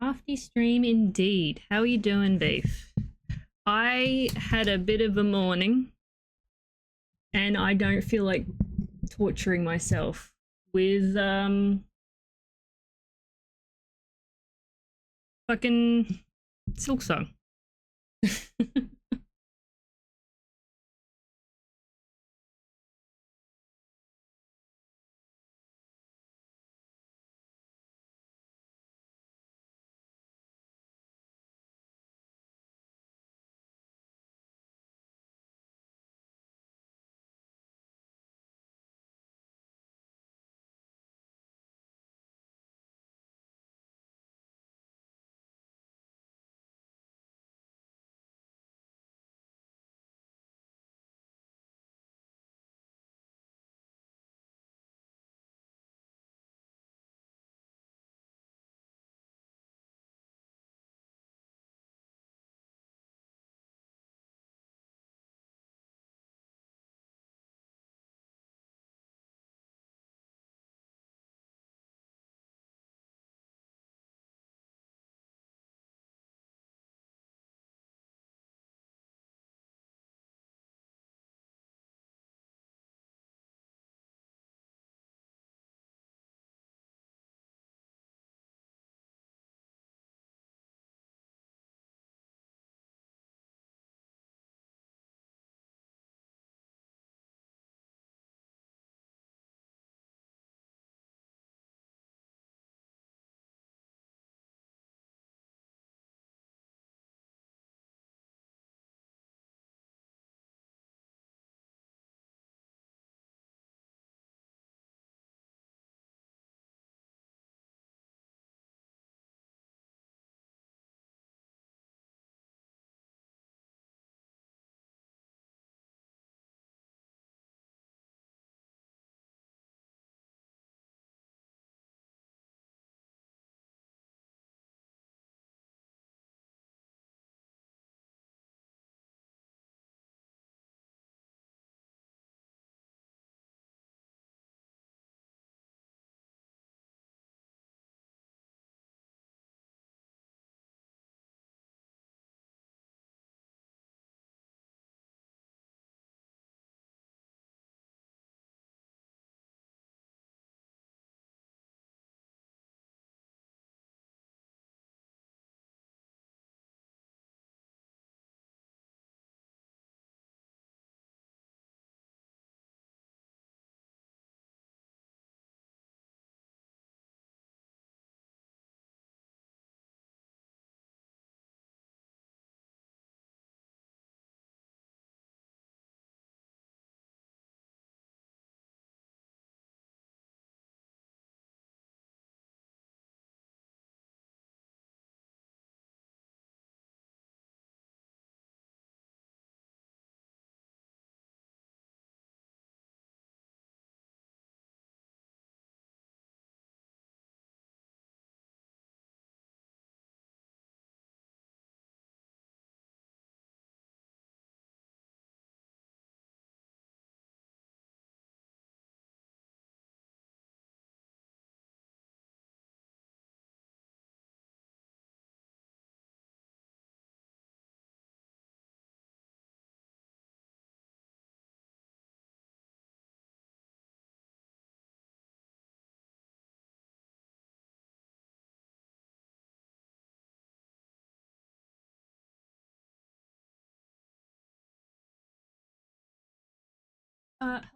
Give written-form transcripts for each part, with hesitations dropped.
Crafty stream indeed. How are you doing, Beef? I had a bit of a morning and I don't feel like torturing myself with fucking Silksong.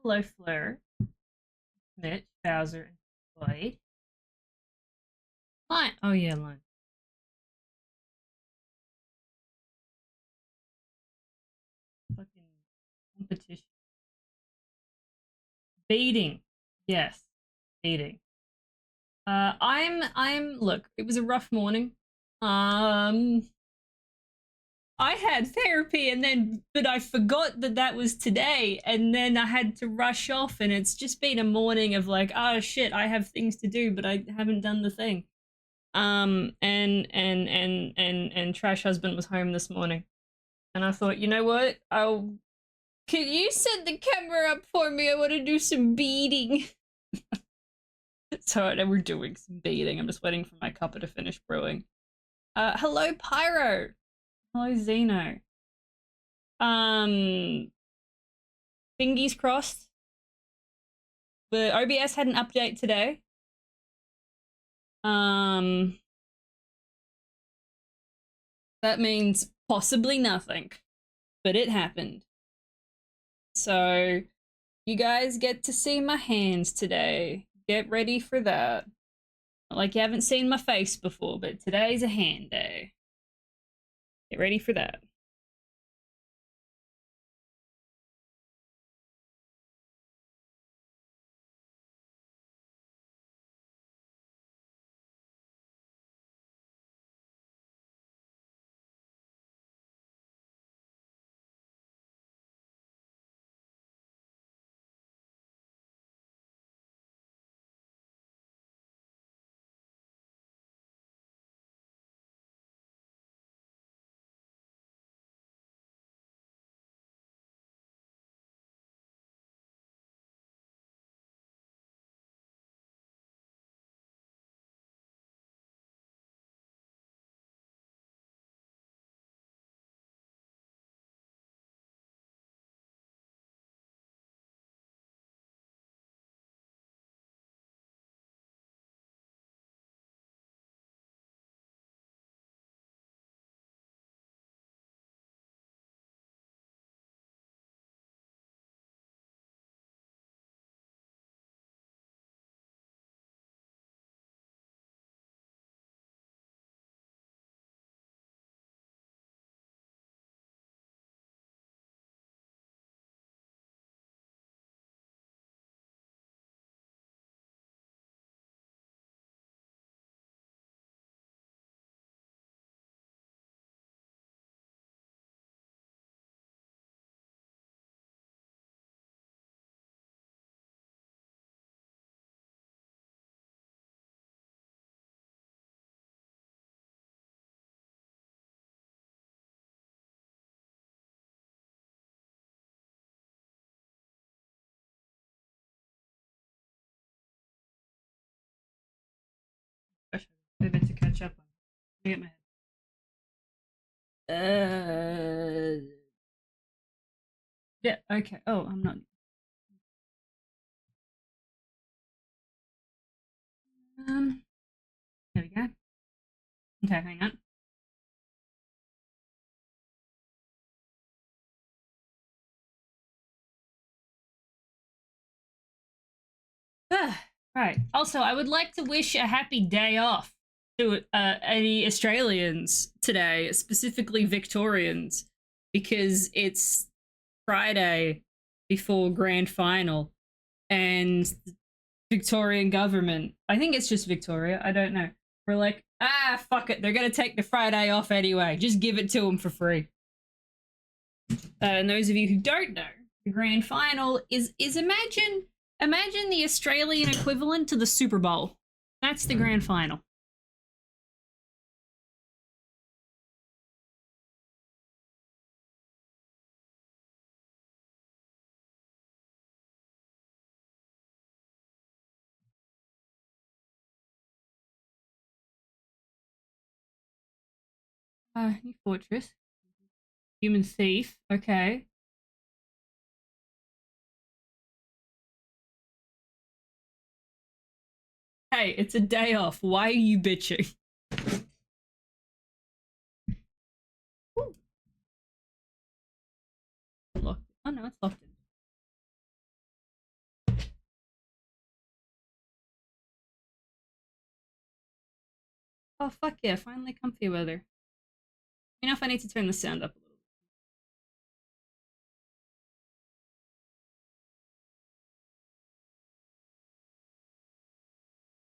Hello, Fleur, Mitch, Bowser, and Blade. Line. Oh yeah, line. Fucking competition. Beading. Yes, beading. Look, it was a rough morning. Um, I had therapy but I forgot that that was today, and then I had to rush off, and it's just been a morning of like, oh shit, I have things to do, but I haven't done the thing. And Trash Husband was home this morning, and I thought, you know what, can you set the camera up for me? I want to do some beading. So we're doing some beading. I'm just waiting for my cuppa to finish brewing. Hello, Pyro. Hello, Zeno. Fingers crossed. The OBS had an update today. That means possibly nothing, but it happened. So you guys get to see my hands today. Get ready for that. Not like you haven't seen my face before, but today's a hand day. Get ready for that. A bit to catch up on. Get my head. Yeah, okay. Oh, I'm not. There we go. Okay, hang on. Right. Also, I would like to wish a happy day off to any Australians today, specifically Victorians, because it's Friday before grand final, and the Victorian government, I think it's just Victoria, I don't know, we're like, fuck it, they're gonna take the Friday off anyway, just give it to them for free. And those of you who don't know, the grand final is imagine the Australian equivalent to the Super Bowl. That's the grand final. New fortress. Human thief. Okay. Hey, it's a day off. Why are you bitching? Locked. Oh no, it's locked in. Oh fuck yeah, finally comfy weather. You know if I need to turn the sound up a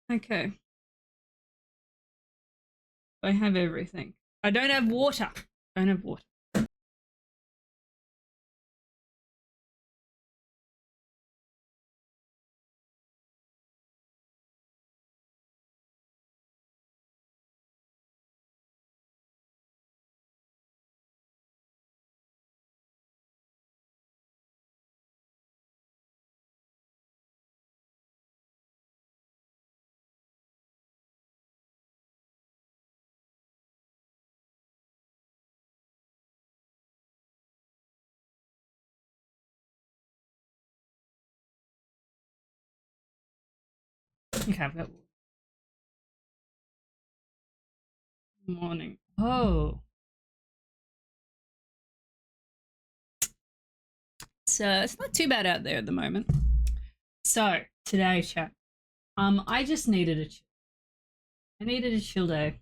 little. Okay. I have everything. I don't have water. I don't have water. Okay, I've got morning. Oh. So it's not too bad out there at the moment. So today, chat. I just needed a chill. I needed a chill day.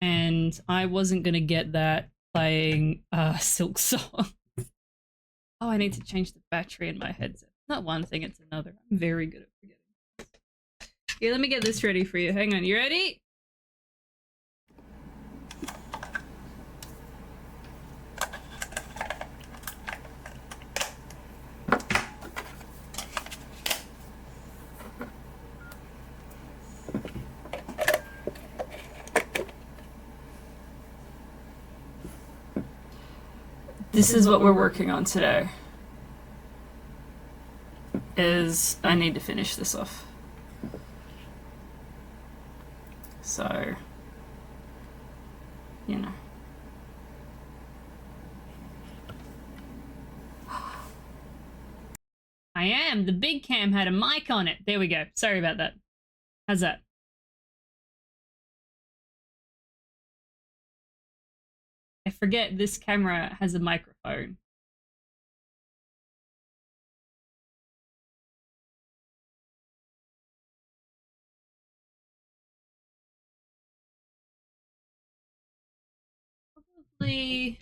And I wasn't gonna get that playing Silk Song. Oh, I need to change the battery in my headset. Not one thing, it's another. I'm very good at forgetting. Here, let me get this ready for you. Hang on, you ready? This is what we're working on today. I need to finish this off. So, you know. I am. The big cam had a mic on it. There we go. Sorry about that. How's that? I forget this camera has a microphone. Probably.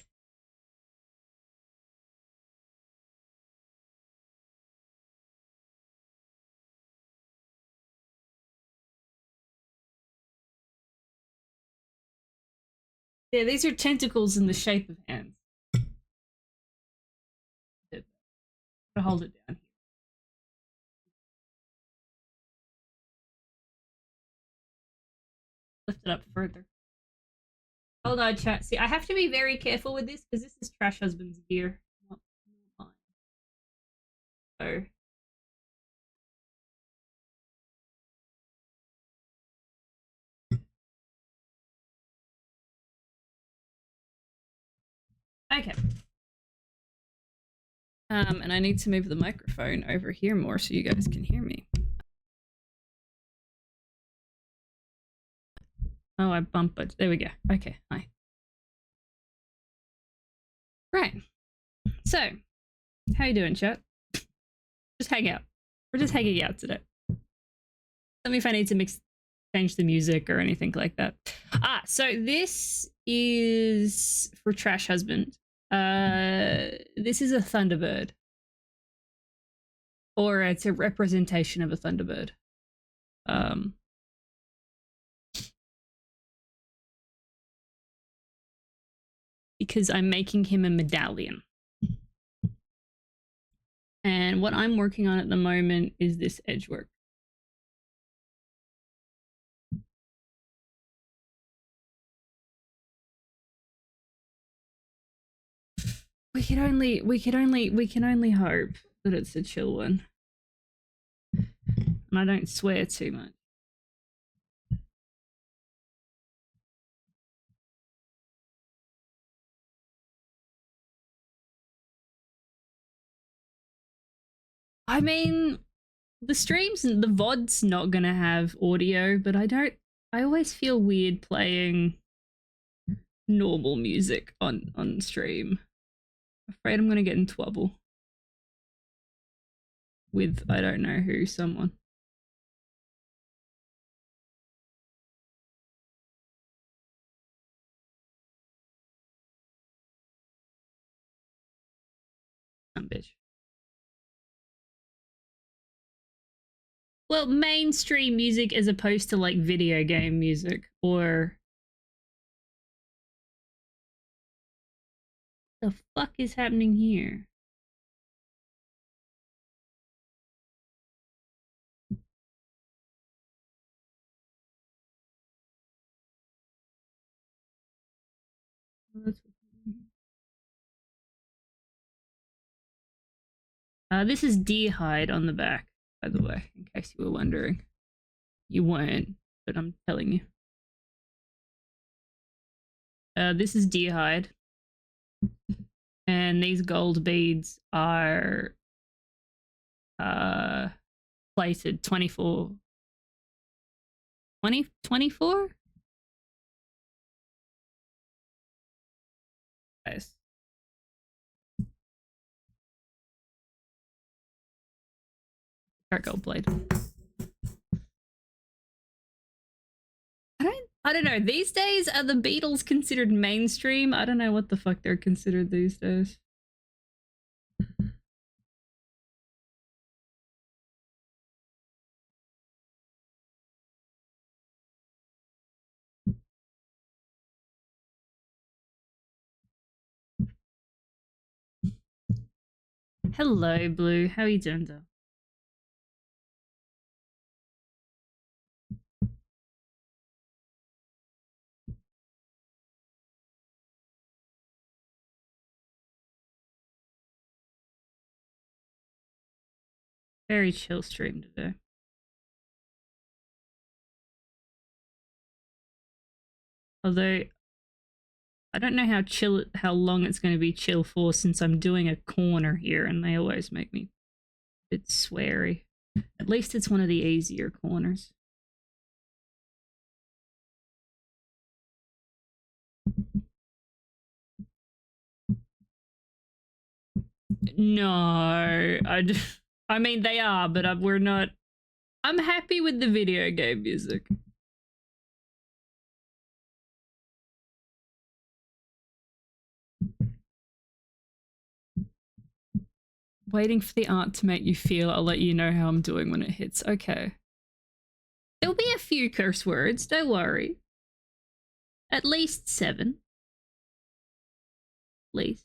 Yeah, these are tentacles in the shape of hands. I'll hold it down. Lift it up further. Hold on, chat. See, I have to be very careful with this because this is Trash Husband's gear, not mine. So. Okay. And I need to move the microphone over here more so you guys can hear me. Oh, I bumped it. There we go. Okay, hi. Right. So, how you doing, chat? Just hang out. We're just hanging out today. Tell me if I need to change the music or anything like that. So this is for Trash Husband. This is a Thunderbird. Or it's a representation of a Thunderbird. Because I'm making him a medallion. And what I'm working on at the moment is this edge work. We can only hope that it's a chill one. And I don't swear too much. I mean, the streams and the VOD's not gonna have audio, but I always feel weird playing normal music on stream. I'm afraid I'm gonna get in trouble with I don't know who, someone. Some bitch. Well, mainstream music as opposed to like video game music or what the fuck is happening here? This is deer hide on the back, by the way, in case you were wondering. You weren't, but I'm telling you. This is deer hide. And these gold beads are plated 24 24. Nice. Charcoal blade. I don't know. These days, are the Beatles considered mainstream? I don't know what the fuck they're considered these days. Hello, Blue. How are you doing, though? Very chill stream today. Although, I don't know how long it's going to be chill for, since I'm doing a corner here and they always make me a bit sweary. At least it's one of the easier corners. No, I mean they are, but we're not. I'm happy with the video game music. Waiting for the art to make you feel. I'll let you know how I'm doing when it hits. Okay. There'll be a few curse words, don't worry. At least 7. At least.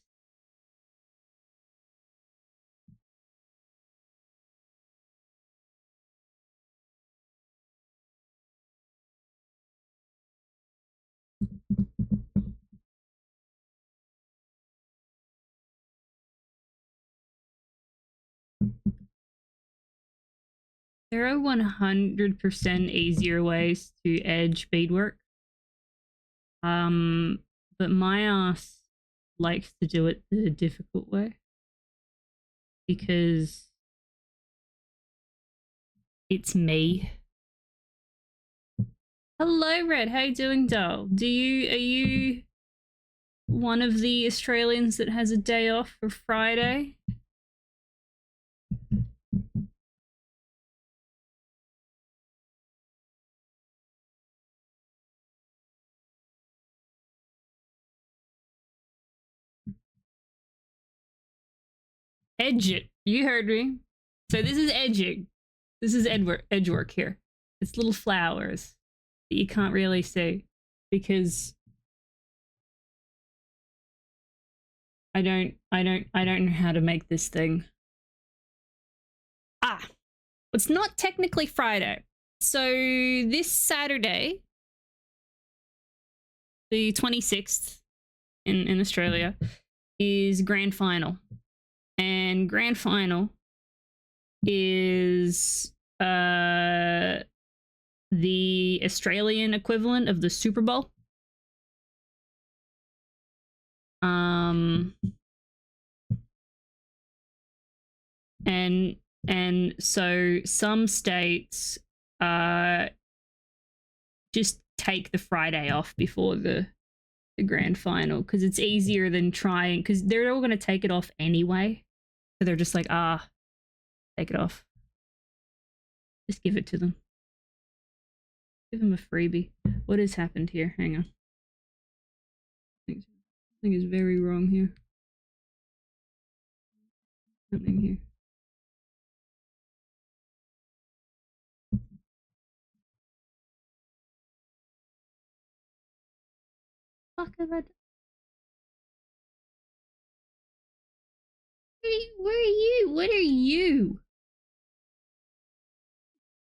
There are 100% easier ways to edge beadwork. But my ass likes to do it the difficult way. Because it's me. Hello, Red. How you doing, doll? Are you one of the Australians that has a day off for Friday? Edge it. You heard me. So this is edging. This is edge work here. It's little flowers that you can't really see because I don't know how to make this thing. Ah, it's not technically Friday. So this Saturday, the 26th in Australia, is grand final. And grand final is the Australian equivalent of the Super Bowl. And so some states just take the Friday off before the grand final because it's easier than trying, because they're all going to take it off anyway. So they're just like, take it off. Just give it to them. Give them a freebie. What has happened here? Hang on. Something is very wrong here. What's happening here? Fuck have I done? Where are you? What are you?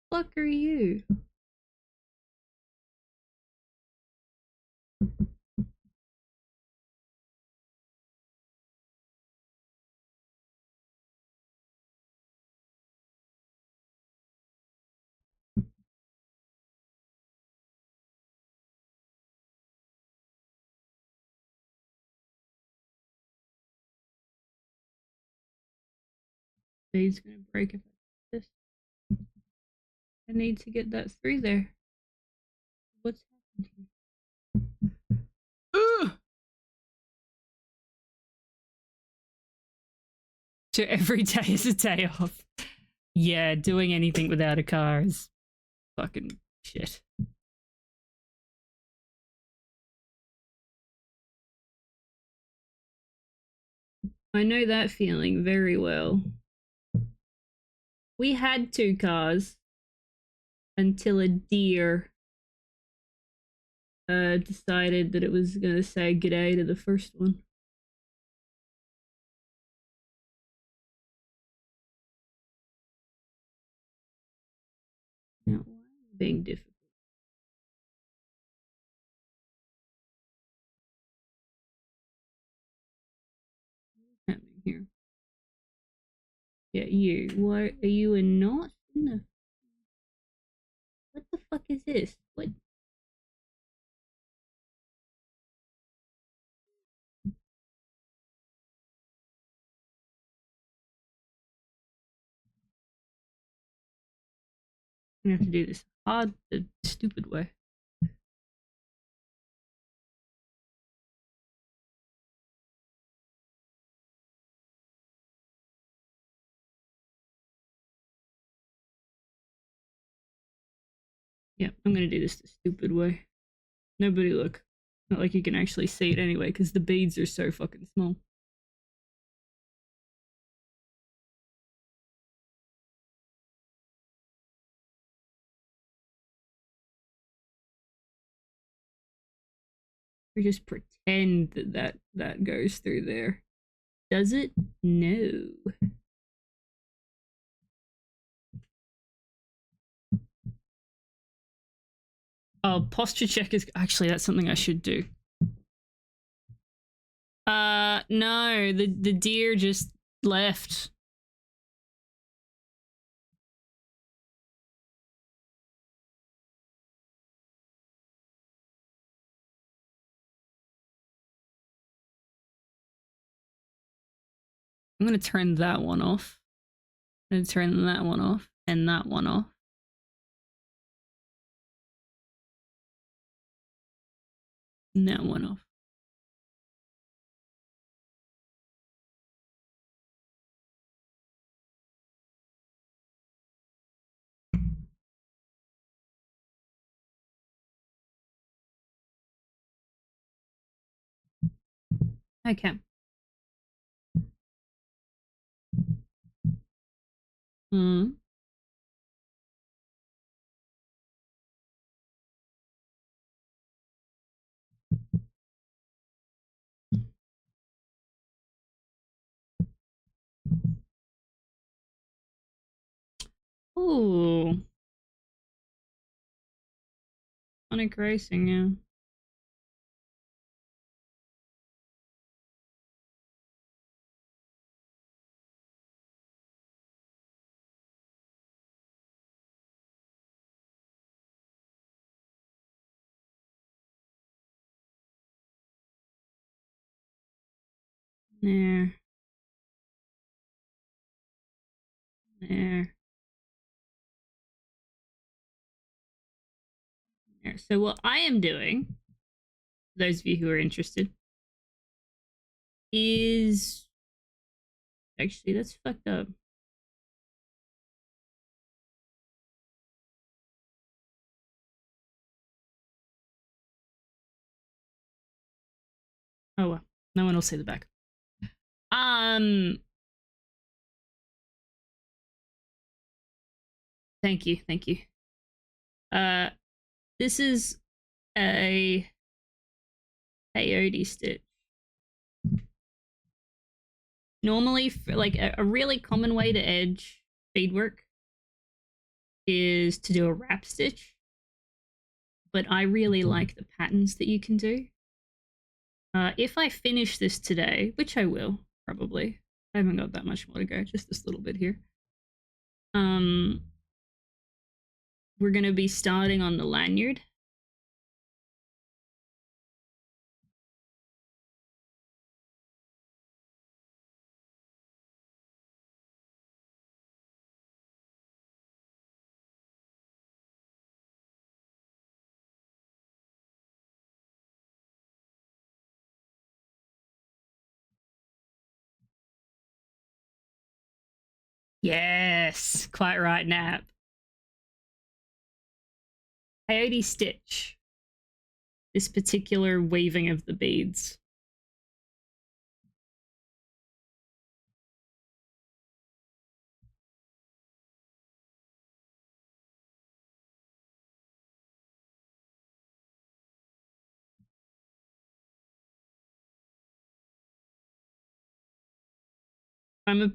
Fuck are you? It's gonna break if this? I need to get that through there. What's happened here? Ugh! So every day is a day off. Yeah, doing anything without a car is fucking shit. I know that feeling very well. We had 2 cars until a deer decided that it was gonna say g'day to the first one. Now, why is it being difficult? What's happening here? Yeah, you. Why are you a not? No. What the fuck is this? What? I'm gonna have to do this hard, the stupid way. Yeah, I'm gonna do this the stupid way. Nobody look. Not like you can actually see it anyway, because the beads are so fucking small. Or just pretend that goes through there. Does it? No. Oh, posture check is actually, that's something I should do. No, the deer just left. I'm gonna turn that one off. I'm gonna turn that one off and that one off. And that one off. Okay. Hmm. Ooh. Sonic Racing, yeah. There. There. There. So what I am doing, those of you who are interested, is actually, that's fucked up. Oh well, no one will see the back. Thank you, thank you. This is a peyote stitch. Normally, for like a really common way to edge beadwork is to do a wrap stitch, but I really like the patterns that you can do. If I finish this today, which I will probably, I haven't got that much more to go, just this little bit here. We're gonna be starting on the lanyard. Yes, quite right, Nap. Peyote stitch. This particular weaving of the beads.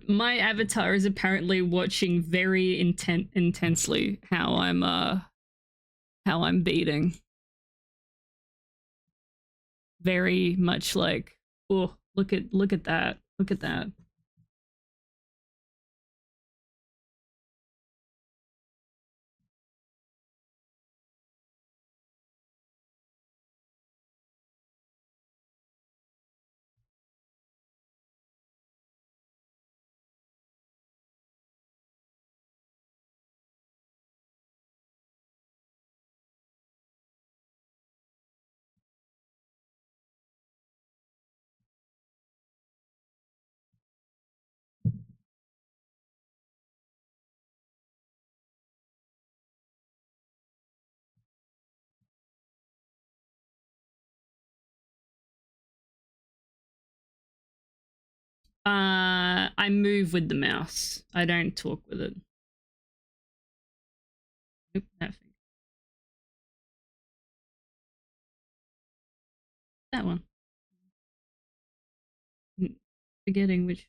My avatar is apparently watching very intensely how I'm beading. Very much like, oh, look at that. Look at that. I move with the mouse. I don't talk with it. Oop, that thing. That one. Forgetting which.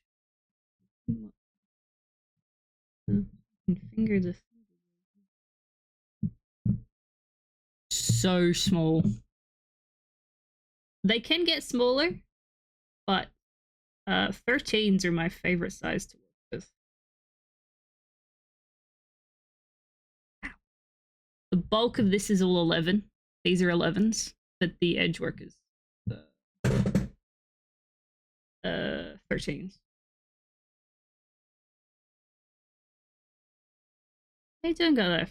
Finger this. So small. They can get smaller, but 13s are my favorite size to work with. The bulk of this is all 11. These are 11s, but the edge work is 13s. How you doing, go there?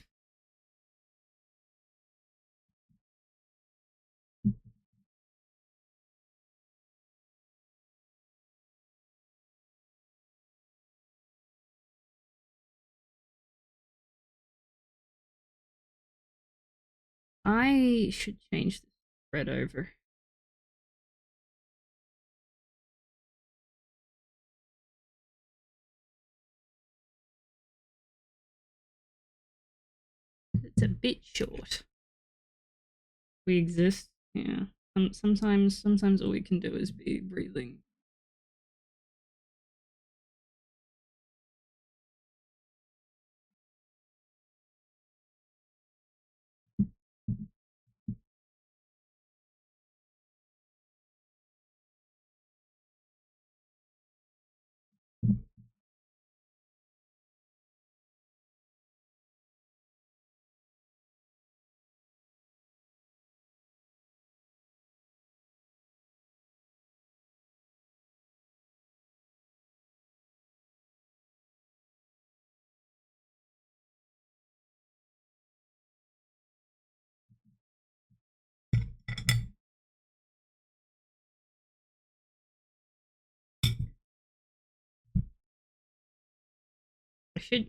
I should change this thread over. It's a bit short. We exist, yeah. Sometimes all we can do is be breathing.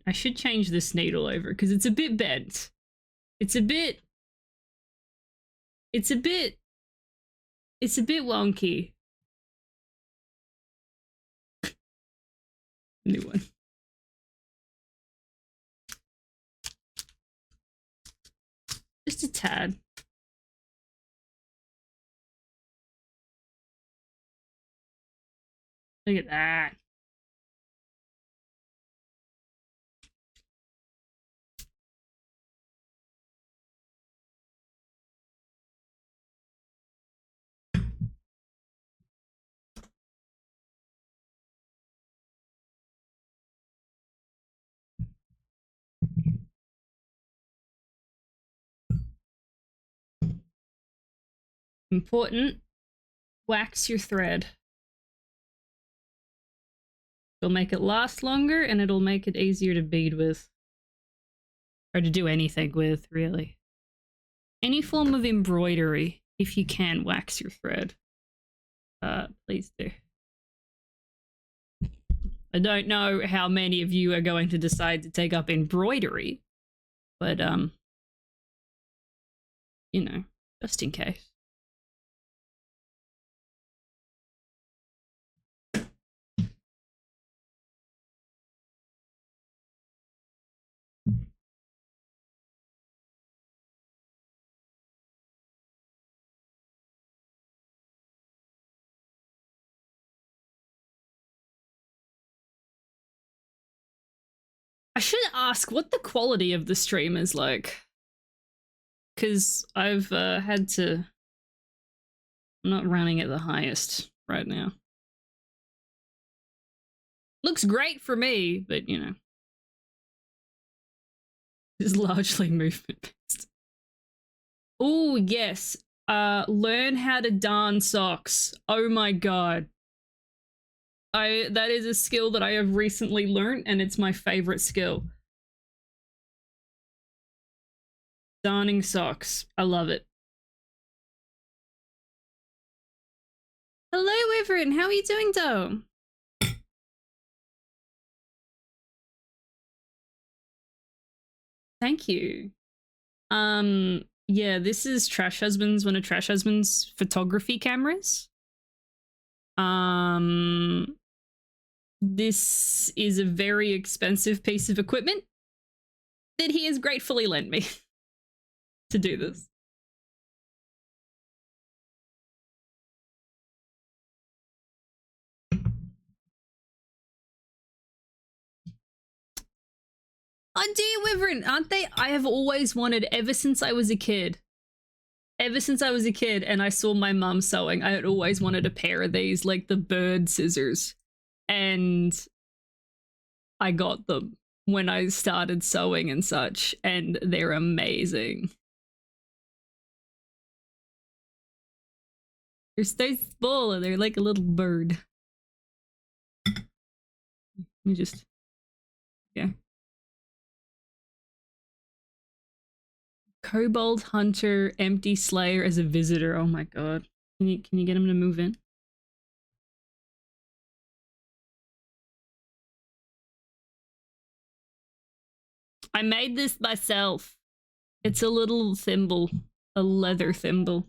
I should change this needle over because it's a bit bent. It's a bit wonky. New one. Just a tad. Look at that. Important. Wax your thread. It'll make it last longer and it'll make it easier to bead with. Or to do anything with, really. Any form of embroidery, if you can wax your thread, please do. I don't know how many of you are going to decide to take up embroidery, but you know, just in case. I should ask what the quality of the stream is like, because I've had to. I'm not running at the highest right now. Looks great for me, but you know, it's largely movement based. Oh yes, learn how to darn socks. Oh my god. That is a skill that I have recently learnt, and it's my favorite skill. Darning socks. I love it. Hello, Everett. How are you doing, though? Thank you. Yeah, this is Trash Husband's, one of Trash Husband's photography cameras. This is a very expensive piece of equipment that he has gratefully lent me to do this. Oh, dear Wyvern, aren't they? I have always wanted, ever since I was a kid. Ever since I was a kid and I saw my mum sewing, I had always wanted a pair of these, like the bird scissors. And I got them when I started sewing and such, and they're amazing. They're so small and they're like a little bird. Let me just, yeah. Kobold Hunter, Empty Slayer as a visitor. Oh my god. Can you get him to move in? I made this myself. It's a little thimble. A leather thimble.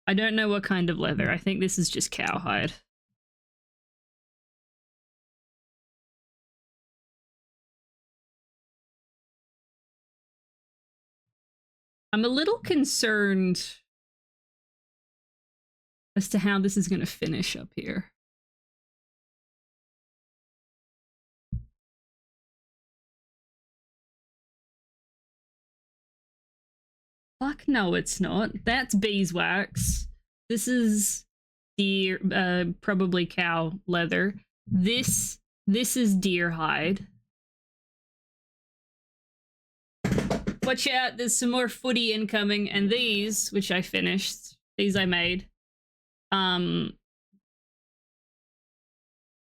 I don't know what kind of leather. I think this is just cowhide. I'm a little concerned as to how this is going to finish up here. Fuck no, it's not. That's beeswax. This is deer, probably cow leather. This is deer hide. Watch out, there's some more footy incoming, and these, which I finished, these I made.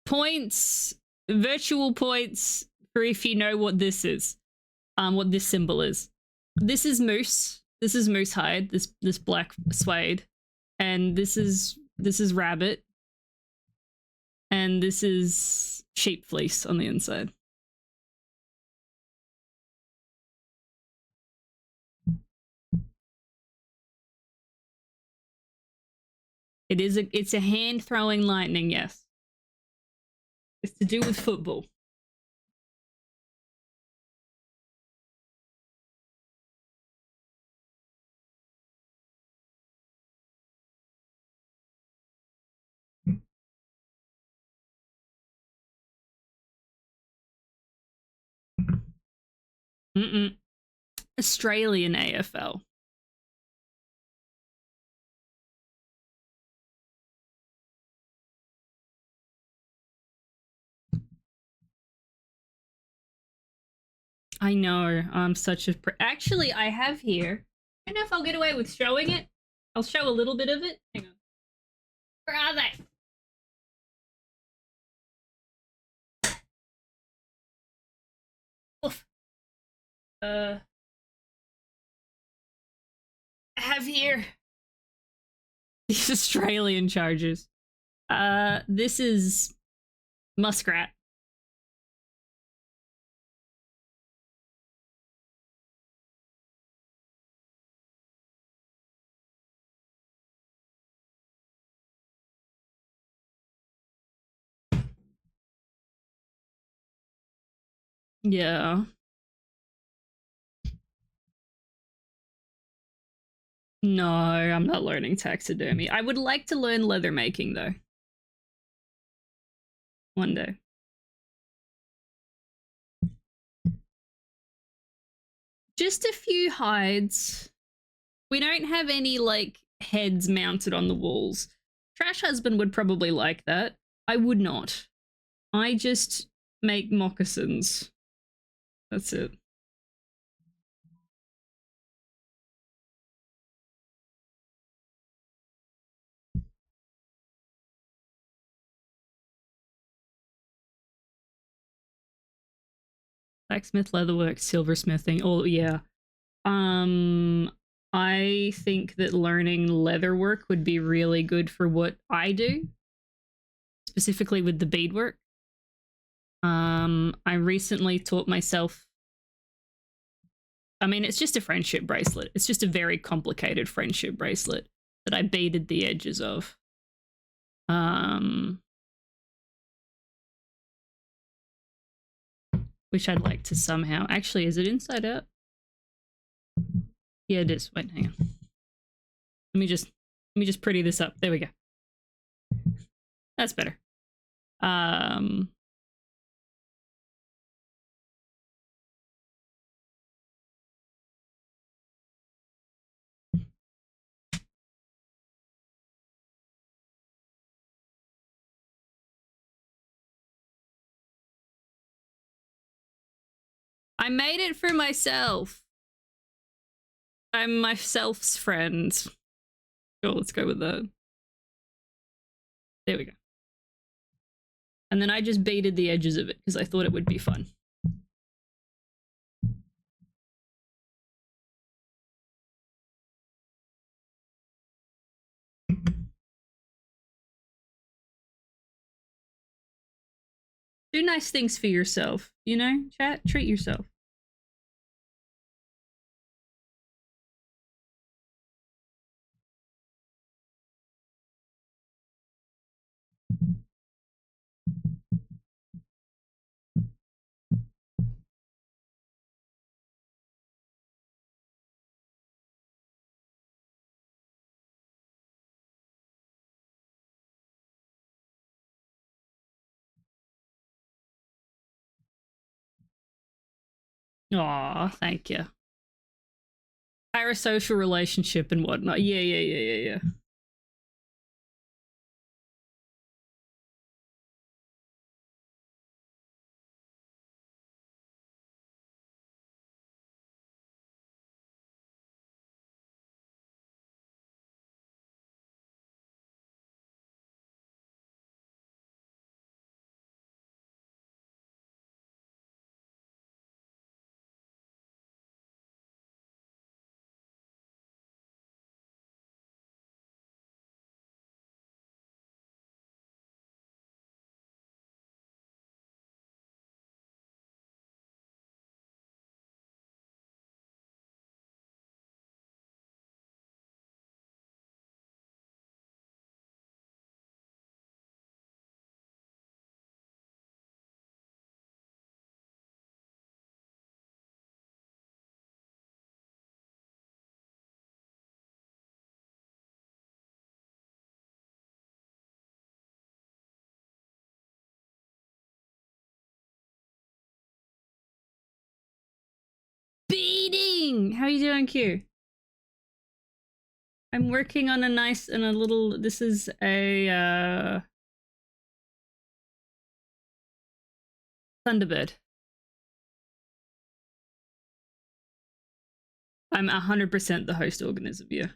Points, virtual points for if you know what this is. What this symbol is. This is moose. This is moose hide, this black suede. And this is rabbit. And this is sheep fleece on the inside. It's a hand throwing lightning, yes. It's to do with football. Australian AFL. I know, I'm such a actually, I have here. I don't know if I'll get away with showing it. I'll show a little bit of it. Hang on. Where are they? Oof. I have here these Australian Chargers. This is muskrat. Yeah. No, I'm not learning taxidermy. I would like to learn leather making though. One day. Just a few hides. We don't have any like heads mounted on the walls. Trash Husband would probably like that. I would not. I just make moccasins. That's it. Blacksmith, leatherwork, silversmithing. Oh yeah. Um, I think that learning leatherwork would be really good for what I do, specifically with the beadwork. I recently taught myself. I mean, it's just a friendship bracelet. It's just a very complicated friendship bracelet that I beaded the edges of. Which I'd like to somehow. Actually, is it inside out? Yeah, it is. Wait, hang on. Let me just pretty this up. There we go. That's better. I made it for myself. I'm myself's friend. Sure, let's go with that. There we go. And then I just beaded the edges of it because I thought it would be fun. Do nice things for yourself, you know, chat? Treat yourself. Aw, thank you. Parasocial relationship and whatnot. Yeah. Beading! How are you doing, Q? I'm working on a nice and a little. This is a Thunderbird. I'm 100% the host organism, yeah.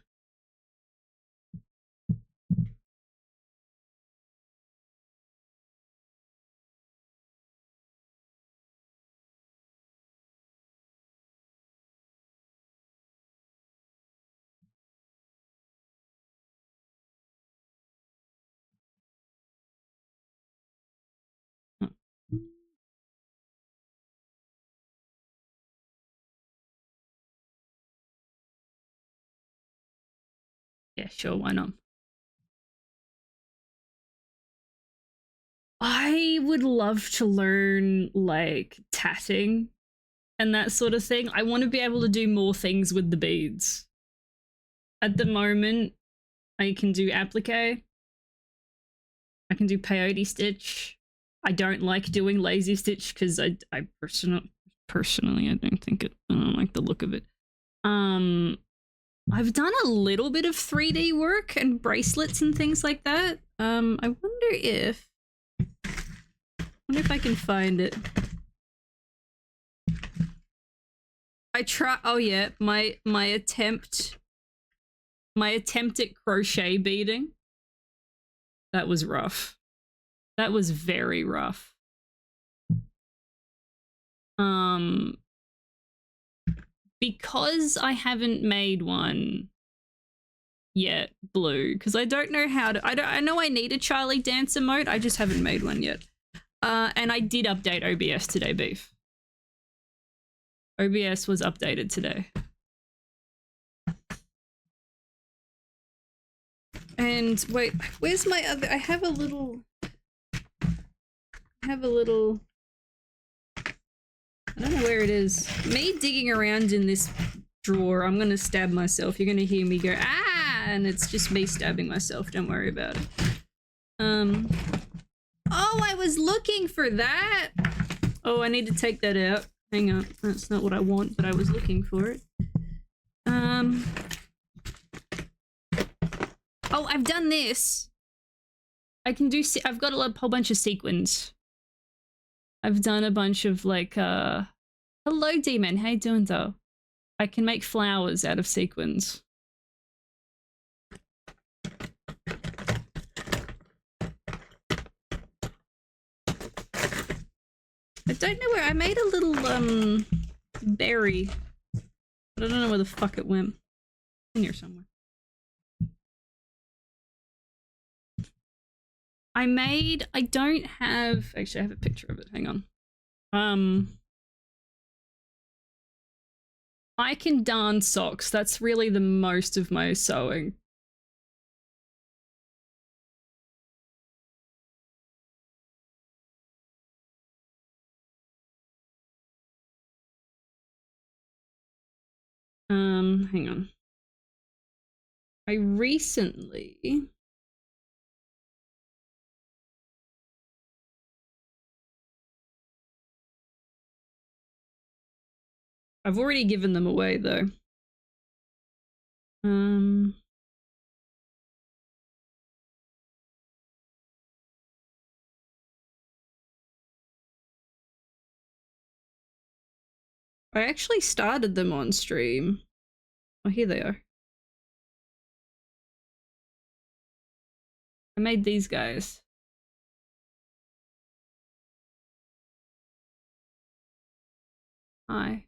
Yeah, sure, why not? I would love to learn like tatting and that sort of thing. I want to be able to do more things with the beads. At the moment, I can do applique. I can do peyote stitch. I don't like doing lazy stitch because I personally I don't like the look of it. I've done a little bit of 3D work and bracelets and things like that. I wonder if I can find it. Oh yeah, my attempt at crochet beading. That was rough. That was very rough. Because I haven't made one yet, blue, because I don't know how to. I know I need a Charlie Dancer mode. I just haven't made one yet. And I did update OBS today, Beef. OBS was updated today. And wait, where's my other? I have a little. I don't know where it is. Me digging around in this drawer, I'm gonna stab myself. You're gonna hear me go, ah! And it's just me stabbing myself. Don't worry about it. Oh, I was looking for that! Oh, I need to take that out. Hang on. That's not what I want, but I was looking for it. Oh, I've done this. I can do... I've got a whole bunch of sequins. I've done a bunch of, like, hello, Demon. How you doing, though? I can make flowers out of sequins. I don't know where... I made a little, berry. But I don't know where the fuck it went. In here somewhere. I don't have... Actually, I have a picture of it. Hang on. I can darn socks. That's really the most of my sewing. Hang on. I recently... I've already given them away, though. I actually started them on stream. Oh, here they are. I made these guys. Hi.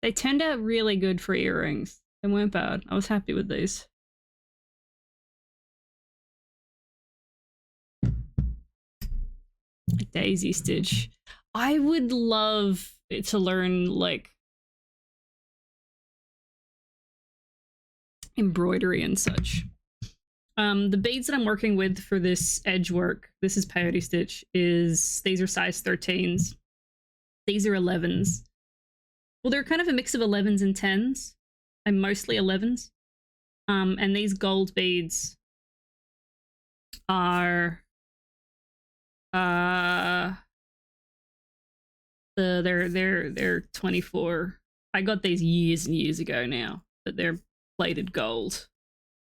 They turned out really good for earrings. They weren't bad. I was happy with these. Daisy stitch. I would love to learn, like, embroidery and such. The beads that I'm working with for this edge work, this is peyote stitch, these are size 13s. These are 11s. Well, they're kind of a mix of 11s and 10s. I'm mostly 11s. And these gold beads are they're 24. I got these years and years ago now, but they're plated gold.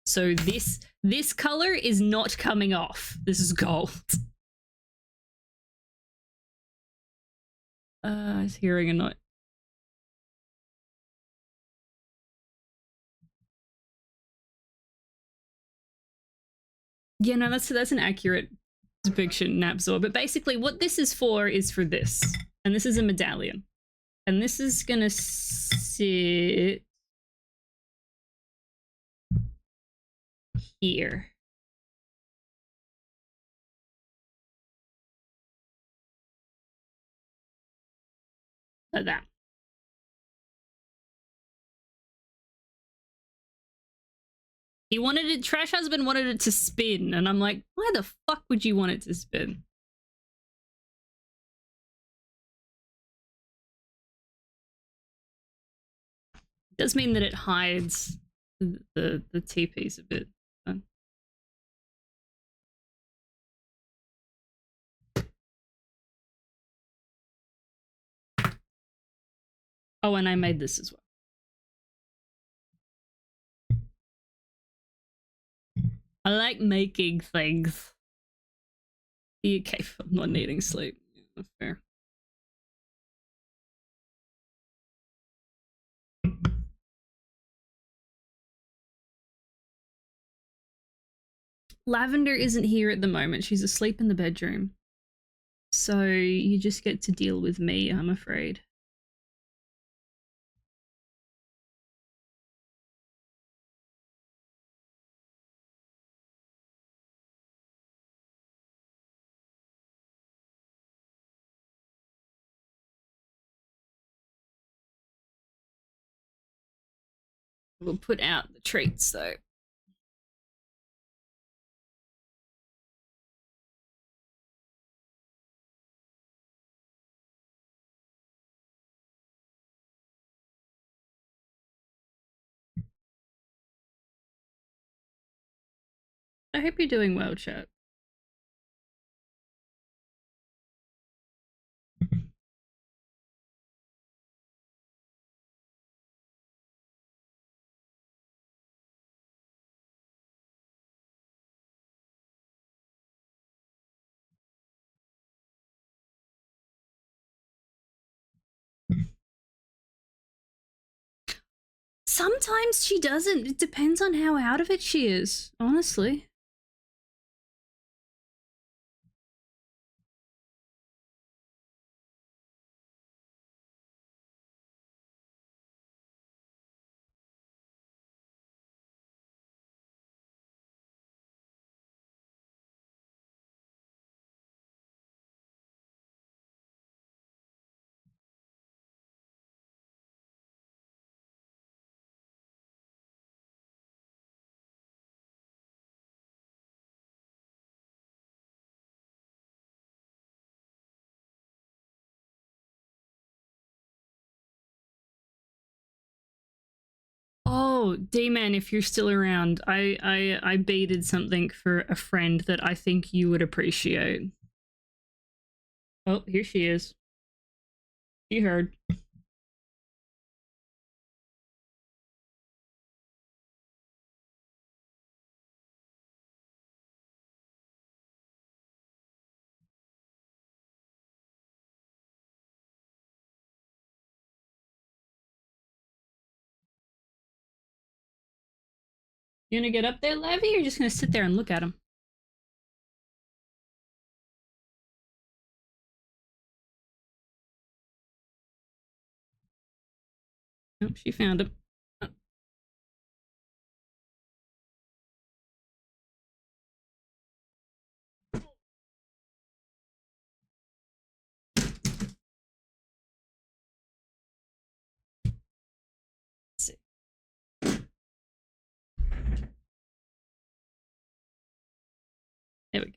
So this color is not coming off. This is gold. I was hearing a noise. Yeah, no, that's an accurate depiction, Napzor. But basically what this is for this. And this is a medallion. And this is gonna sit here. Like that. He wanted it, Trash Husband wanted it to spin, and I'm like, why the fuck would you want it to spin? It does mean that it hides the TPs a bit. Oh, and I made this as well. I like making things. Okay, I'm not needing sleep. Yeah, that's fair. Lavender isn't here at the moment. She's asleep in the bedroom. So you just get to deal with me, I'm afraid. We'll put out the treats though. I hope you're doing well, chat. Sometimes she doesn't. It depends on how out of it she is, honestly. Oh, D-Man, if you're still around, I beaded something for a friend that I think you would appreciate. Oh, here she is. She heard. You gonna get up there, Levy, or you're just gonna sit there and look at him? Oh, she found him. Oh. Let's see. There we go.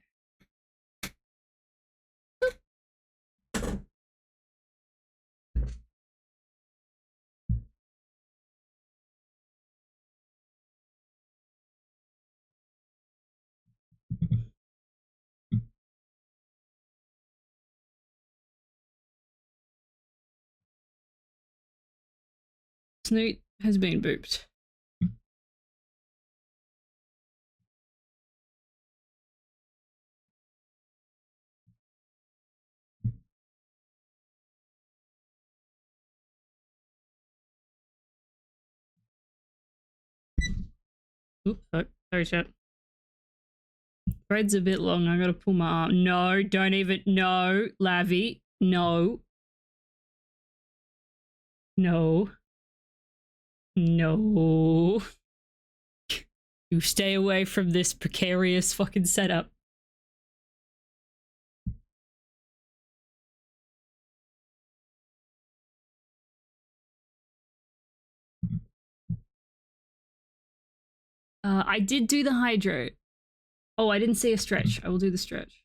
Snoot has been booped. Oop, fuck. Sorry, chat. Thread's a bit long. I gotta pull my arm. No, don't even. No, Lavi. No. No. No. You stay away from this precarious fucking setup. I did do the hydro. Oh, I didn't see a stretch. I will do the stretch.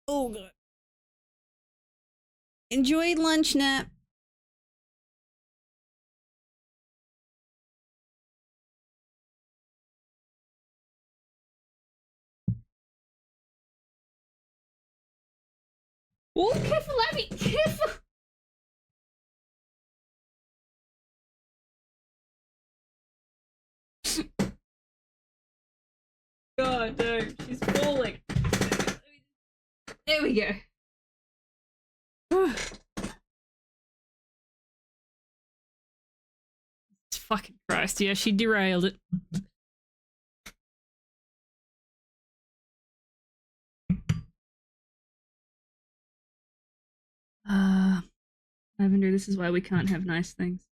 Oh, God. Enjoy lunch nap. Oh, careful, Abby! Careful! God, no, she's falling. There we go. Fucking Christ, yeah, she derailed it. Lavender, this is why we can't have nice things.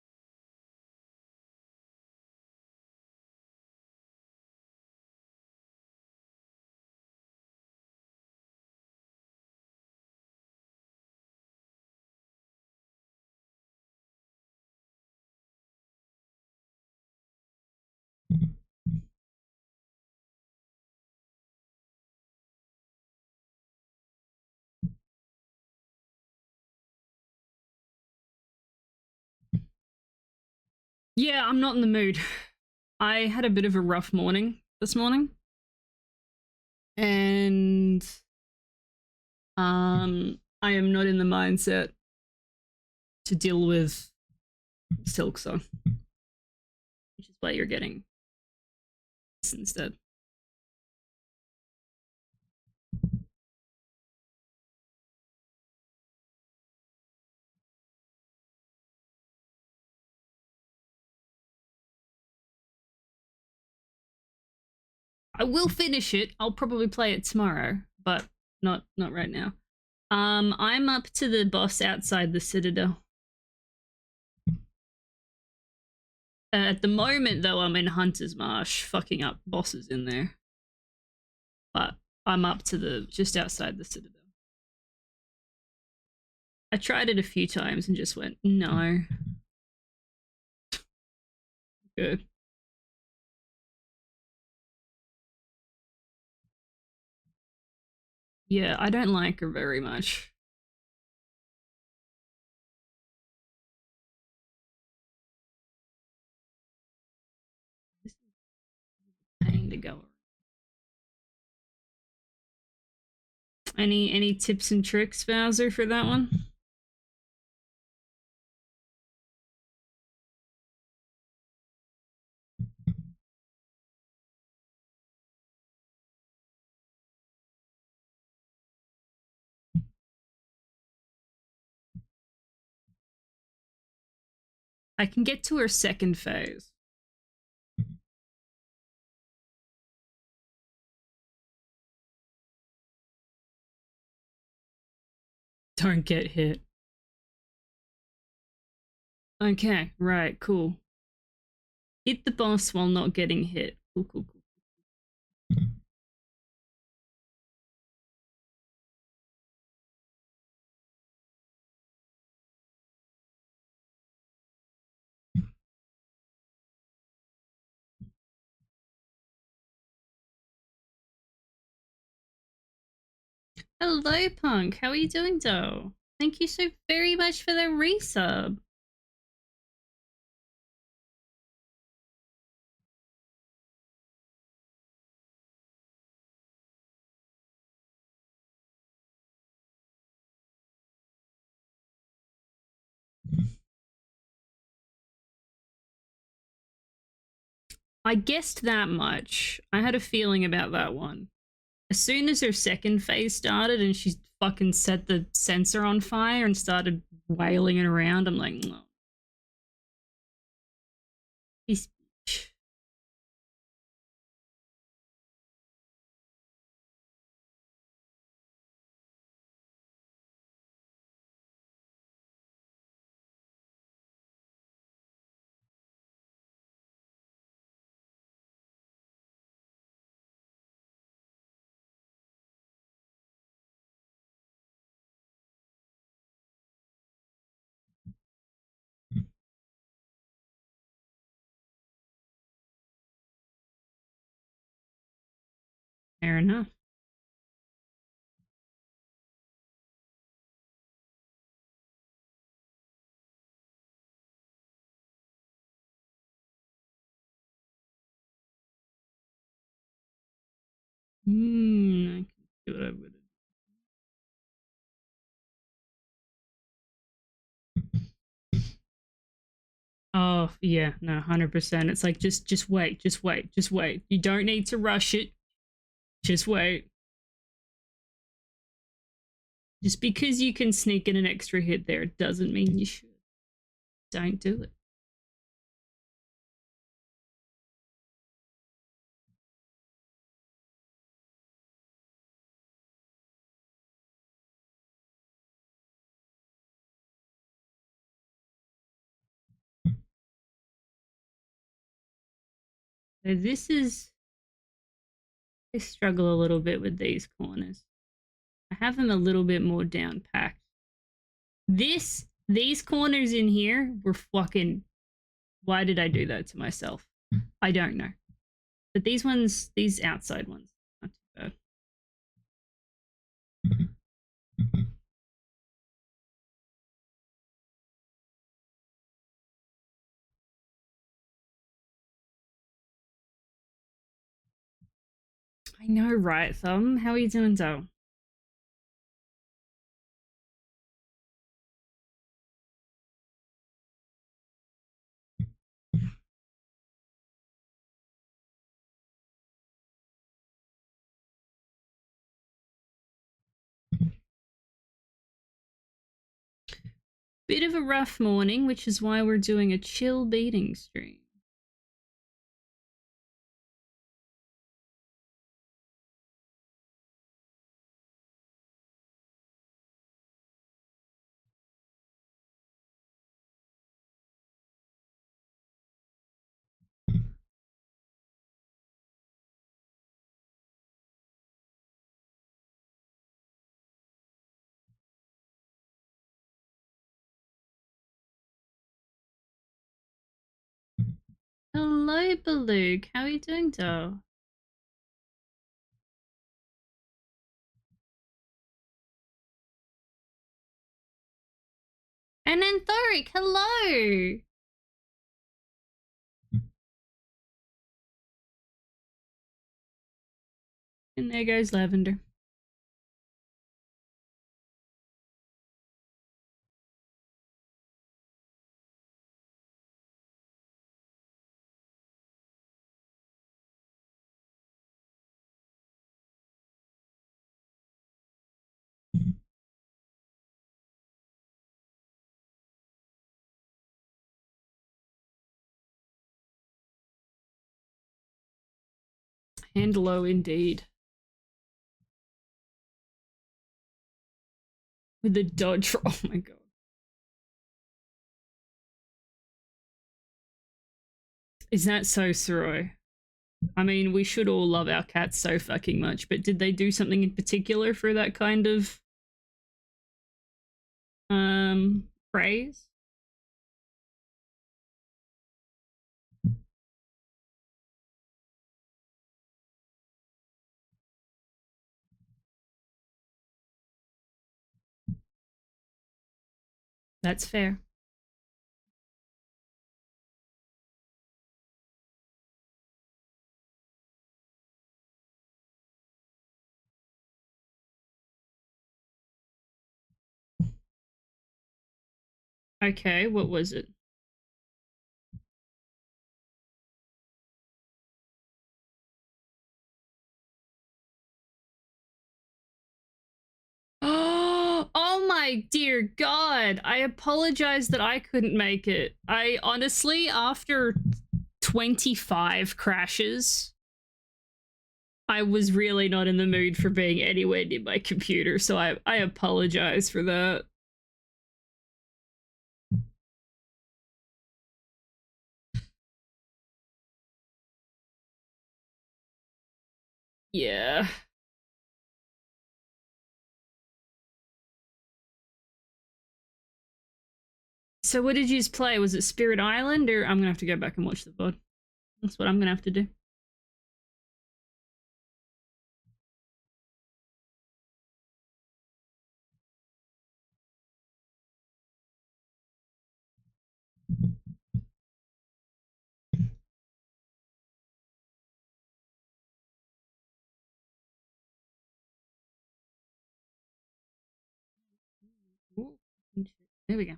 Yeah, I'm not in the mood. I had a bit of a rough morning this morning. And I am not in the mindset to deal with Silk Song. Which is why you're getting this instead. I will finish it. I'll probably play it tomorrow, but not right now. I'm up to the boss outside the Citadel. At the moment, though, I'm in Hunter's Marsh, fucking up bosses in there. But I'm up to the just outside the Citadel. I tried it a few times and just went, no. Good. Yeah, I don't like her very much. Pain to go. Any tips and tricks, Bowser, for that one? I can get to her second phase. Don't get hit. Okay, right, cool. Hit the boss while not getting hit. Cool, cool, cool. Hello, Punk. How are you doing, though? Thank you so very much for the resub. I guessed that much. I had a feeling about that one. As soon as her second phase started and she fucking set the sensor on fire and started wailing it around, I'm like, no. This bitch. Fair enough. I can see what I would. Oh yeah, no, 100%. It's like just wait, just wait, just wait. You don't need to rush it. Just wait. Just because you can sneak in an extra hit there doesn't mean you should. Don't do it. So this is, I struggle a little bit with these corners. I have them a little bit more down packed. These corners in here were fucking, why did I do that to myself? I don't know. But these ones, these outside ones, not too bad. I know, right, Thumb? How are you doing, though? Bit of a rough morning, which is why we're doing a chill beading stream. Hello, Baluk. How are you doing, doll? And then Thoric, hello! And there goes Lavender. And low indeed. With the dodge, oh my god. Is that so, Soroi? I mean, we should all love our cats so fucking much, but did they do something in particular for that kind of praise? That's fair. Okay, what was it? Oh my dear god. I apologize that I couldn't make it. I honestly, after 25 crashes, I was really not in the mood for being anywhere near my computer, so I apologize for that. Yeah. So what did you play? Was it Spirit Island, or I'm gonna have to go back and watch the VOD. That's what I'm gonna have to do. There we go.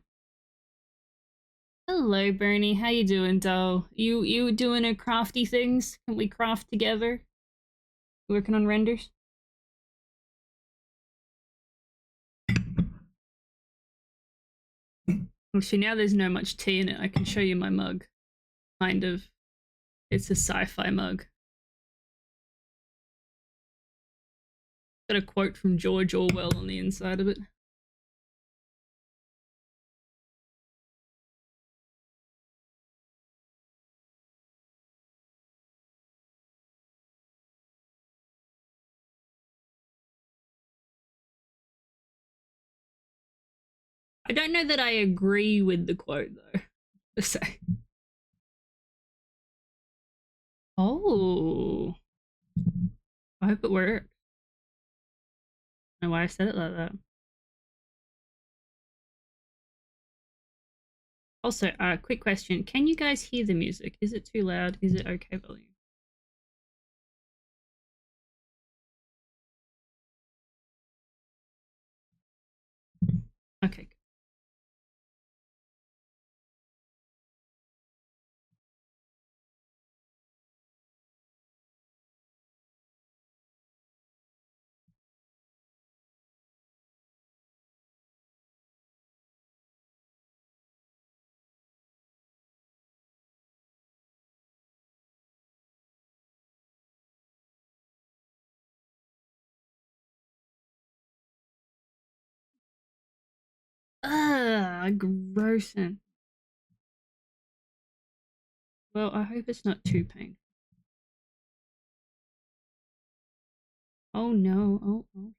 Hello, Bernie. How you doing, doll? You doing a crafty things? Can we craft together? Working on renders? Well, see, now there's no much tea in it. I can show you my mug. Kind of. It's a sci-fi mug. Got a quote from George Orwell on the inside of it. I don't know that I agree with the quote, though. To say. Oh. I hope it works. I don't know why I said it like that. Also, quick question. Can you guys hear the music? Is it too loud? Is it okay volume? Okay. Gross. Well, I hope it's not too painful. Oh no. Oh.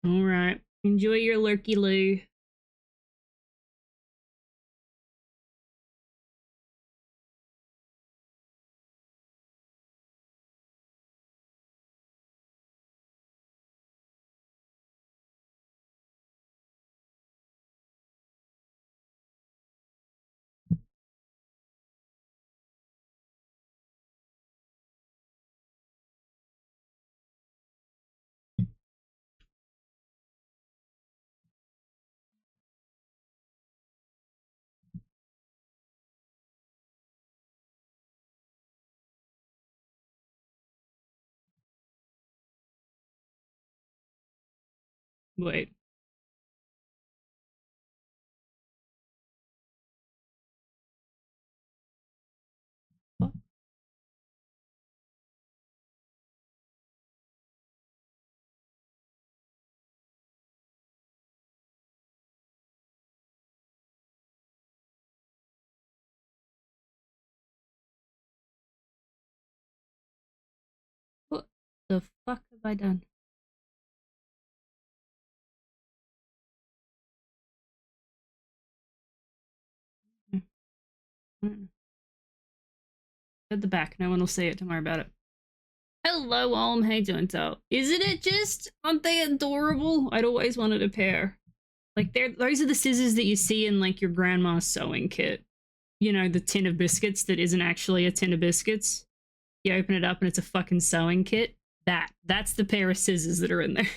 Alright. Enjoy your lurky loo. Wait. What? What the fuck have I done? At the back. No one will see it. Don't worry about it. Hello, How you doing, doll? Isn't it just? Aren't they adorable? I'd always wanted a pair. Like, those are the scissors that you see in, like, your grandma's sewing kit. You know, the tin of biscuits that isn't actually a tin of biscuits. You open it up and it's a fucking sewing kit. That's the pair of scissors that are in there.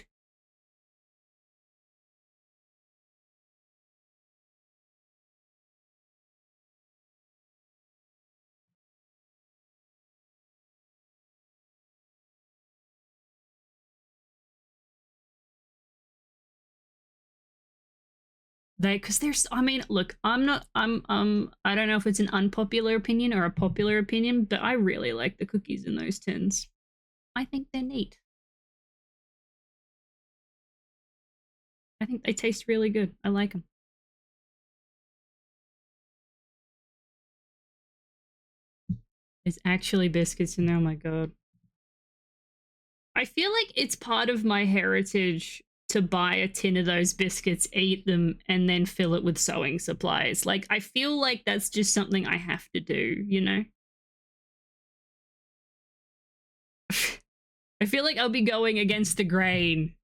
Because there's, I mean, look, I don't know if it's an unpopular opinion or a popular opinion, but I really like the cookies in those tins. I think they're neat. I think they taste really good. I like them. There's actually biscuits in there. Oh my god. I feel like it's part of my heritage to buy a tin of those biscuits, eat them, and then fill it with sewing supplies. Like, I feel like that's just something I have to do, you know? I feel like I'll be going against the grain.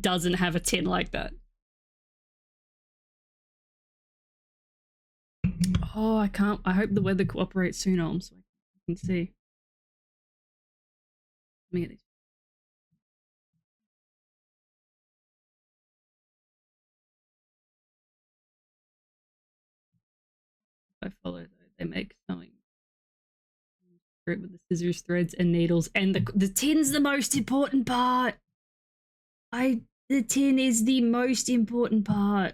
doesn't have a tin like that. Oh, I can't. I hope the weather cooperates soon, Om, so I can see. Let me get these. I follow though. They make sewing with the scissors, threads, and needles, and the tin's the most important part. The tin is the most important part.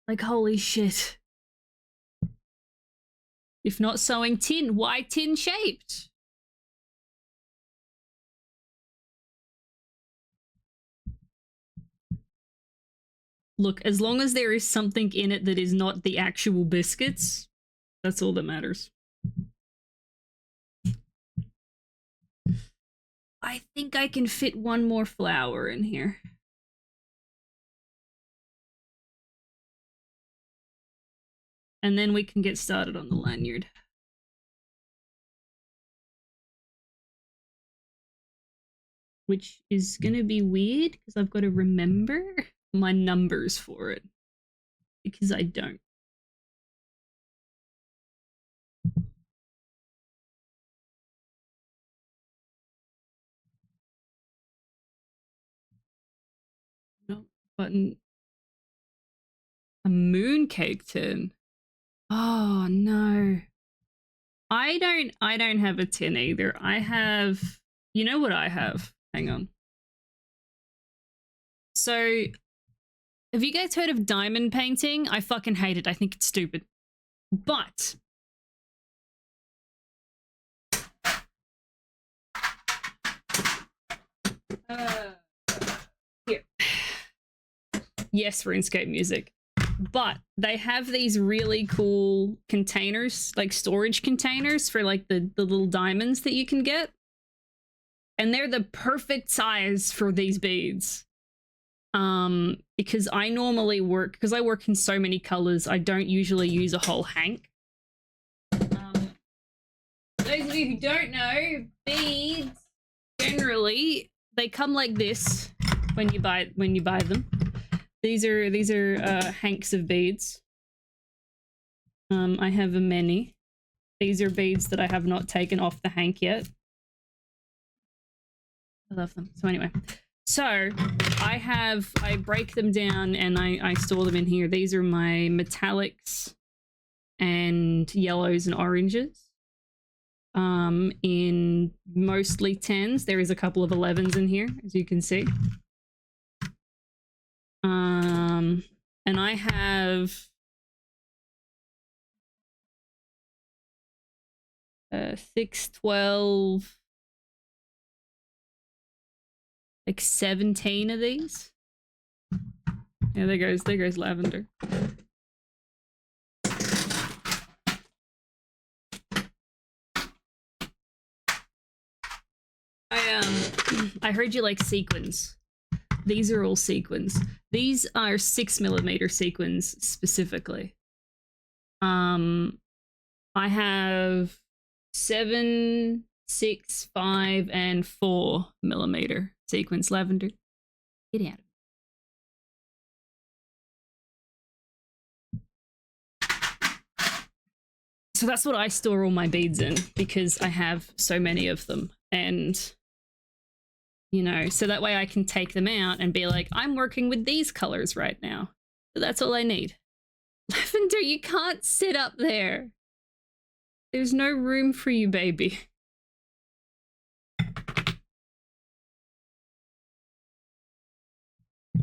Like, holy shit. If not sewing tin, why tin shaped? Look, as long as there is something in it that is not the actual biscuits, that's all that matters. I think I can fit one more flower in here. And then we can get started on the lanyard. Which is gonna be weird because I've got to remember my numbers for it. Because I don't. No button. A mooncake tin. Oh no. I don't have a tin either. I have, you know what I have? Hang on. So have you guys heard of diamond painting? I fucking hate it. I think it's stupid. But here. Yes, RuneScape music. But they have these really cool containers, like storage containers for like the little diamonds that you can get. And they're the perfect size for these beads. Because I normally work, because I work in so many colors, I don't usually use a whole hank. Those of you who don't know, beads generally they come like this when you buy them. These are hanks of beads. I have many. These are beads that I have not taken off the hank yet. I love them. So anyway, so I break them down and I store them in here. These are my metallics and yellows and oranges. In mostly 10s. There is a couple of 11s in here, as you can see. And I have 6, 12, like 17 of these. Yeah, there goes lavender. I heard you like sequins. These are all sequins. These are 6mm sequins specifically. I have 7, 6, 5, and 4mm sequins. Lavender, get out of it. So that's what I store all my beads in because I have so many of them. And you know, so that way I can take them out and be like, I'm working with these colors right now. So that's all I need. Lavender, you can't sit up there. There's no room for you, baby.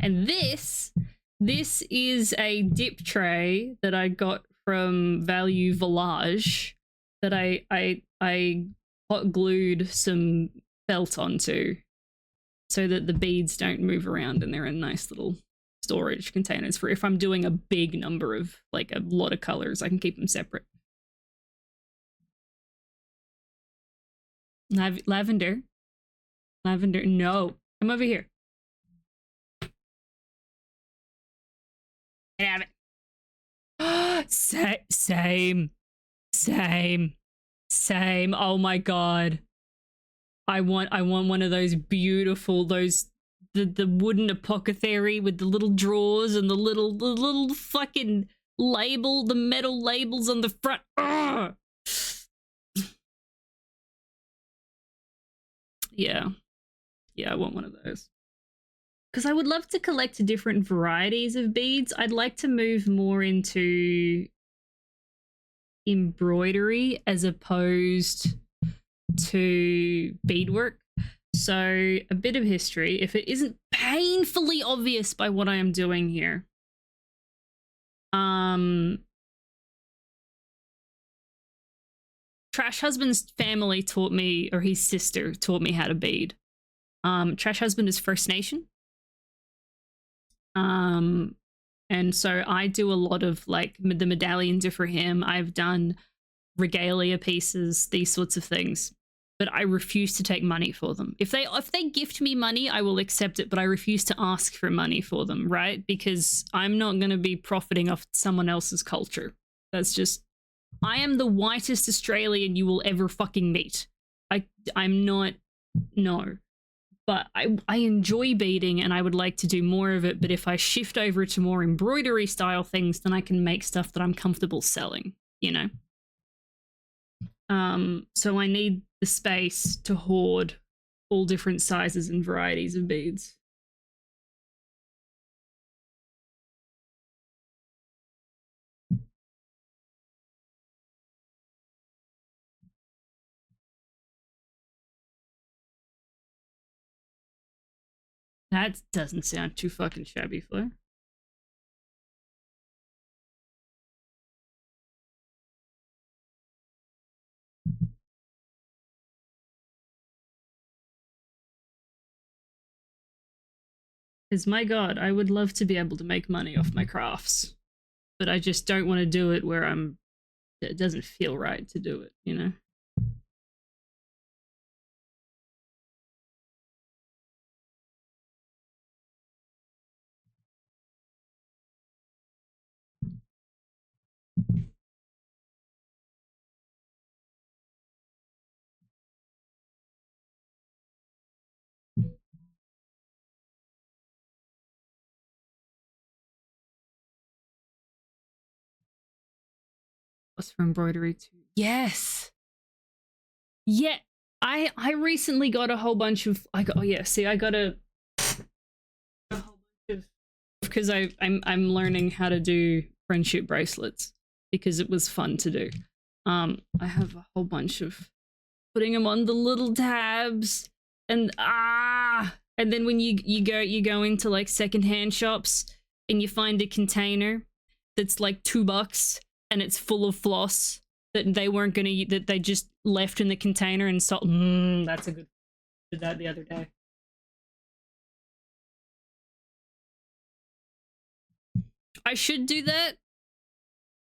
And this is a dip tray that I got from Value Village that I hot glued some felt onto, so that the beads don't move around and they're in nice little storage containers for if I'm doing a big number of, like a lot of colors, I can keep them separate. Lavender, no, come over here. Get out of it. Same. Oh my god. I want one of those beautiful, those the wooden apothecary with the little drawers and the little fucking label, the metal labels on the front. Ugh. Yeah. Yeah, I want one of those. Because I would love to collect different varieties of beads. I'd like to move more into embroidery as opposed to beadwork. So a bit of history, if it isn't painfully obvious by what I am doing here. Trash Husband's family taught me, or his sister taught me how to bead. Trash Husband is First Nation. And so I do a lot of like the medallions are for him. I've done regalia pieces, these sorts of things, but I refuse to take money for them. If they gift me money, I will accept it, but I refuse to ask for money for them, right? Because I'm not going to be profiting off someone else's culture. That's just, I am the whitest Australian you will ever fucking meet. I'm not, no. But I enjoy beading and I would like to do more of it. But if I shift over to more embroidery style things, then I can make stuff that I'm comfortable selling, you know? So I need the space to hoard all different sizes and varieties of beads. That doesn't sound too fucking shabby, Flair. Because my god, I would love to be able to make money off my crafts. But I just don't want to do it where it doesn't feel right to do it, you know? What's for embroidery too? Yes. Yeah. I recently got a whole bunch of I got a whole bunch of, because I'm learning how to do friendship bracelets because it was fun to do. I have a whole bunch of putting them on the little tabs and and then when you go into like secondhand shops and you find a container that's like $2 and it's full of floss that they weren't gonna that they just left in the container and salt. That's a good. Did that the other day. I should do that,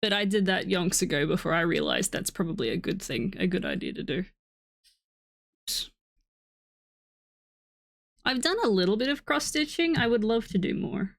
but I did that yonks ago before I realized that's probably a good thing, a good idea to do. I've done a little bit of cross stitching. I would love to do more.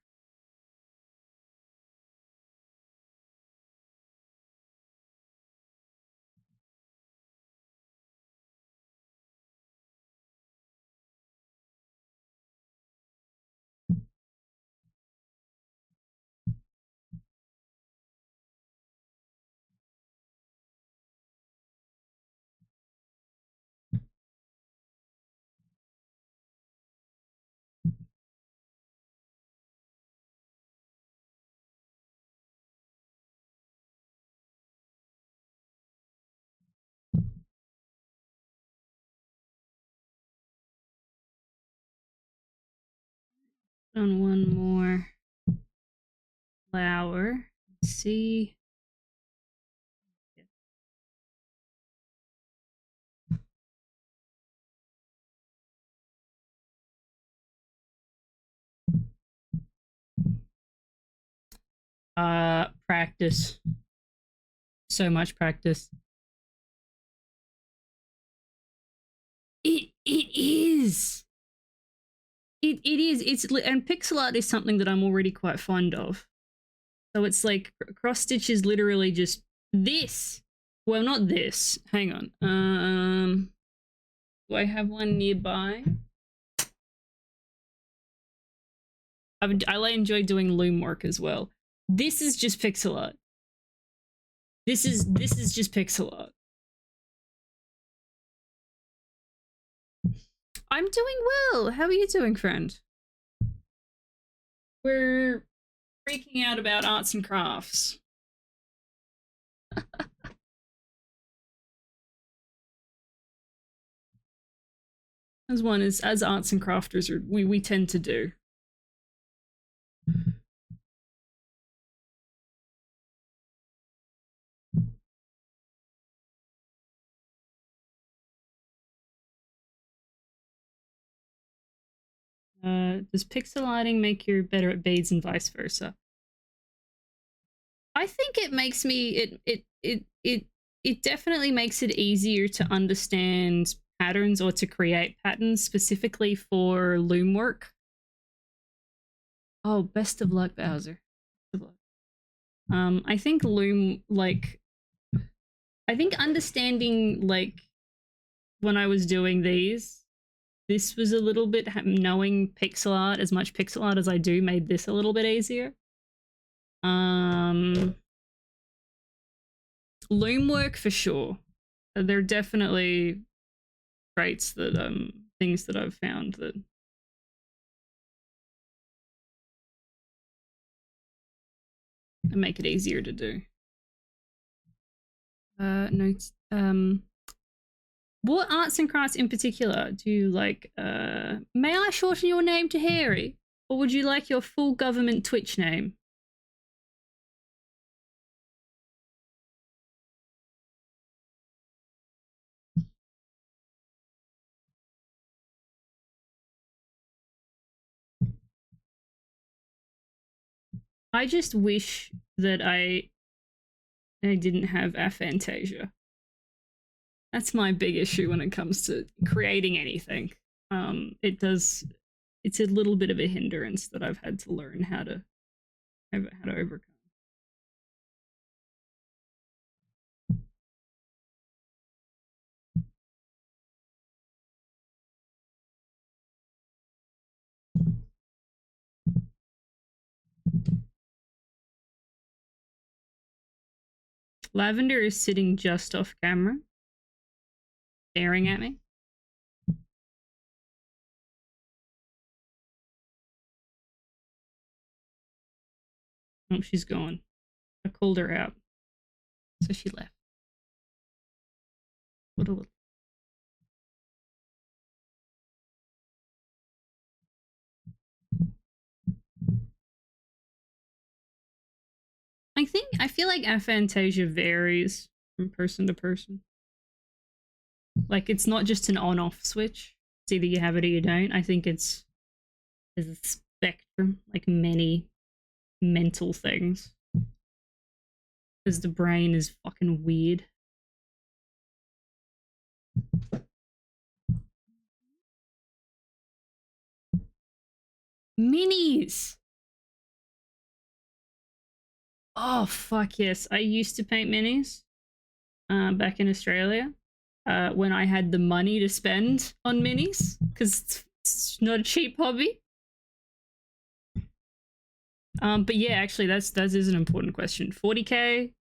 On one more flower. Let's see. Practice. So much practice. It is. It is. It's and pixel art is something that I'm already quite fond of. So it's like cross stitch is literally just this. Well, not this. Hang on. Do I have one nearby? I enjoy doing loom work as well. This is just pixel art. This is just pixel art. I'm doing well. How are you doing, friend? We're freaking out about arts and crafts. As one is, as arts and crafters, we tend to do. Does pixelating make you better at beads and vice versa? I think it makes me it definitely makes it easier to understand patterns or to create patterns specifically for loom work. Oh, best of luck, Bowser. Best of luck. I think loom, like, I think understanding, like, when I was doing these, this was a little bit, knowing pixel art, as much pixel art as I do, made this a little bit easier. Loom work for sure. There are definitely traits that things that I've found that make it easier to do. What arts and crafts in particular do you like? May I shorten your name to Harry, or would you like your full government Twitch name? I just wish that I didn't have aphantasia. That's my big issue when it comes to creating anything. It's a little bit of a hindrance that I've had to learn how to overcome. Lavender is sitting just off camera, staring at me. Oh, she's gone. I called her out, so she left. What a... I feel like aphantasia varies from person to person. Like, it's not just an on-off switch. It's either you have it or you don't. I think there's a spectrum, like many mental things. Because the brain is fucking weird. Minis! Oh, fuck yes. I used to paint minis back in Australia when I had the money to spend on minis, because it's not a cheap hobby. But yeah, actually, that is an important question. 40k,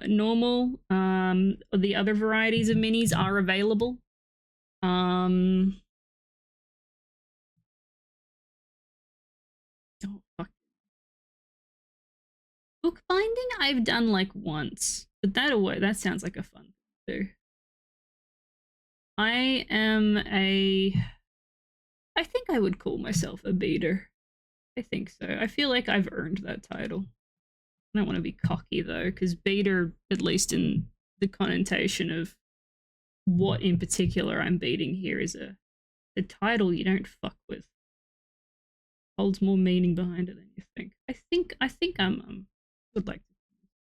normal. The other varieties of minis are available. Oh, fuck. Bookbinding I've done like once, but that sounds like a fun thing to do. I think I would call myself a beader. I think so. I feel like I've earned that title. I don't want to be cocky though, because beader, at least in the connotation of what in particular I'm beating here, is a title you don't fuck with. Holds more meaning behind it than you think. I think I'm would like to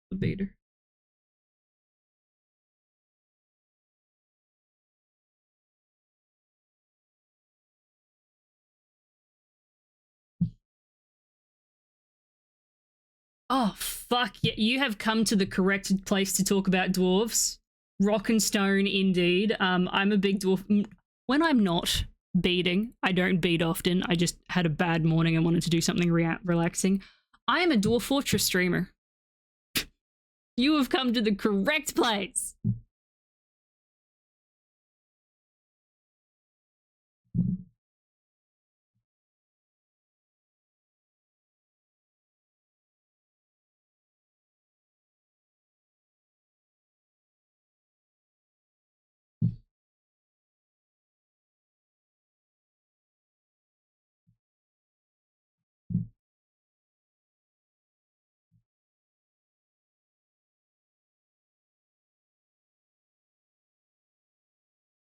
be a beater. Oh, fuck yeah. You have come to the correct place to talk about dwarves. Rock and stone, indeed. I'm a big dwarf. When I'm not, beading. I don't bead often. I just had a bad morning and wanted to do something relaxing. I am a Dwarf Fortress streamer. You have come to the correct place.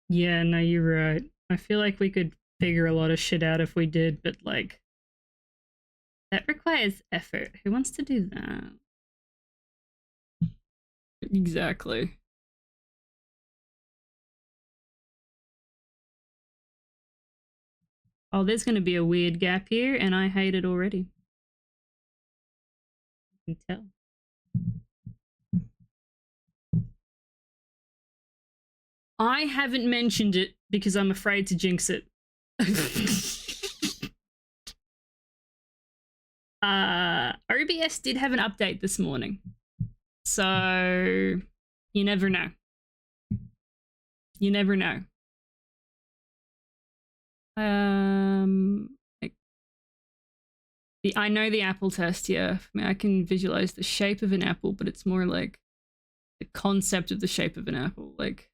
Yeah, no, you're right. I feel like we could figure a lot of shit out if we did, but like, that requires effort. Who wants to do that? Exactly. Oh, there's going to be a weird gap here, and I hate it already. I can tell. I haven't mentioned it because I'm afraid to jinx it. OBS did have an update this morning. So you never know. You never know. I know the apple test, yeah. I mean, I can visualize the shape of an apple, but it's more like the concept of the shape of an apple. Like,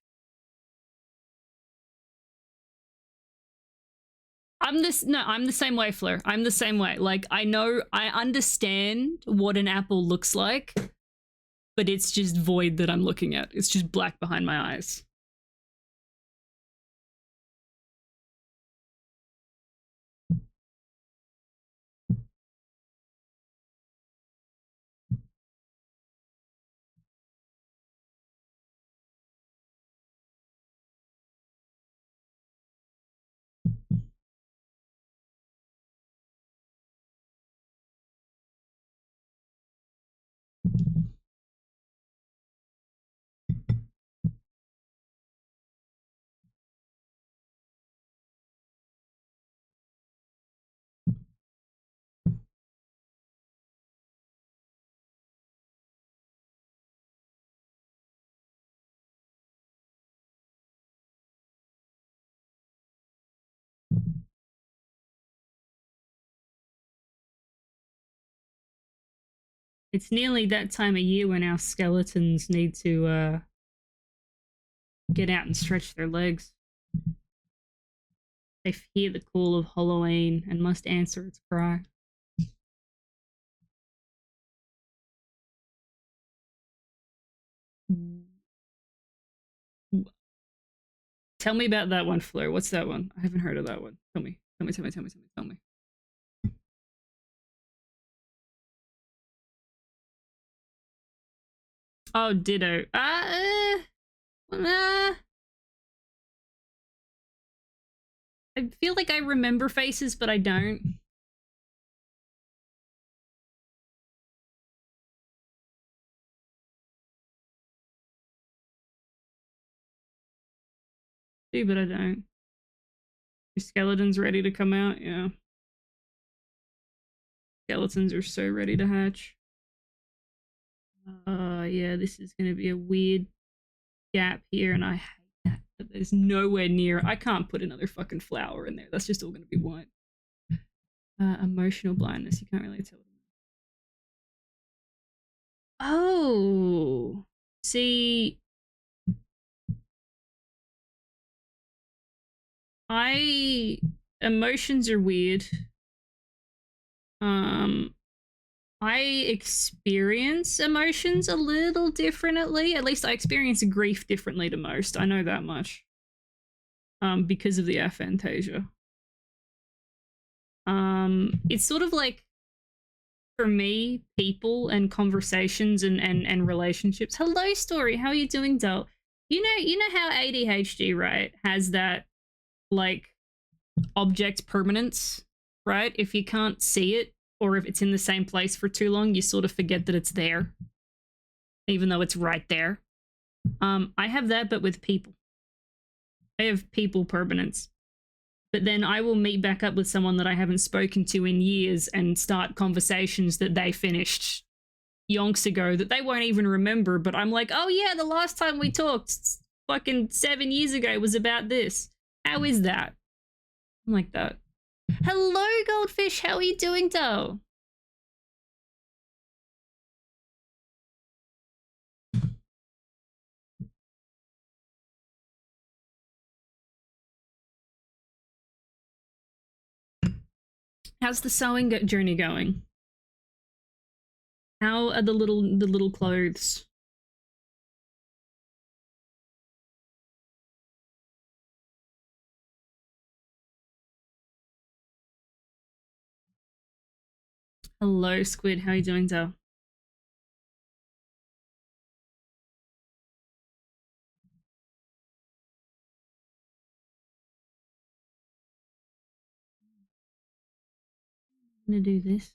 I'm the same way, Fleur. I'm the same way. Like, I understand what an apple looks like, but it's just void that I'm looking at. It's just black behind my eyes. It's nearly that time of year when our skeletons need to get out and stretch their legs. They hear the call of Halloween and must answer its cry. Tell me about that one, Fleur. What's that one? I haven't heard of that one. Tell me. Tell me. Oh, ditto. I feel like I remember faces, but I don't. But I don't. Your skeleton's ready to come out, yeah. Skeletons are so ready to hatch. Yeah, this is gonna be a weird gap here, and I hate that. But there's nowhere near. I can't put another fucking flower in there. That's just all gonna be white. Emotional blindness. You can't really tell. Oh, see, emotions are weird. I experience emotions a little differently. At least I experience grief differently to most. I know that much. Because of the aphantasia. It's sort of like, for me, people and conversations and relationships. Hello, Story. How are you doing, doll? You know how ADHD, right, has that like object permanence, right? If you can't see it, or if it's in the same place for too long, you sort of forget that it's there, even though it's right there. I have that, but with people. I have people permanence. but then I will meet back up with someone that I haven't spoken to in years and start conversations that they finished yonks ago that they won't even remember. But I'm like, oh yeah, the last time we talked fucking 7 years ago was about this. How is that? I'm like that. Hello, Goldfish. How are you doing, though? How's the sewing journey going? How are the little clothes? Hello, Squid. How are you doing, though? I'm gonna do this.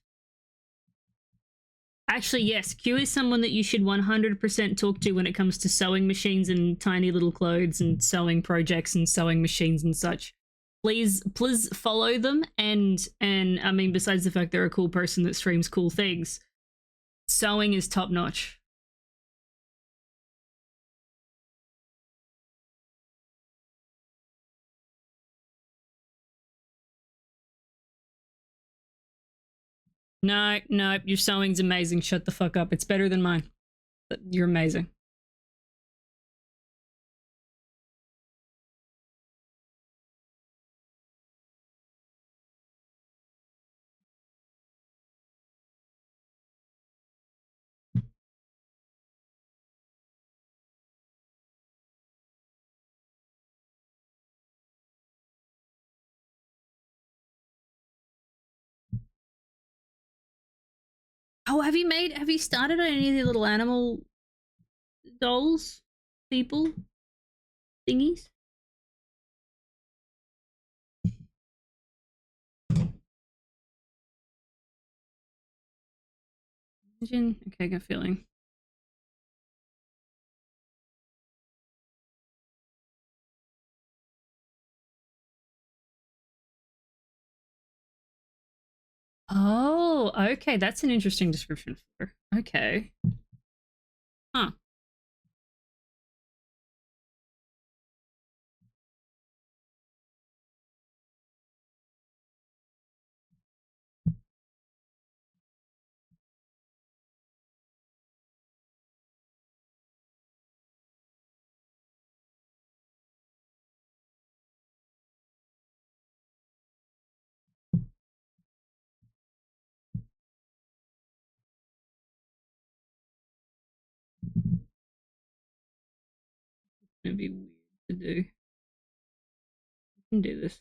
Actually, yes, Q is someone that you should 100% talk to when it comes to sewing machines and tiny little clothes and sewing projects and sewing machines and such. Please follow them, and I mean, besides the fact they're a cool person that streams cool things, sewing is top notch. No, your sewing's amazing. Shut the fuck up. It's better than mine. You're amazing. Oh, have you started on any of the little animal dolls? People? Thingies? Okay, I got a feeling. Oh, okay. That's an interesting description for her. Okay. Huh. It's gonna be weird to do. I can do this.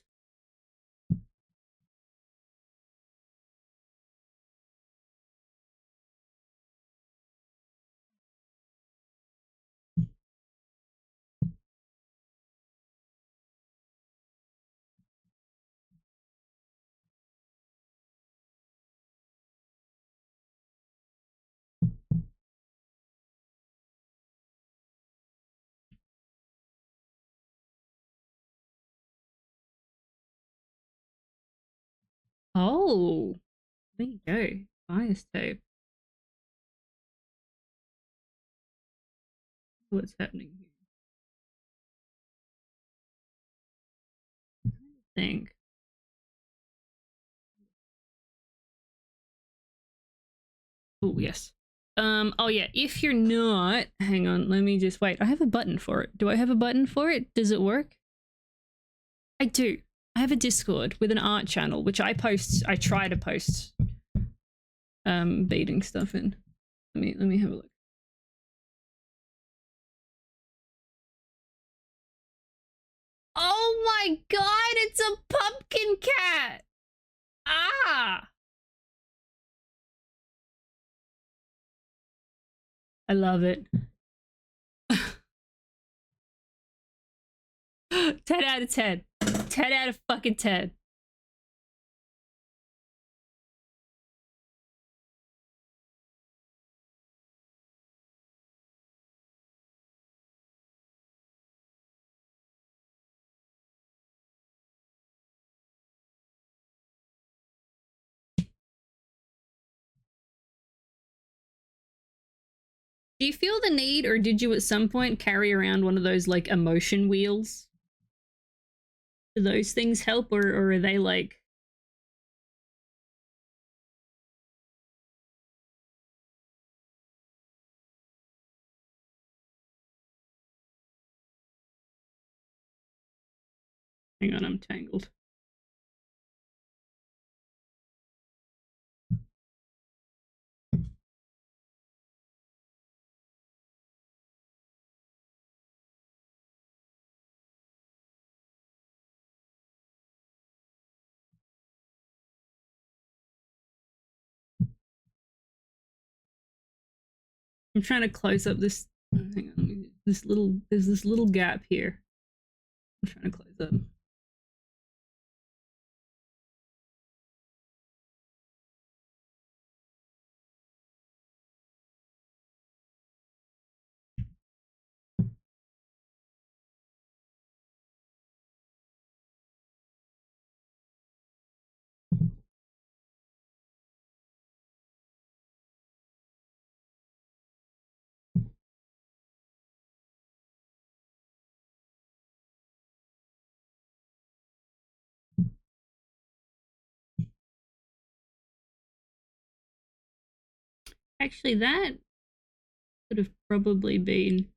Oh, there you go. Bias tape. What's happening here? I think. Oh, yes. Oh yeah, if you're not, hang on, let me just wait. I have a button for it. Do I have a button for it? Does it work? I do. I have a Discord with an art channel, which I try to post beading stuff in. Let me have a look. Oh my god, it's a pumpkin cat! Ah! I love it. 10 out of 10. 10 out of fucking 10. Do you feel the need, or did you at some point carry around one of those like emotion wheels? Do those things help, or are they like... Hang on, I'm tangled. I'm trying to close up this... Hang on, there's this little gap here. I'm trying to close up. Actually, that could have probably been...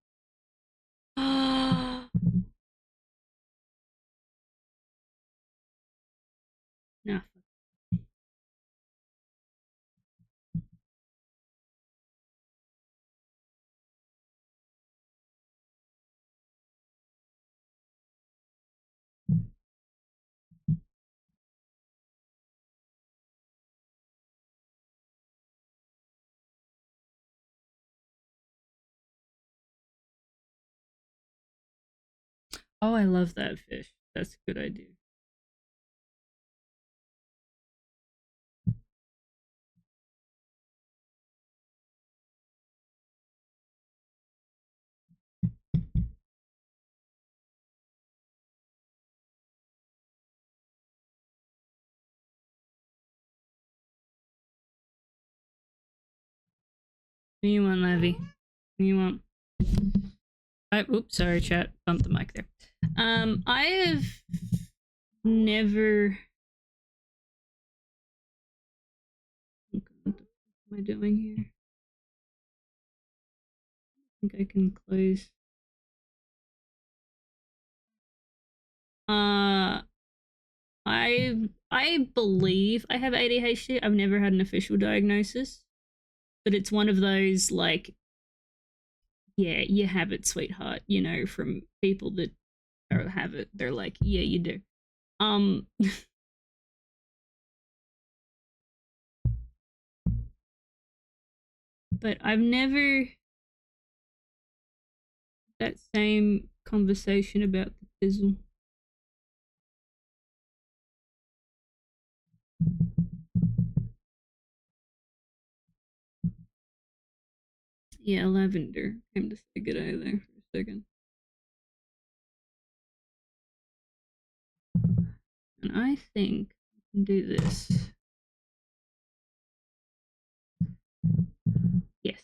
No. Oh, I love that fish. That's a good idea. What do you want, Levy? What do you want? Oops, sorry, chat. Bumped the mic there. I have never... What the fuck am I doing here? I think I can close. I believe I have ADHD. I've never had an official diagnosis, but it's one of those like, yeah, you have it, sweetheart. You know, from people that have it, they're like, yeah, you do. But I've never that same conversation about the fizzle. Yeah, lavender. Came to say good eye there for a second. And I think I can do this. Yes.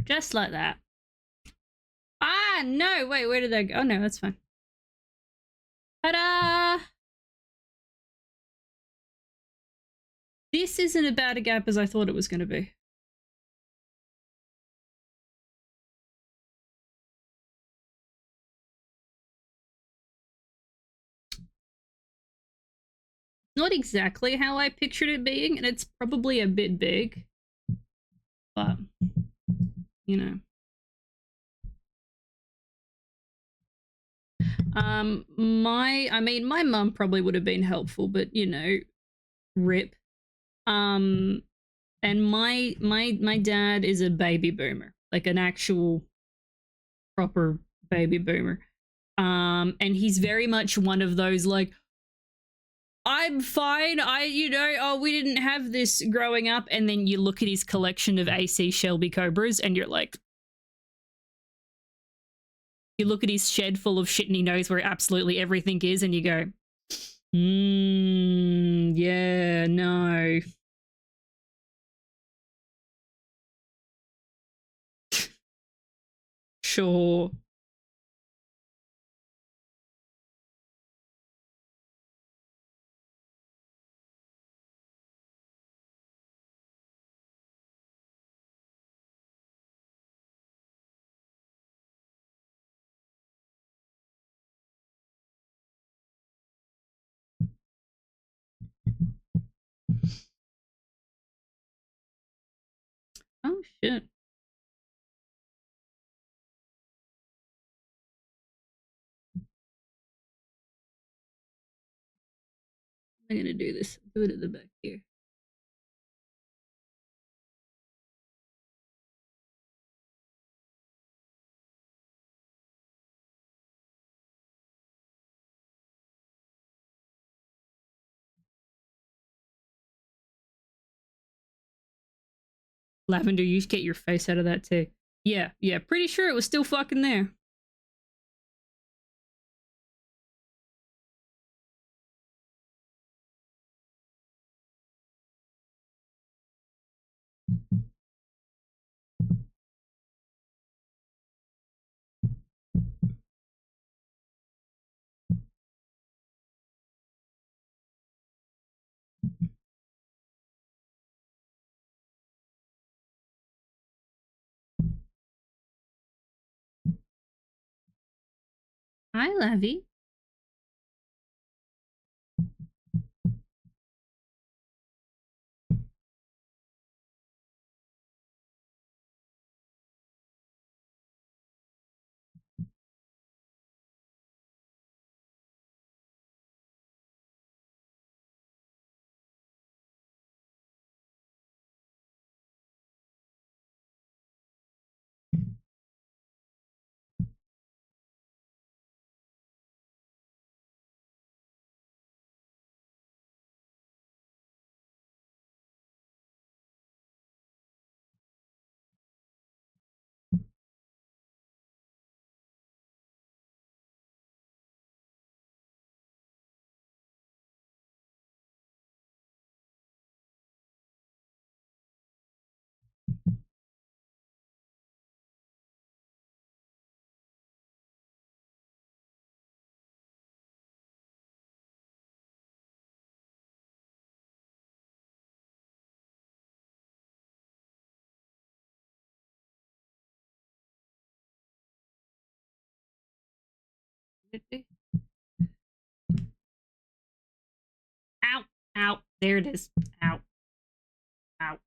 Just like that. Ah, no, wait, where did that go? Oh, no, that's fine. Ta-da! This isn't as bad a gap as I thought it was going to be. Not exactly how I pictured it being, and it's probably a bit big. But, you know. My mum probably would have been helpful, but, you know, rip. And my dad is a baby boomer, like an actual proper baby boomer. And he's very much one of those like, I'm fine. We didn't have this growing up. And then you look at his collection of AC Shelby Cobras and you're like, you look at his shed full of shit and he knows where absolutely everything is and you go, yeah, no. sure. Oh shit. I'm gonna do this. Do it at the back here. Lavender, you get your face out of that too. Yeah, pretty sure it was still fucking there. Hi, Lavi. Ow, ow. There it is. Ow, ow.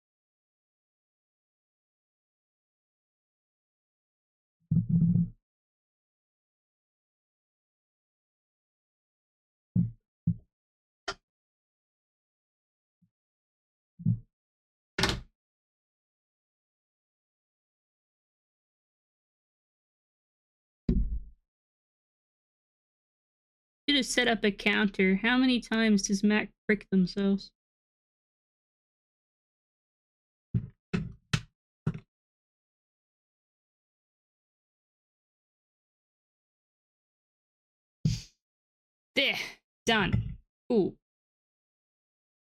Should have set up a counter. How many times does Mac prick themselves? There. Done. Ooh.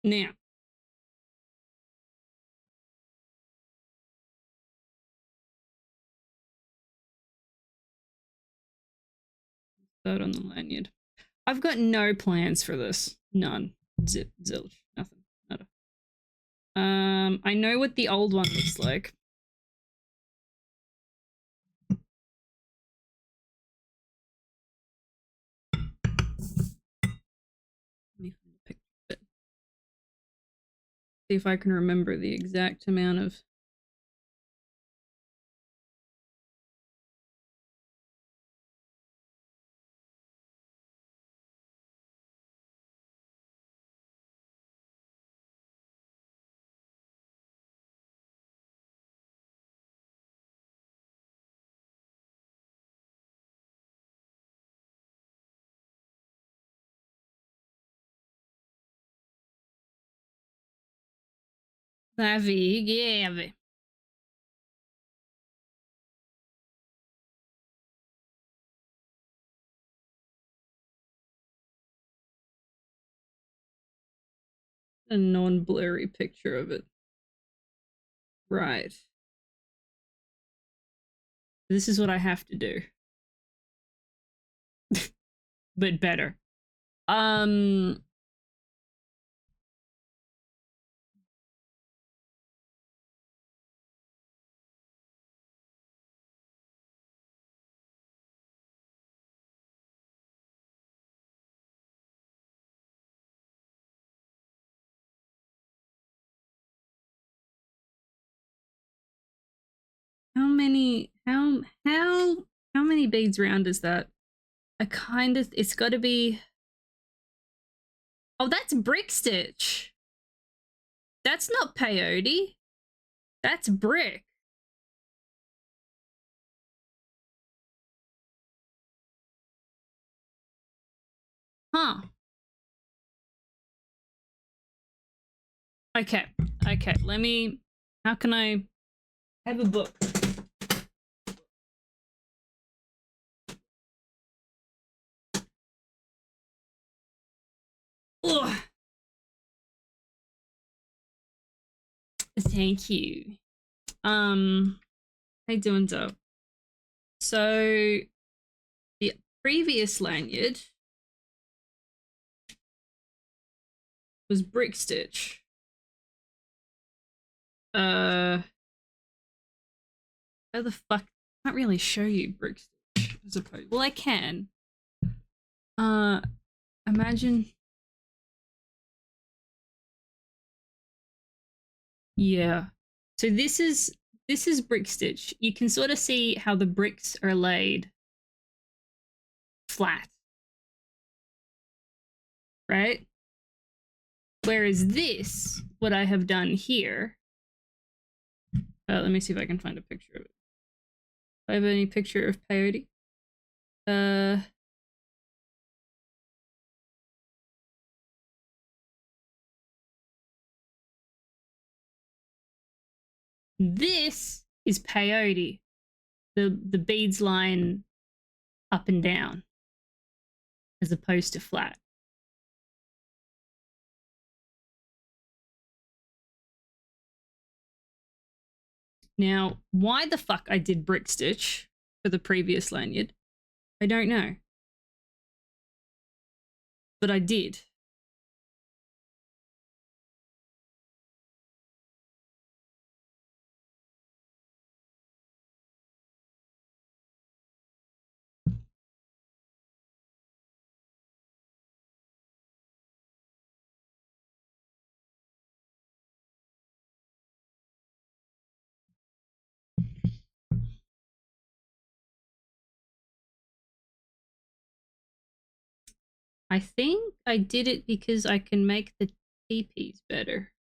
Now. That on the lanyard. I've got no plans for this. None. Zip. Zilch. Nothing. Nada. I know what the old one looks like. Let me find a picture of it. See if I can remember the exact amount of. Lavi, yeah. A non-blurry picture of it. Right. This is what I have to do. But better. How many beads round is that? It's gotta be. Oh, that's brick stitch. That's not peyote. That's brick. Huh. Okay. Okay. Let me. How can I have a book? Ugh. Thank you. How you doing, Doe? So the previous lanyard was brick stitch. How the fuck? I can't really show you brick stitch as opposed. Well, I can. Imagine. Yeah. So this is brick stitch. You can sort of see how the bricks are laid flat, right? Whereas this, what I have done here. Let me see if I can find a picture of it. Do I have any picture of peyote? This is peyote. The beads line up and down as opposed to flat. Now, why the fuck I did brick stitch for the previous lanyard, I don't know. But I did. I think I did it because I can make the teepees better.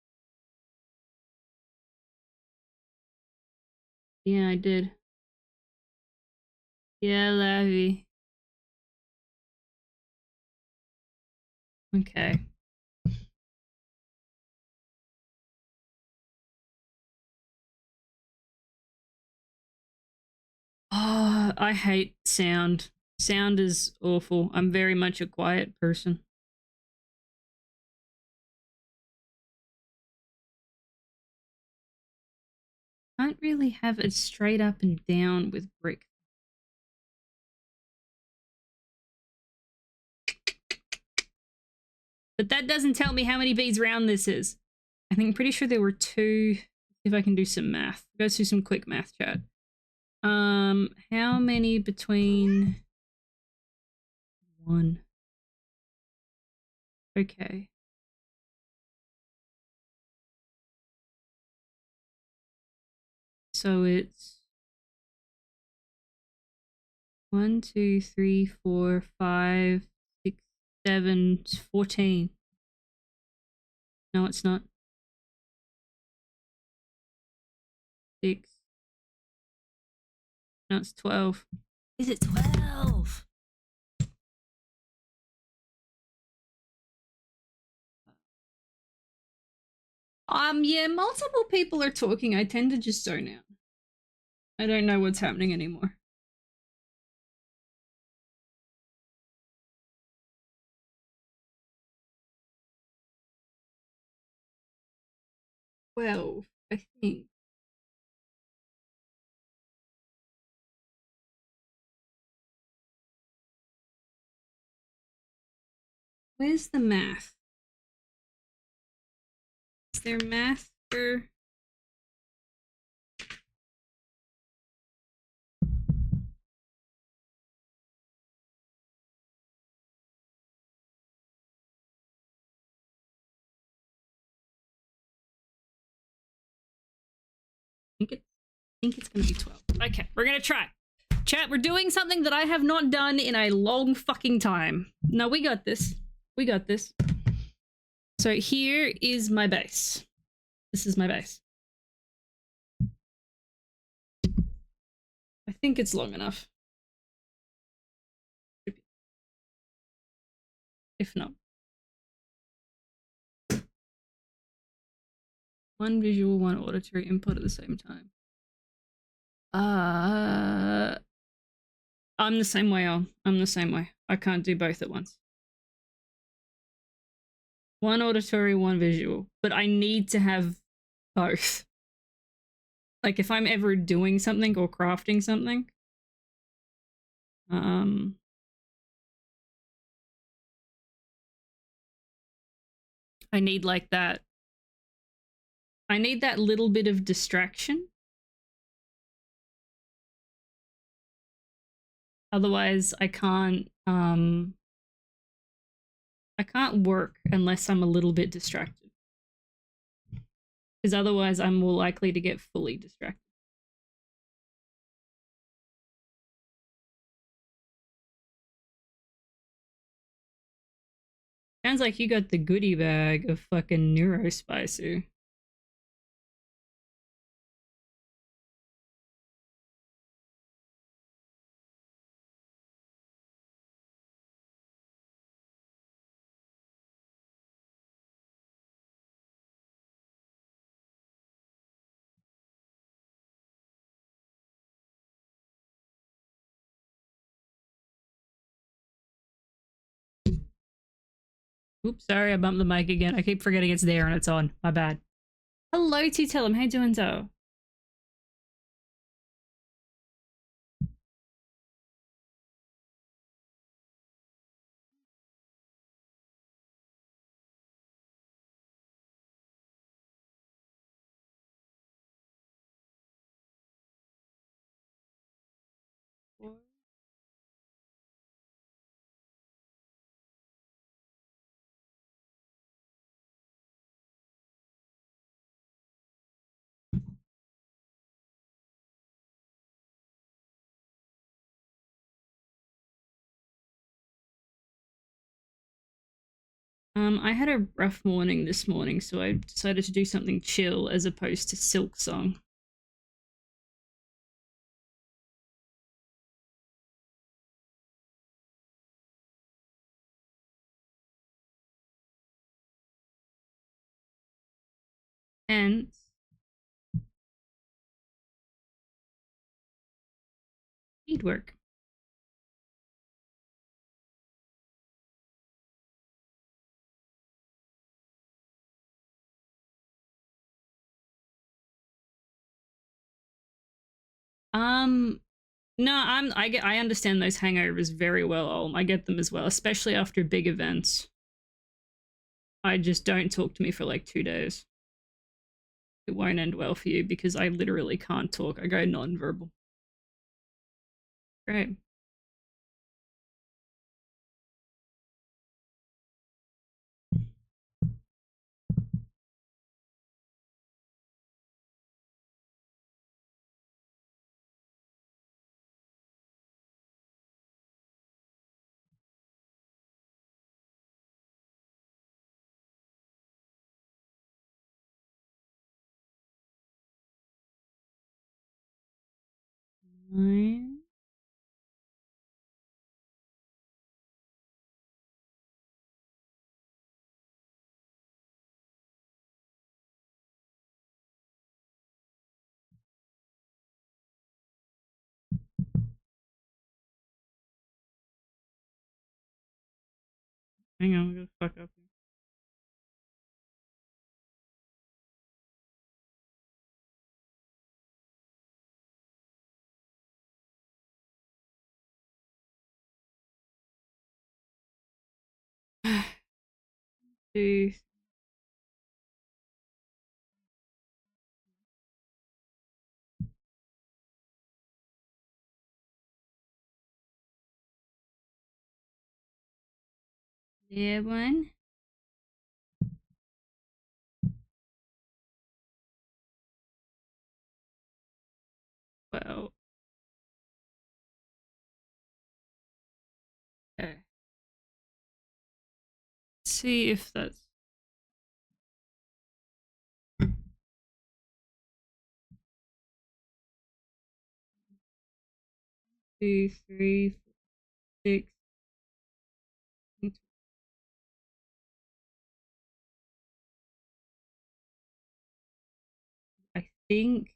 Yeah, I did. Yeah, Lavi. Okay. Oh, I hate sound. Sound is awful. I'm very much a quiet person. Can't really have it straight up and down with brick. But that doesn't tell me how many beads round this is. I think I'm pretty sure there were 2. If I can do some math. Let's do some quick math, chat. How many between 1? Okay. So it's 1, 2, 3, 4, 5, 6, 7, 14. No, it's not. 6. No, it's 12. Is it 12? Yeah, multiple people are talking. I tend to just zone out. I don't know what's happening anymore. I think. Where's the math? Is there math for... I think it's gonna be 12. Okay, we're gonna try. Chat, we're doing something that I have not done in a long fucking time. No, we got this. We got this. So here is my base. This is my base. I think it's long enough. If not. One visual, one auditory input at the same time. I'm the same way, I'm the same way. I can't do both at once. One auditory, one visual. But I need to have both. Like, if I'm ever doing something or crafting something, I need like that. I need that little bit of distraction. Otherwise, I can't work unless I'm a little bit distracted. Because otherwise, I'm more likely to get fully distracted. Sounds like you got the goodie bag of fucking neurospicer. Oops, sorry, I bumped the mic again. I keep forgetting it's there and it's on. My bad. Hello, T-Tellum. How you doing, so? I had a rough morning this morning, so I decided to do something chill as opposed to Silk Song. And Beadwork. No, I understand those hangovers very well. I get them as well, especially after big events. I just don't talk to me for like 2 days. It won't end well for you because I literally can't talk. I go non-verbal. Great. Fine. Hang on, I'm gonna fuck up here. 2. There one. Well. Okay. See if that's 2, 3, 4, 6. I think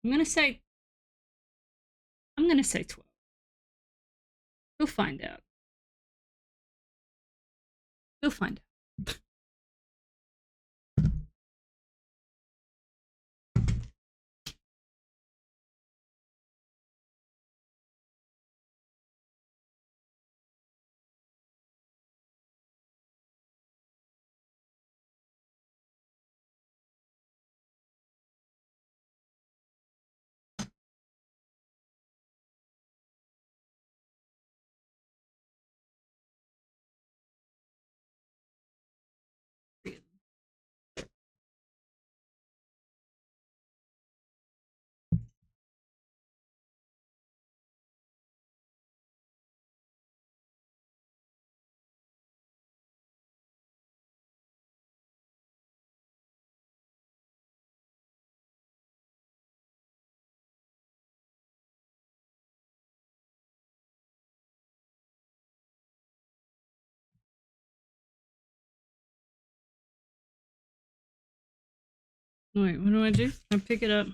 I'm gonna say 12. We'll find out. We'll find out. Wait, what do I do? I pick it up.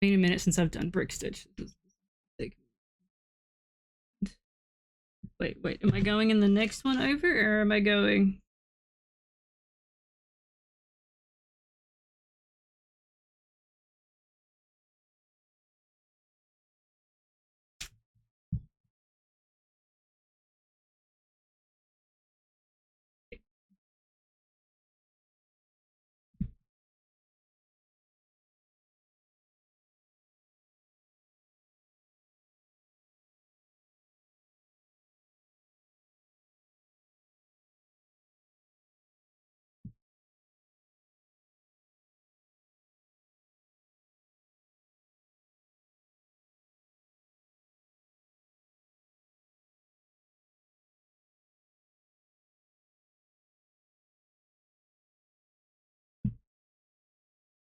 Been a minute since I've done brick stitch. Wait, am I going in the next one over, or am I going?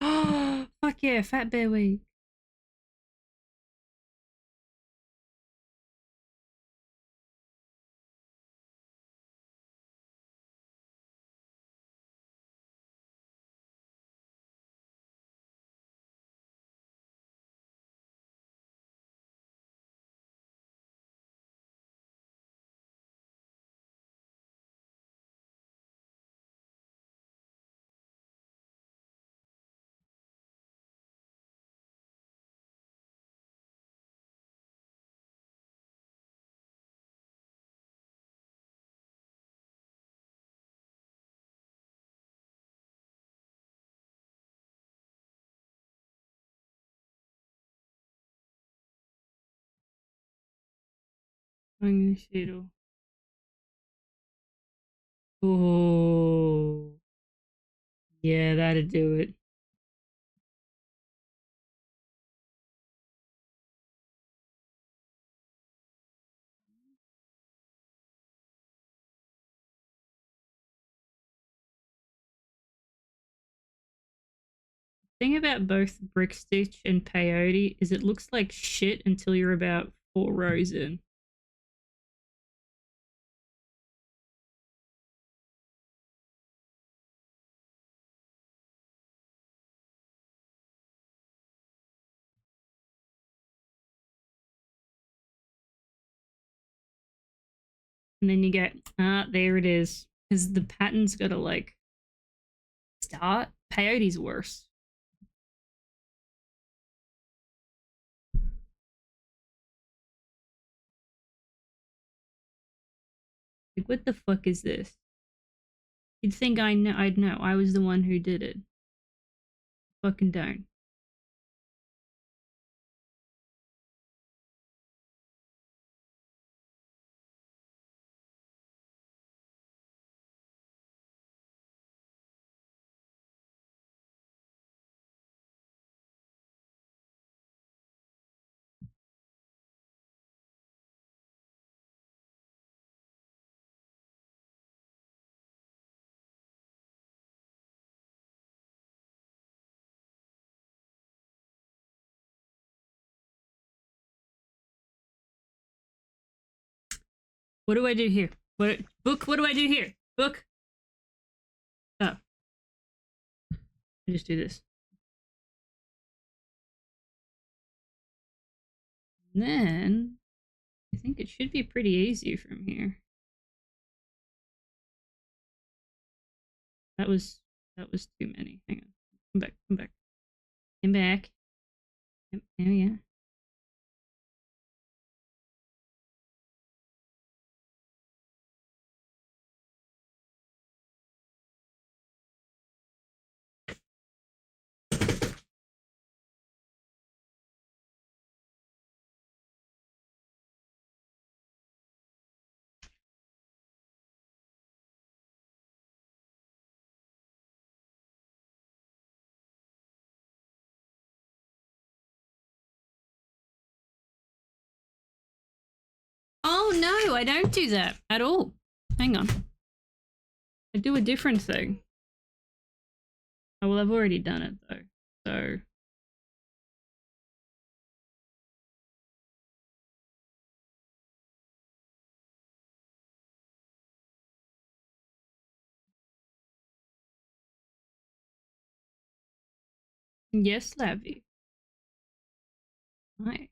Oh, fuck yeah, Fat Bear Week. I'm gonna Oh, yeah, that'd do it. Thing about both brick stitch and peyote is it looks like shit until you're about 4 rows in. And then you get, there it is. Because the pattern's gotta like start. Peyote's worse. Like, what the fuck is this? You'd think I'd know. I was the one who did it. Fucking don't. What do I do here? Book, what do I do here? Book? Oh. I just do this. And then I think it should be pretty easy from here. That was too many. Hang on. Come back, come back. Come back. There we go. Oh no, I don't do that at all. Hang on. I do a different thing. Oh, well, I've already done it though. So yes, Lavi. Hi.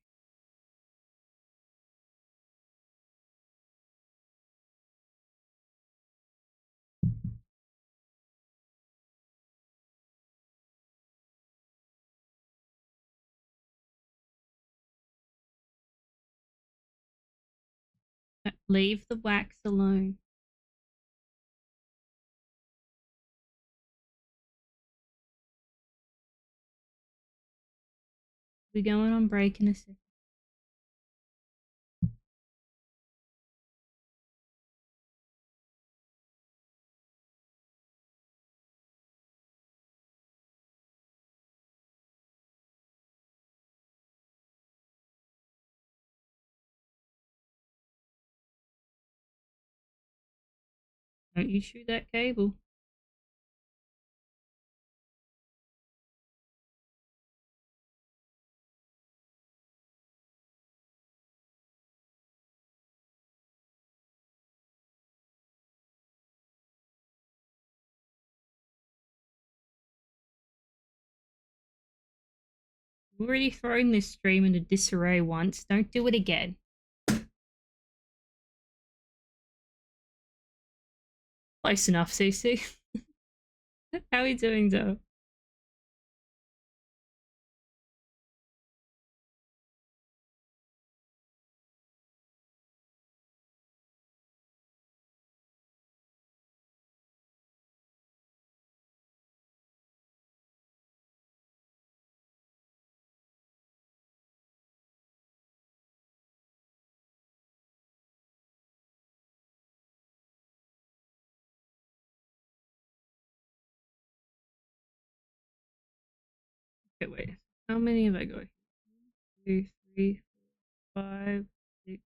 Leave the wax alone. We're going on break in a second. Don't you shoot that cable. You've already thrown this stream into disarray once. Don't do it again. Close enough, Cece. How are you doing, though? Okay, wait. How many have I got? 2, 3, 4, 5, 6,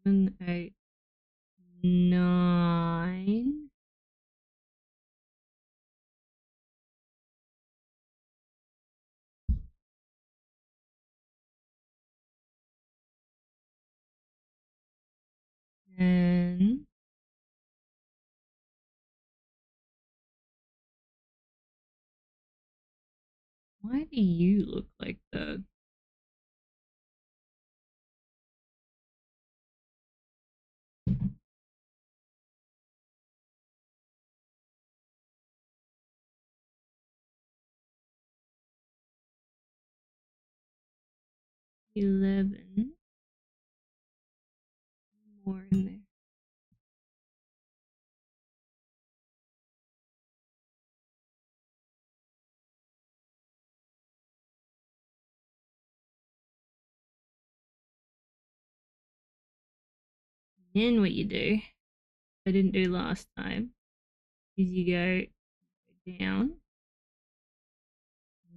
7, 8, 9. And why do you look like that? 11 more in there. Then what you do, I didn't do last time, is you go down,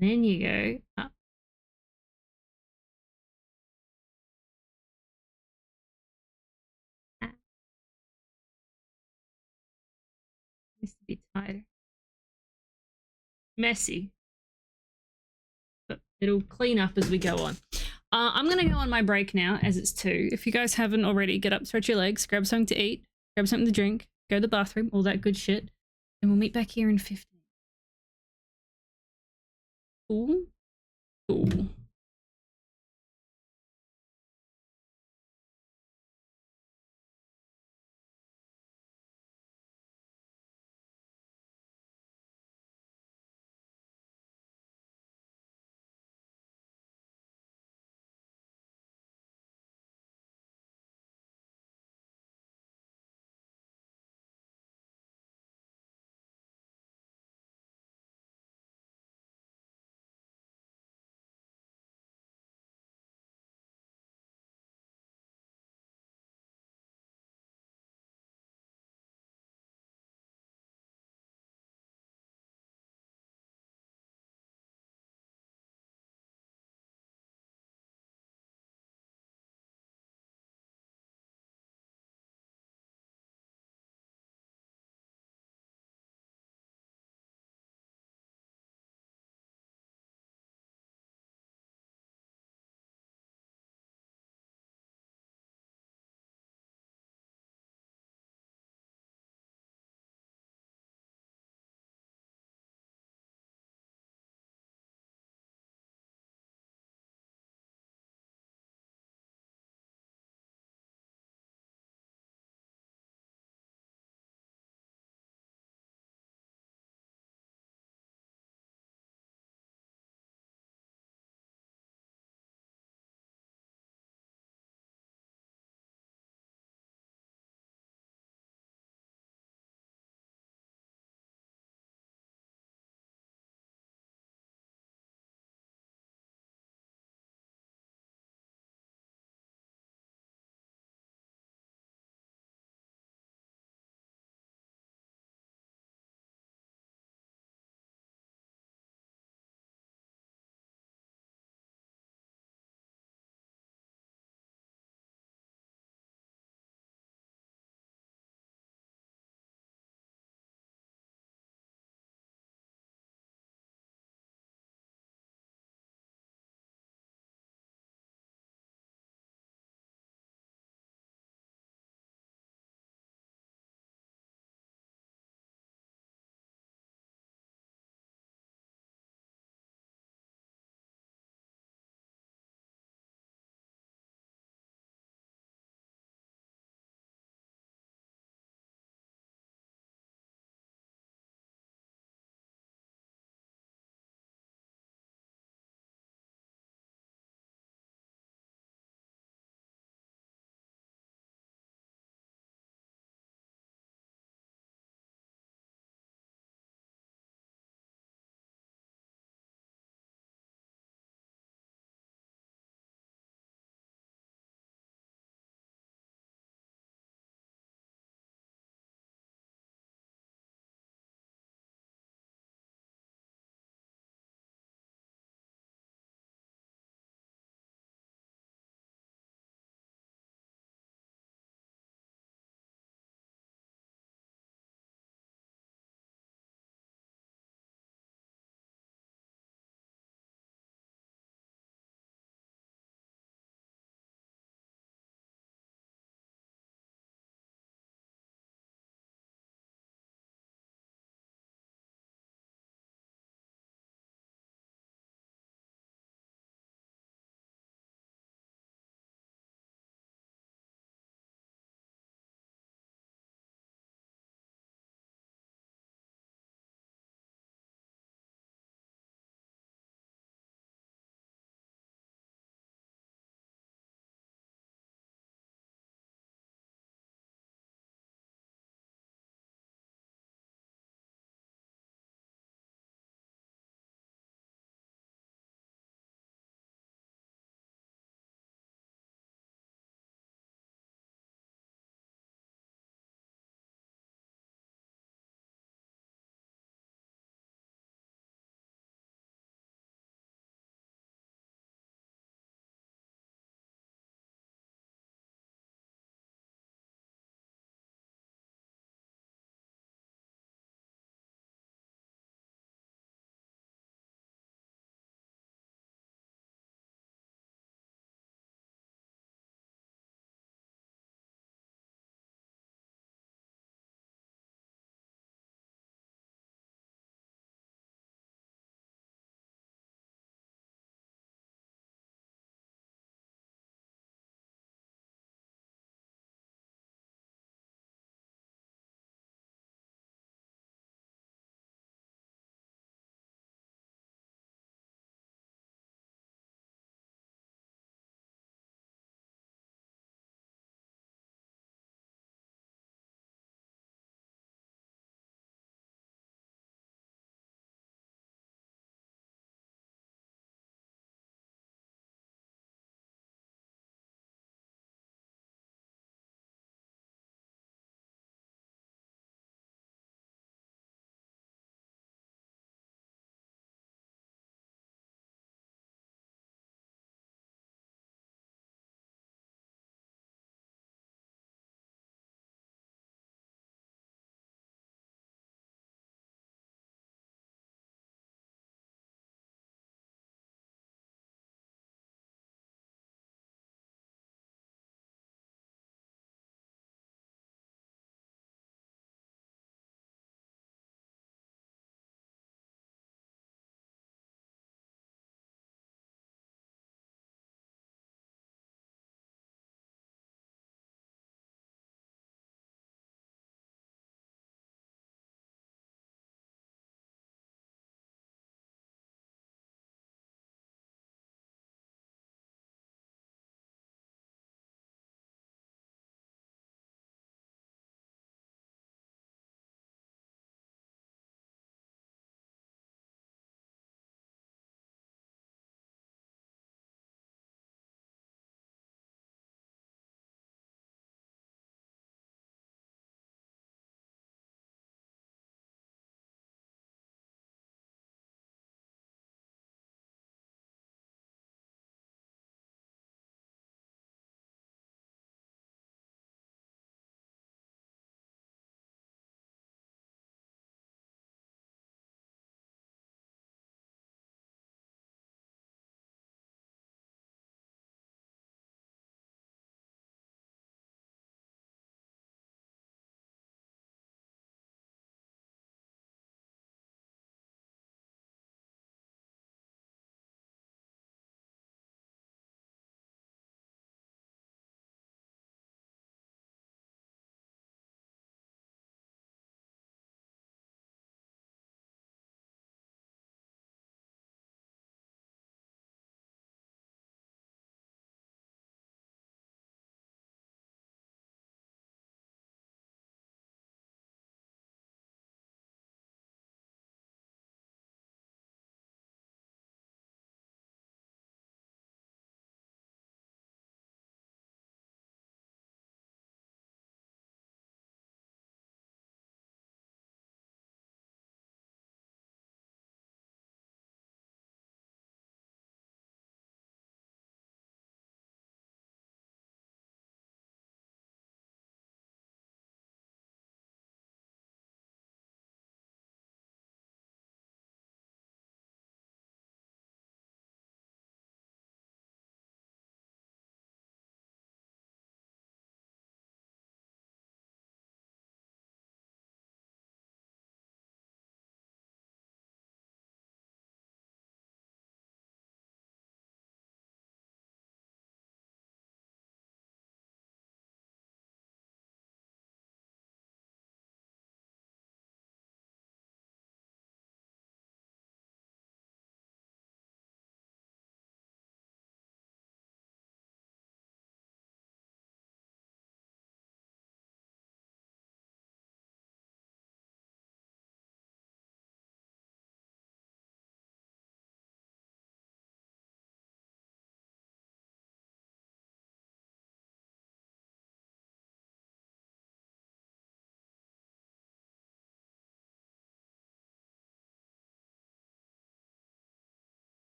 then you go up. Needs to be tighter. Messy, but it'll clean up as we go on. I'm going to go on my break now as it's 2. If you guys haven't already, get up, stretch your legs, grab something to eat, grab something to drink, go to the bathroom, all that good shit. And we'll meet back here in 15. Cool? Cool.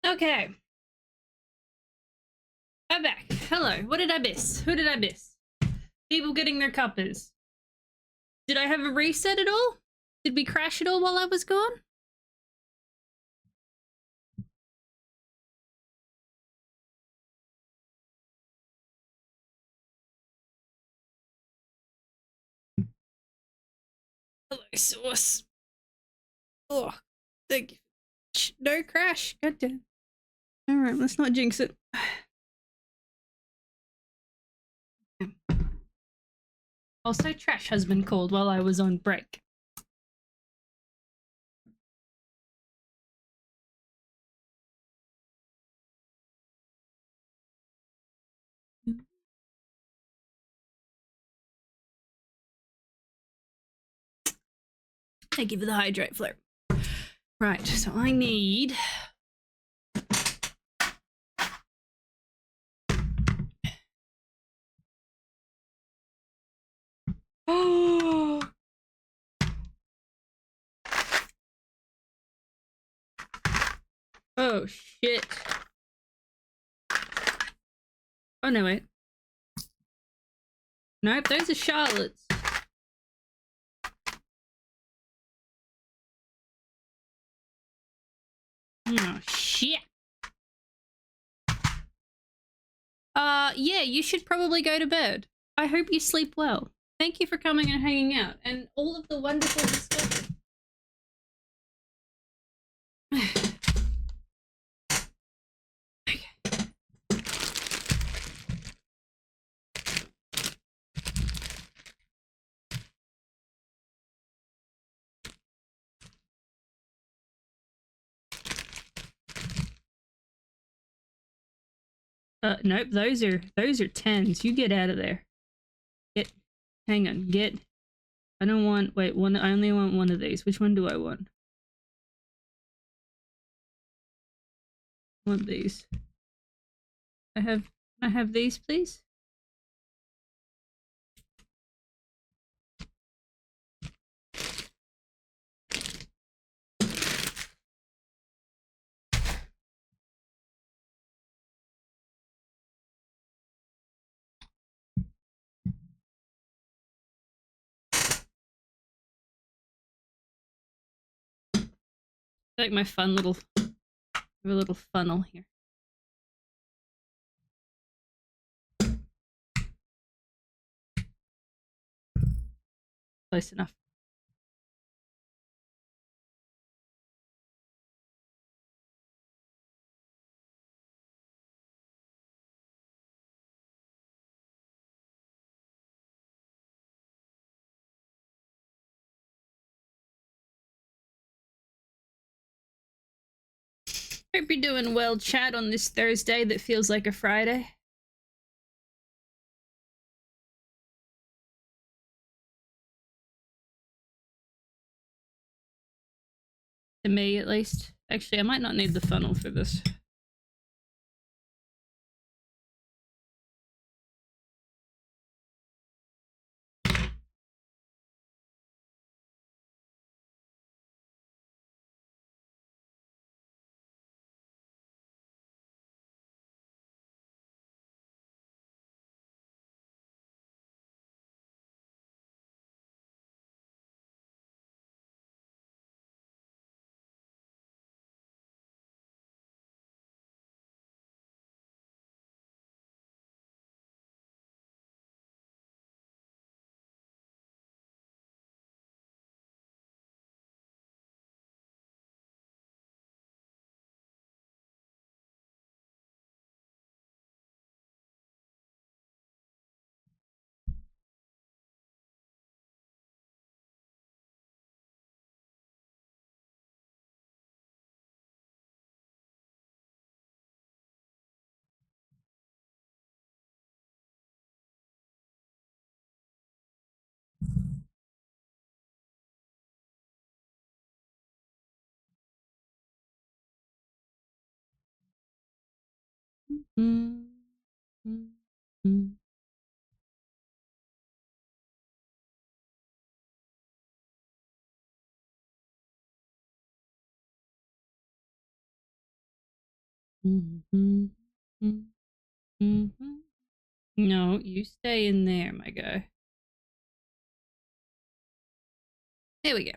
Okay. I'm back. Hello. What did I miss? Who did I miss? People getting their cuppers. Did I have a reset at all? Did we crash at all while I was gone? Hello, sauce. Oh, thank you. No crash. Goddamn. Alright, let's not jinx it. Also, Trash has been called while I was on break. Thank you for the hydrate flare. Right, so I need... Oh! Oh, shit. Oh, no, wait. Nope, those are Charlotte's. Oh, shit. Yeah, you should probably go to bed. I hope you sleep well. Thank you for coming and hanging out, and all of the wonderful discussion. Nope, those are 10s. You get out of there. Hang on, I don't want, wait, one, I only want one of these. Which one do I want? I want these. Can I have these, please? Like my fun little, funnel here. Close enough. Hope you're doing well, chat, on this Thursday that feels like a Friday. To me, at least. Actually, I might not need the funnel for this. Mm -hmm. Mm -hmm. No, you stay in there, my guy. There we go.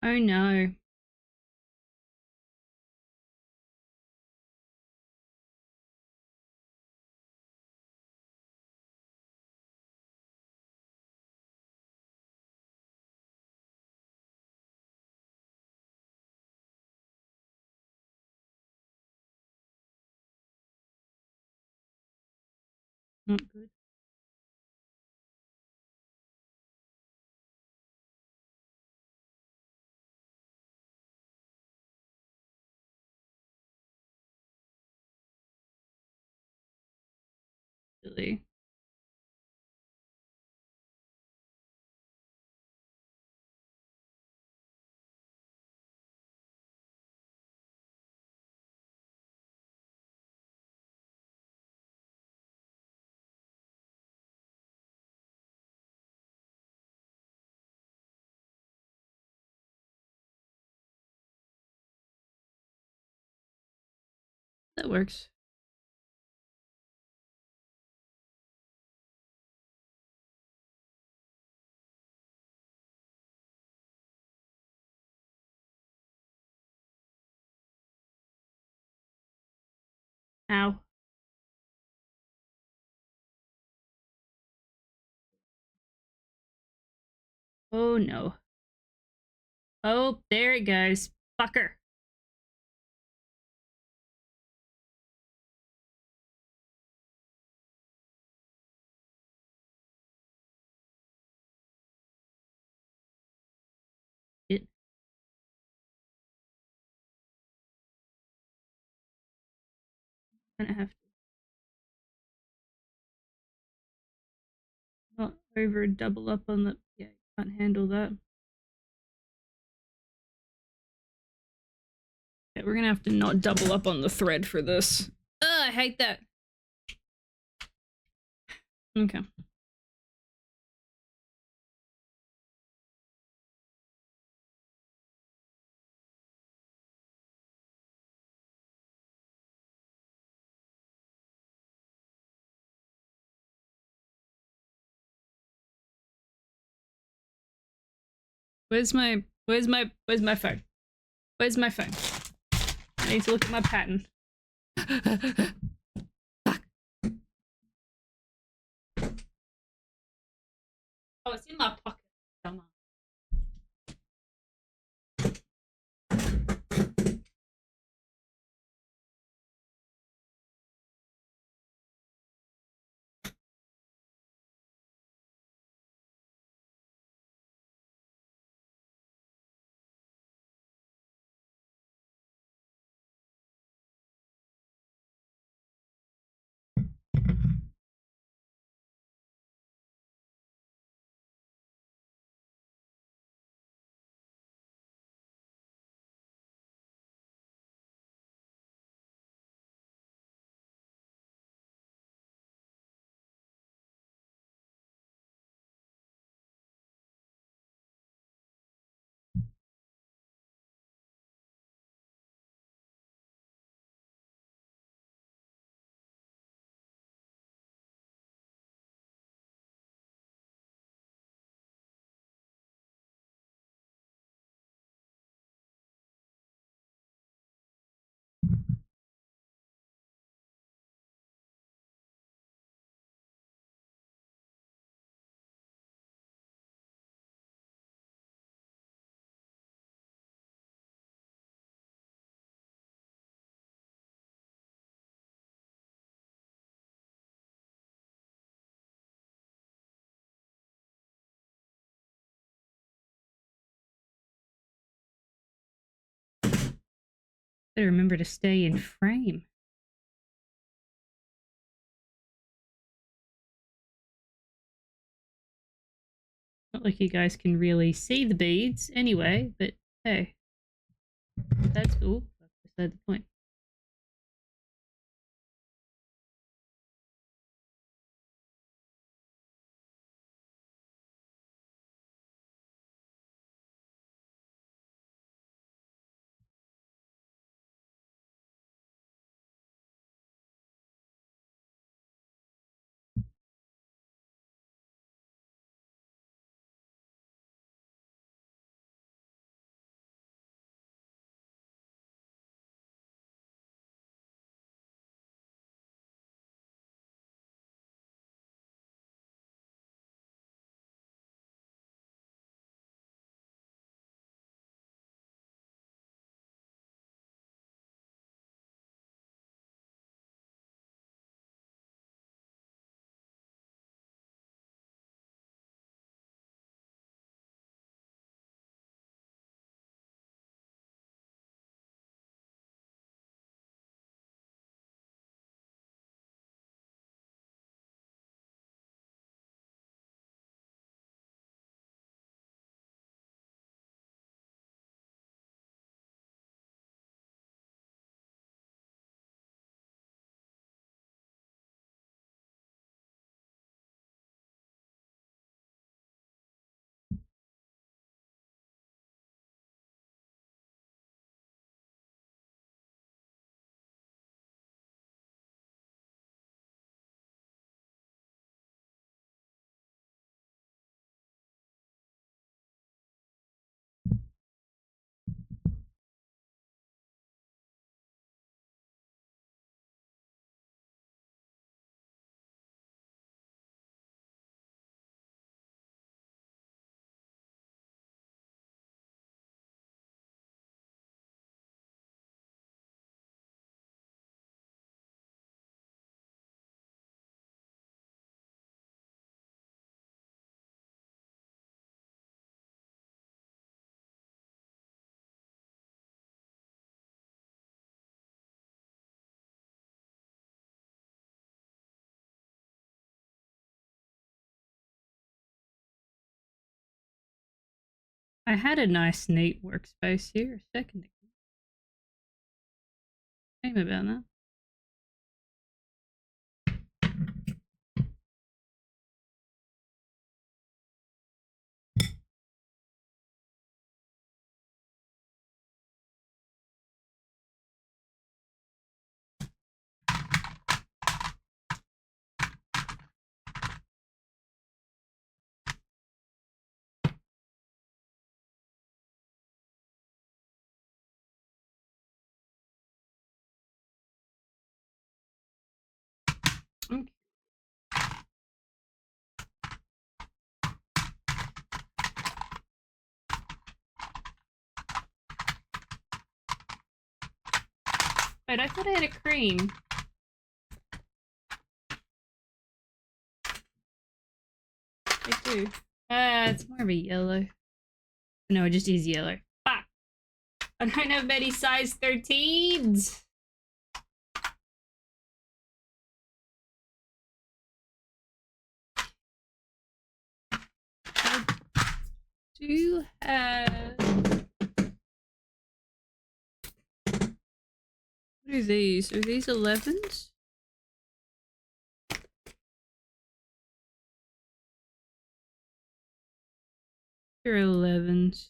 Oh no. Not good. Really. That works. Ow. Oh no. Oh, there it goes. Fucker. It. Gonna have to not over double up on the. Yeah, can't handle that. Yeah, we're gonna have to not double up on the thread for this. Ugh, I hate that. Okay. Where's my phone? Where's my phone? I need to look at my pattern. Oh, it's in my pocket. Come on. Better remember to stay in frame. Not like you guys can really see the beads anyway, but hey. That's cool. That's beside the point. I had a nice, neat workspace here a second ago. Shame about that. Wait, I thought I had a cream. I do. It's more of a yellow. No, it just is yellow. Fuck. I don't have many size 13s. I do have... What are these? Are these 11s? They're 11s.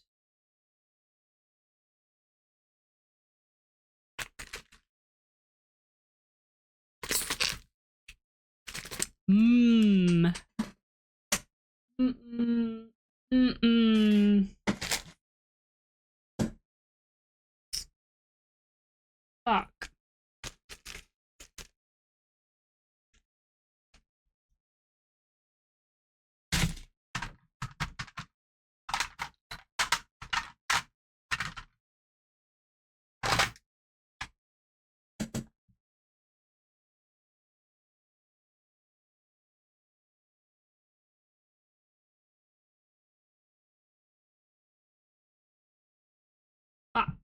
Mmm. Mm-mm. Mm-mm. Fuck. Fuck.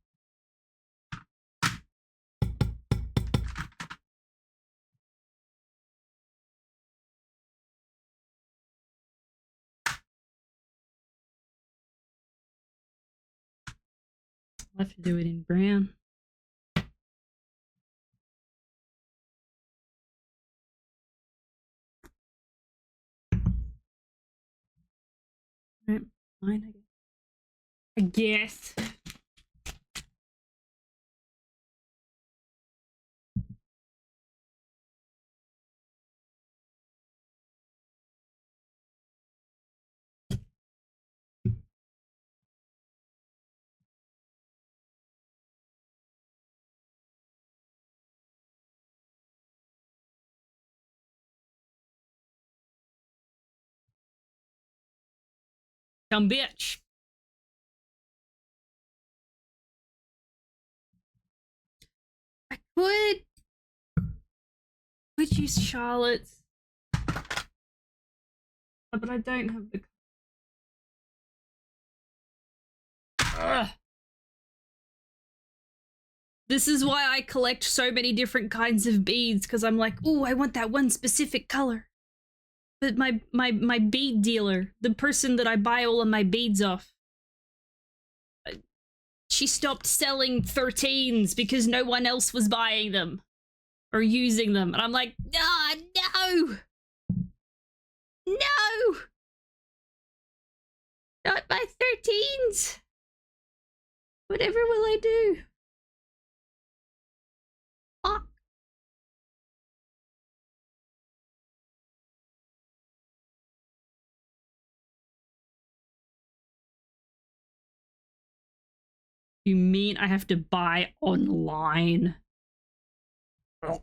I'll have to do it in brown. Right, fine, I guess. Dumb bitch. I could use Charlotte's. But I don't have the... Ugh. This is why I collect so many different kinds of beads, because I'm like, ooh, I want that one specific color. But my bead dealer, the person that I buy all of my beads off, she stopped selling 13s because no one else was buying them or using them. And I'm like, ah, no! No! Not my 13s! Whatever will I do? Fuck. You mean I have to buy online? I don't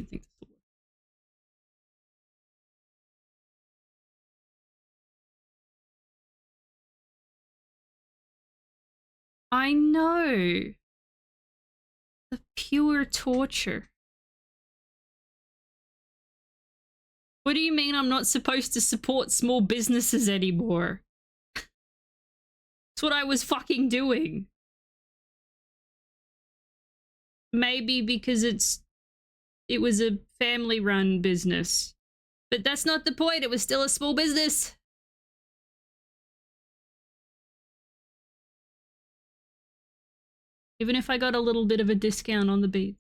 think this will work. I know. The pure torture. What do you mean I'm not supposed to support small businesses anymore? That's what I was fucking doing. Maybe because it was a family-run business. But that's not the point. It was still a small business. Even if I got a little bit of a discount on the beads.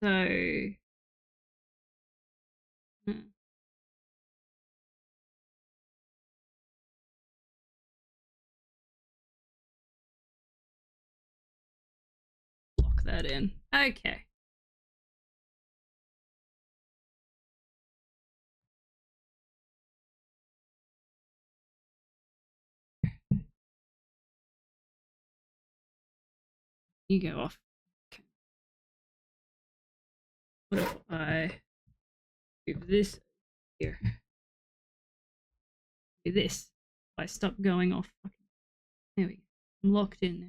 So... that in. Okay. You go off. Okay. What if I do this here? Do this. I stop going off. There we go. I'm locked in now.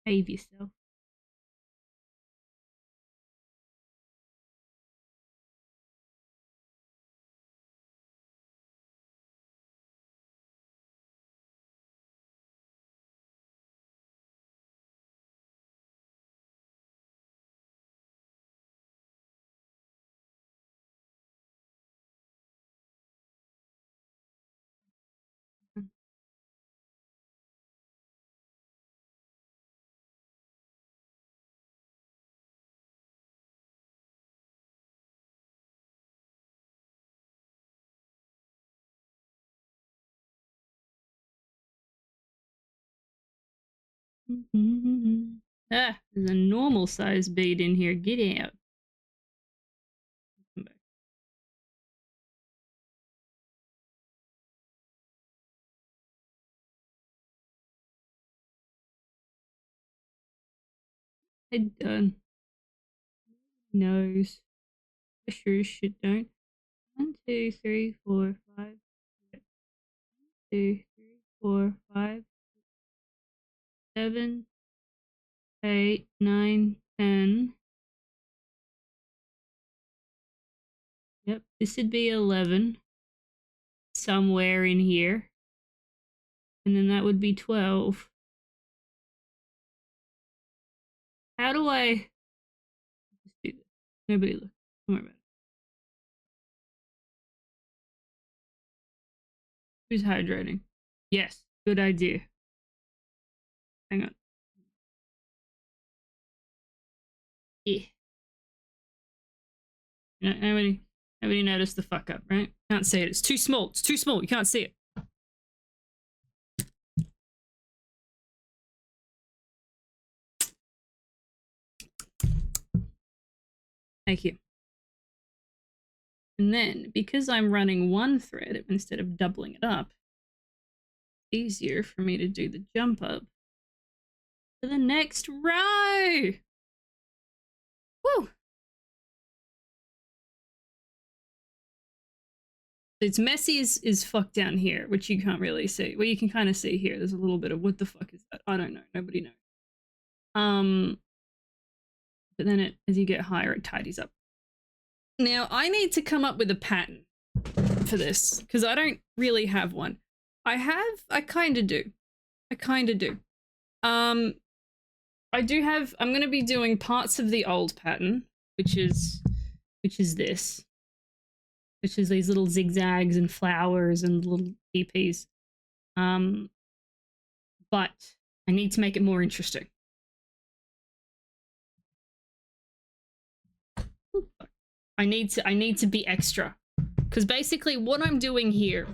Behave yourself. Ah, there's a normal size bead in here. Get out. Come back. Head done. Nose. I sure as shit don't. 1, 2, 3, 4, 5. 1, 2, 3, 4, 5, 7, 8, 9, 10. Yep, this would be 11. Somewhere in here. And then that would be 12. How do I just do this? Nobody look. Don't worry about it. Who's hydrating? Yes, good idea. Hang on. Yeah. Nobody noticed the fuck up, right? Can't see it. It's too small. It's too small. You can't see it. Thank you. And then, because I'm running one thread instead of doubling it up, it's easier for me to do the jump up to the next row. Woo! It's messy as fuck down here, which you can't really see. Well, you can kind of see here. There's a little bit of what the fuck is that? I don't know. Nobody knows. But then as you get higher, it tidies up. Now I need to come up with a pattern for this because I don't really have one. I kind of do. I'm going to be doing parts of the old pattern, which is this. Which is these little zigzags and flowers and little teepees. But I need to make it more interesting. I need to be extra. Because basically what I'm doing here.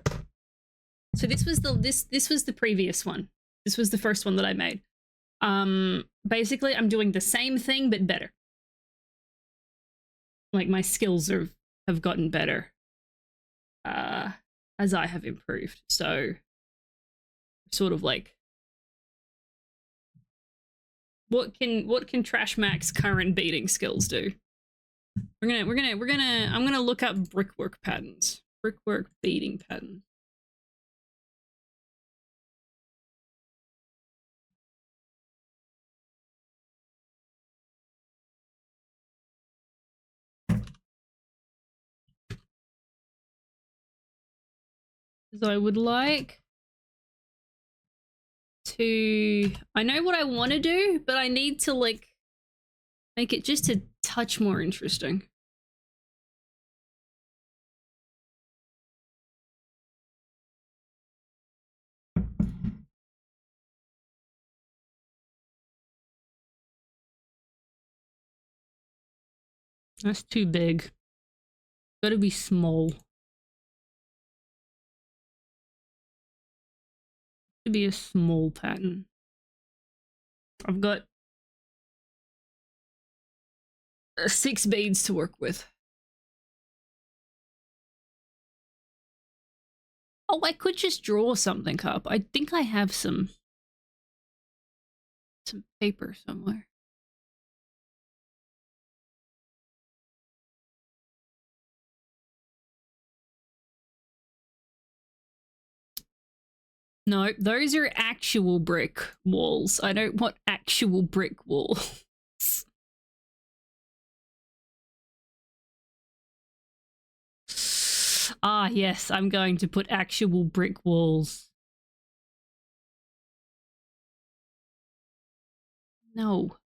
So this was the previous one. This was the first one that I made. Basically I'm doing the same thing but better. Like my skills have gotten better. As I have improved. So sort of like what can TrashMack's current beading skills do? I'm gonna look up brickwork patterns. Brickwork beading patterns. So I would like to, I know what I want to do, but I need to like make it just a touch more interesting. That's too big. Gotta be small. To be a small pattern. I've got 6 beads to work with. Oh, I could just draw something up. I think I have some paper somewhere. No, those are actual brick walls. I don't want actual brick walls. Ah, yes, I'm going to put actual brick walls. No.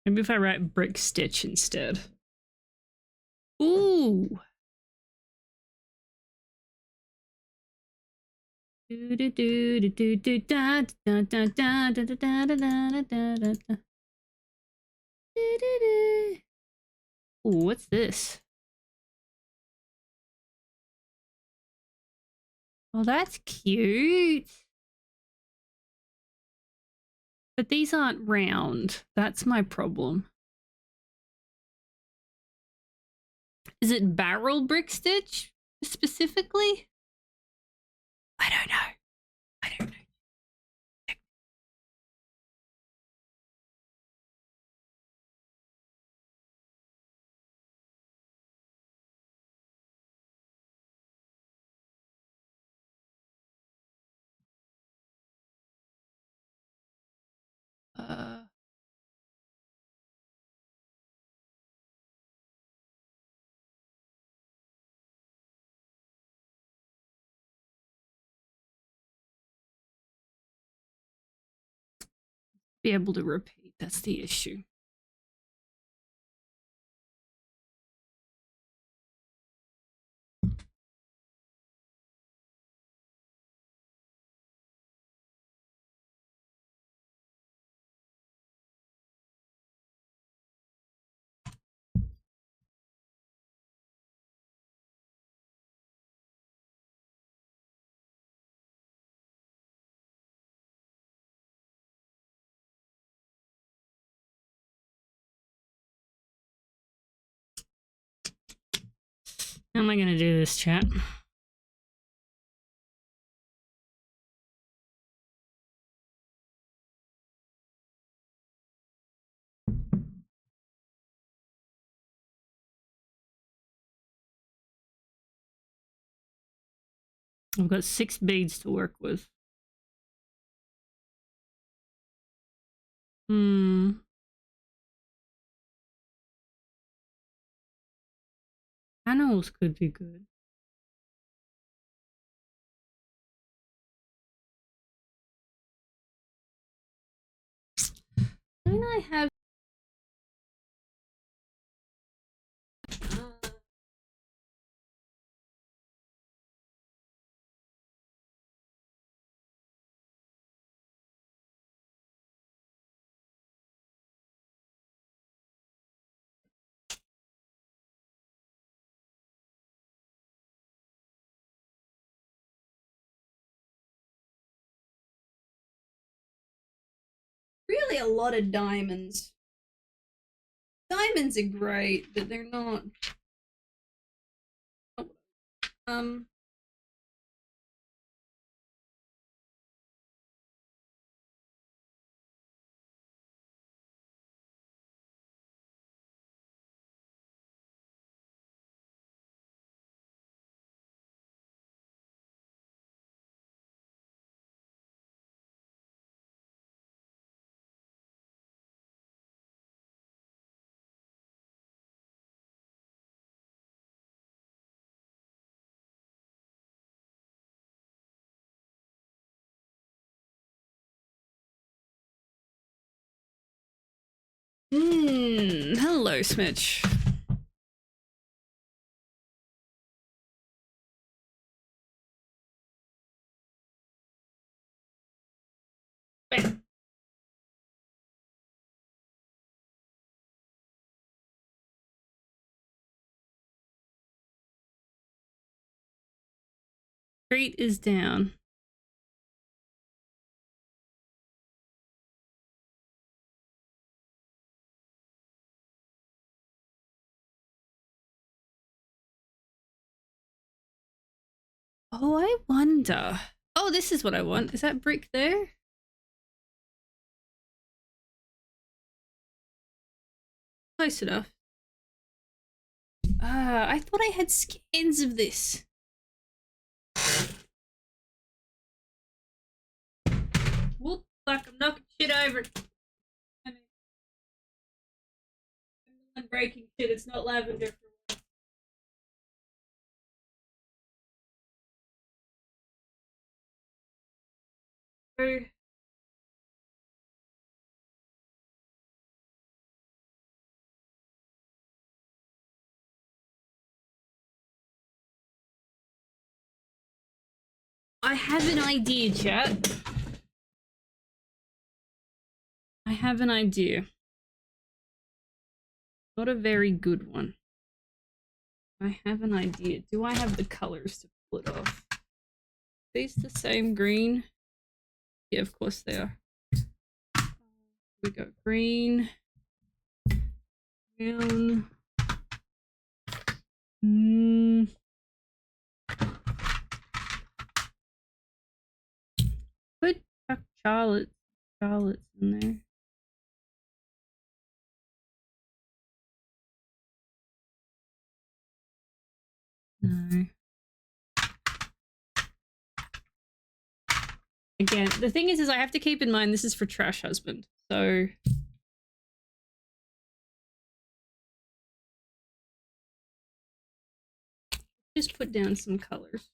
Maybe if I write brick stitch instead. Ooh. Ooh, what's this? Oh, that's cute. But these aren't round. That's my problem. Is it barrel brick stitch specifically? I don't know. I don't know. Be able to repeat. That's the issue. How am I going to do this, chat? I've got 6 beads to work with. Animals could be good. Don't I have... really a lot of diamonds. Diamonds are great, but they're not... Hello, Smitch. Bam. Street is down. Oh, I wonder. Oh, this is what I want. Is that brick there? Close enough. I thought I had scans of this. Whoop, fuck, I'm knocking shit over. I'm breaking shit, it's not lavender. I have an idea, chat. I have an idea. Not a very good one. I have an idea. Do I have the colors to pull it off? Are these the same green? Yeah, of course they are. We got green, brown. Put Charlotte's in there. No. Again, the thing is I have to keep in mind this is for Trash Husband, so just put down some colors.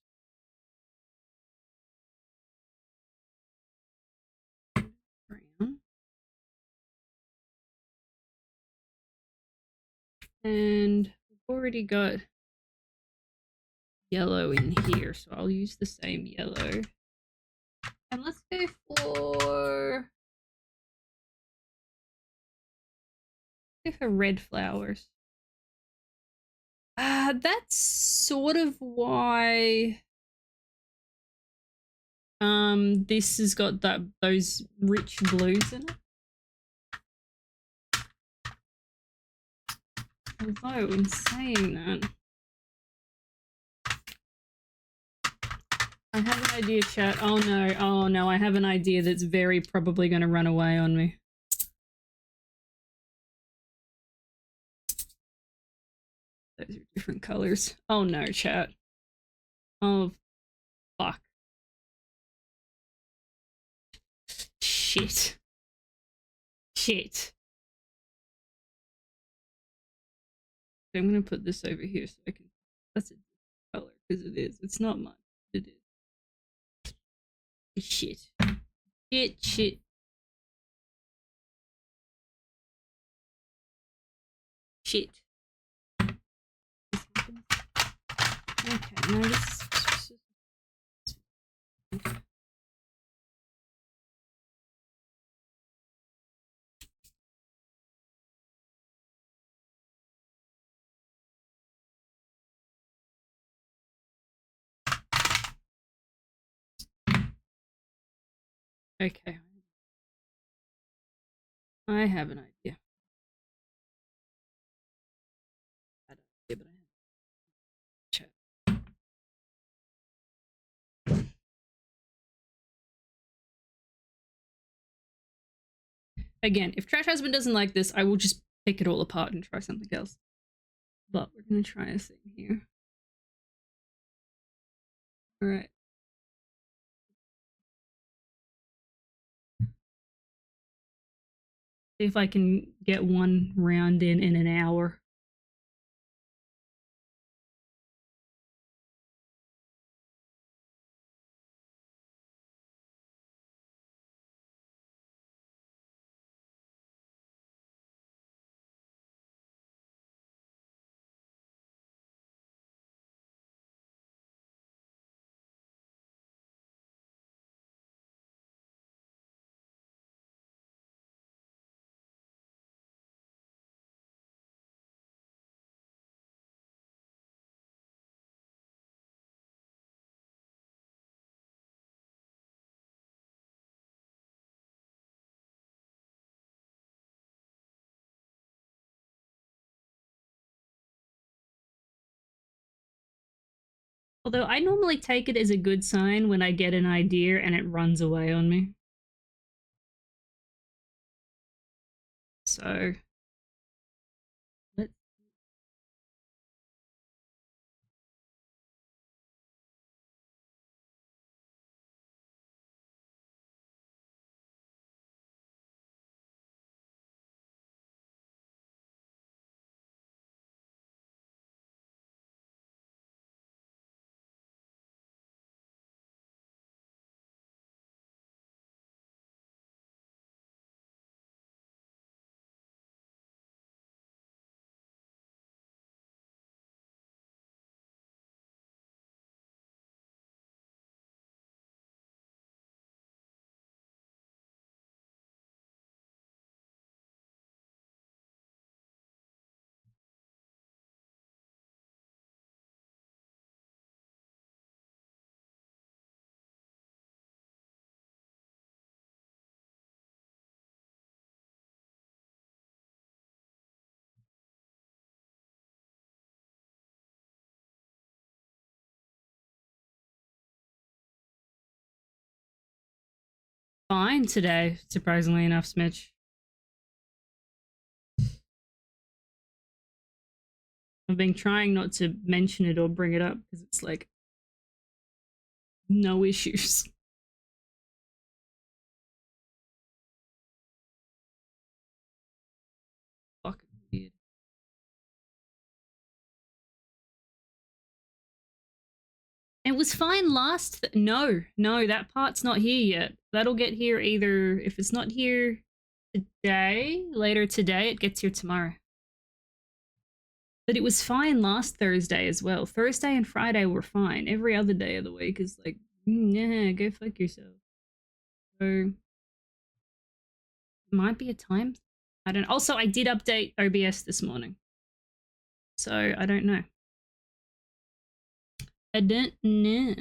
Brown. And we've already got yellow in here, so I'll use the same yellow. And let's go for red flowers. That's sort of why this has got those rich blues in it. Although in saying that, I have an idea, chat. Oh no, oh no, I have an idea that's very probably going to run away on me. Those are different colors. Oh no, chat. Oh, fuck. Shit. Shit. I'm going to put this over here so I can... That's a different color, because it is. It's not much. It is. Shit. Shit, shit. Shit. Okay, no, this... Okay. I have an idea. I don't know, but I have chat. Again, if Trash Husband doesn't like this, I will just pick it all apart and try something else. But we're gonna try a thing here. Alright. See if I can get one round in an hour. Although I normally take it as a good sign when I get an idea and it runs away on me. So let's... Fine today, surprisingly enough, Smitch. I've been trying not to mention it or bring it up because it's like no issues. Fucking weird. It was fine last... No, that part's not here yet. That'll get here either... If it's not here today, later today, it gets here tomorrow. But it was fine last Thursday as well. Thursday and Friday were fine. Every other day of the week is like, yeah, go fuck yourself. So... Might be a time. I don't... Also, I did update OBS this morning. So, I don't know. I don't know.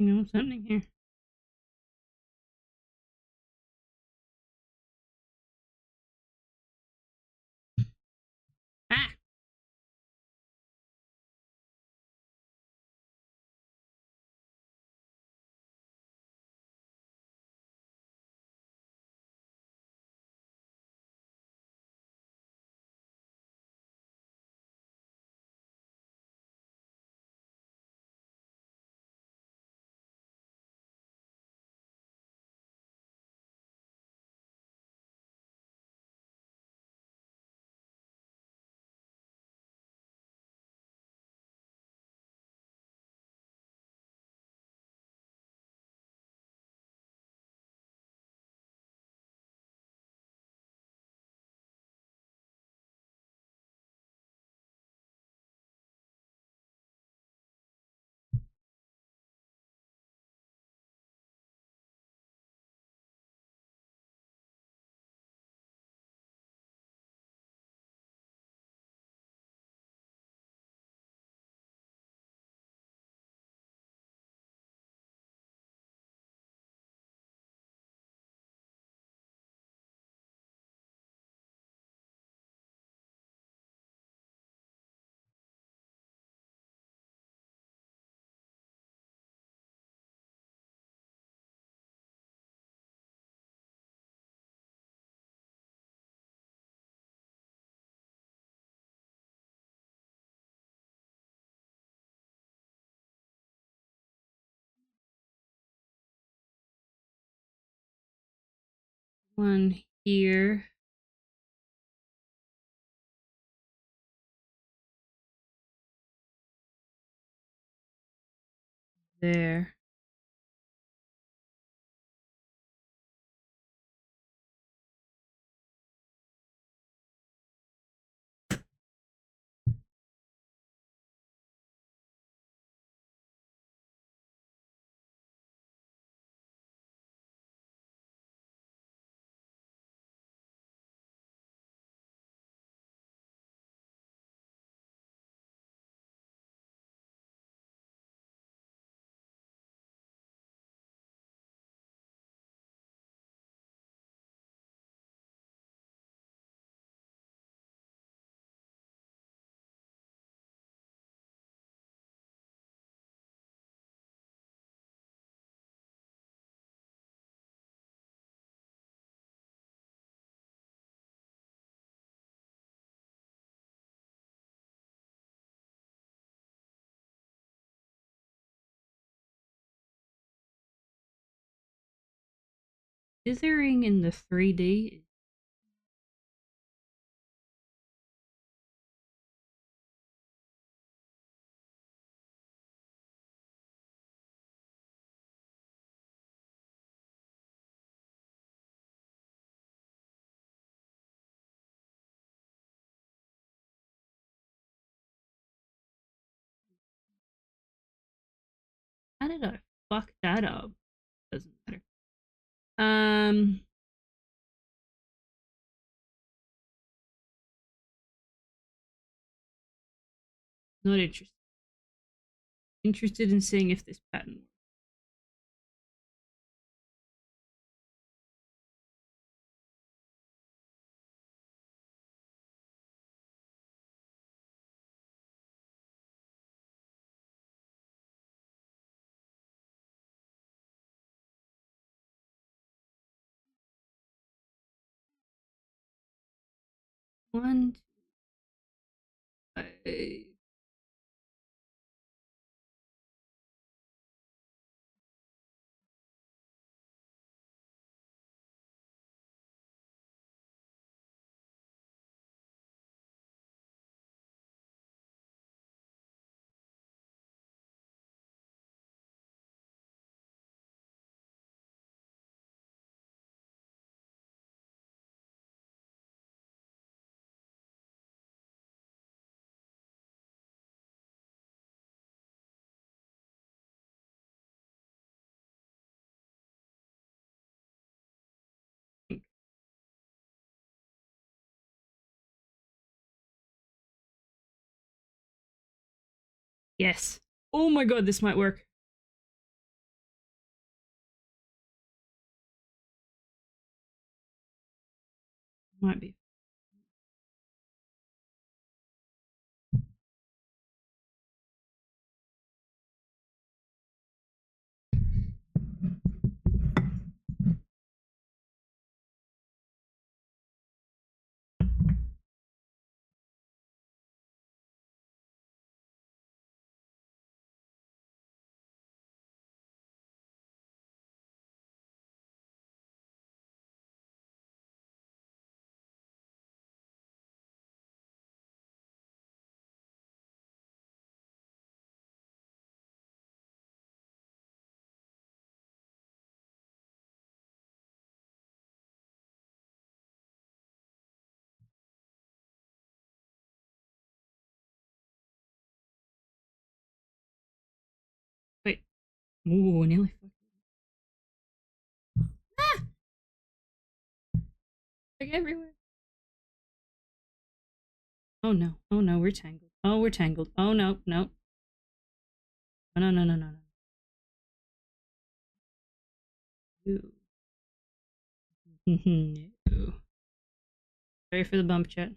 know what's happening here. Ah! One here. There. Dithering in the 3D. How did I fuck that up? Doesn't matter. Not interested. Interested in seeing if this pattern works. One, two, five. Yes. Oh my god, this might work. Might be. Wait. Ooh, nearly. Ah! Like everywhere. Oh no. Oh no, we're tangled. Oh, we're tangled. Oh no, no. No, no, no, no, no. No. Sorry for the bump chat.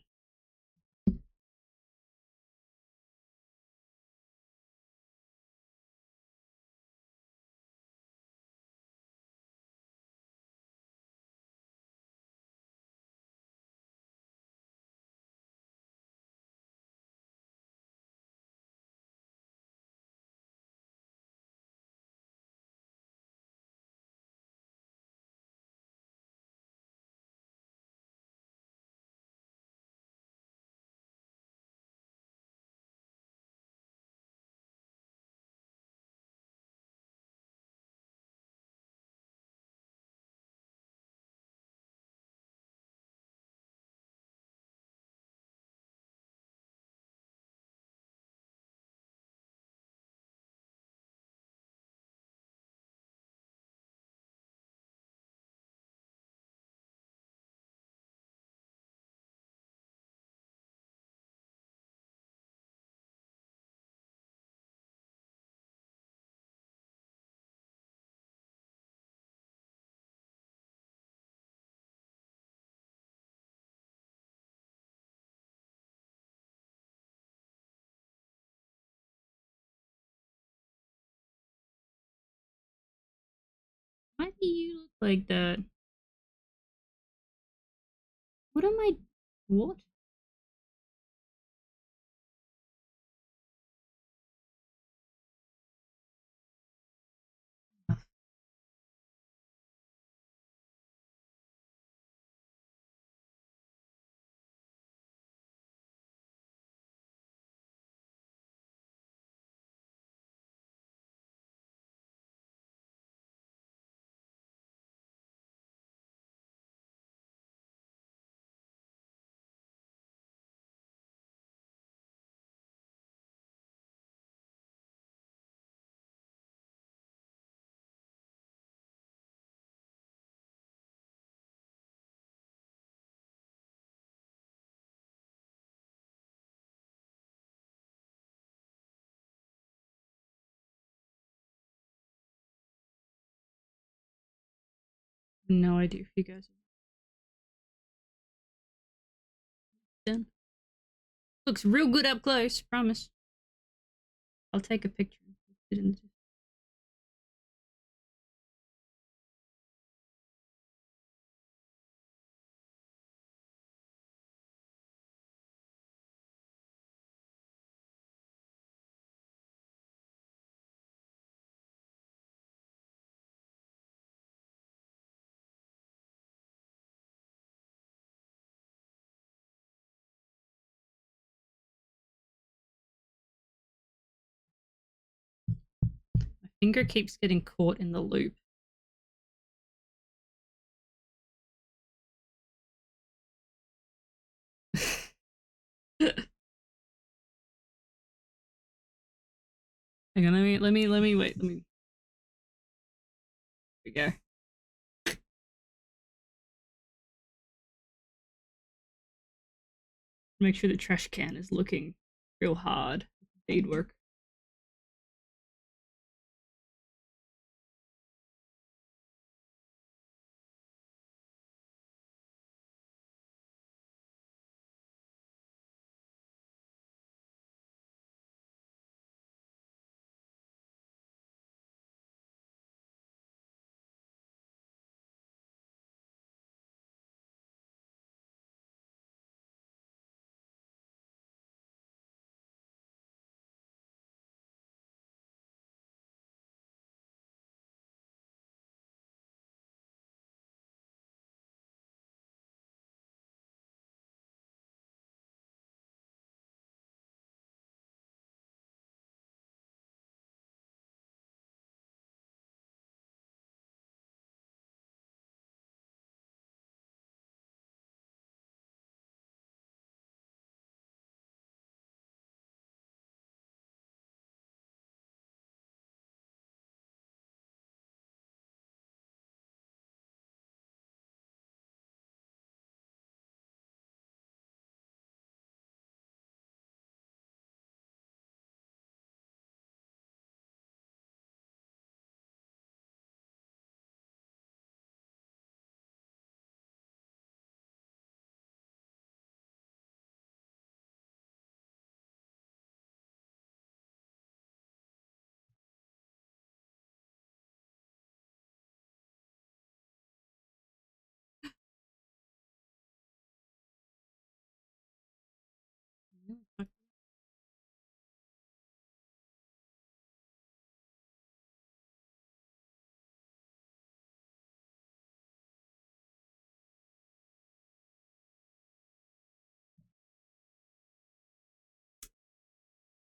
Why do you look like that? What am I? What? No idea if you guys are done. Looks real good up close, promise. I'll take a picture. My finger keeps getting caught in the loop. Hang on, let me wait, let me. Here we go. Make sure the trash can is looking real hard. Beadwork.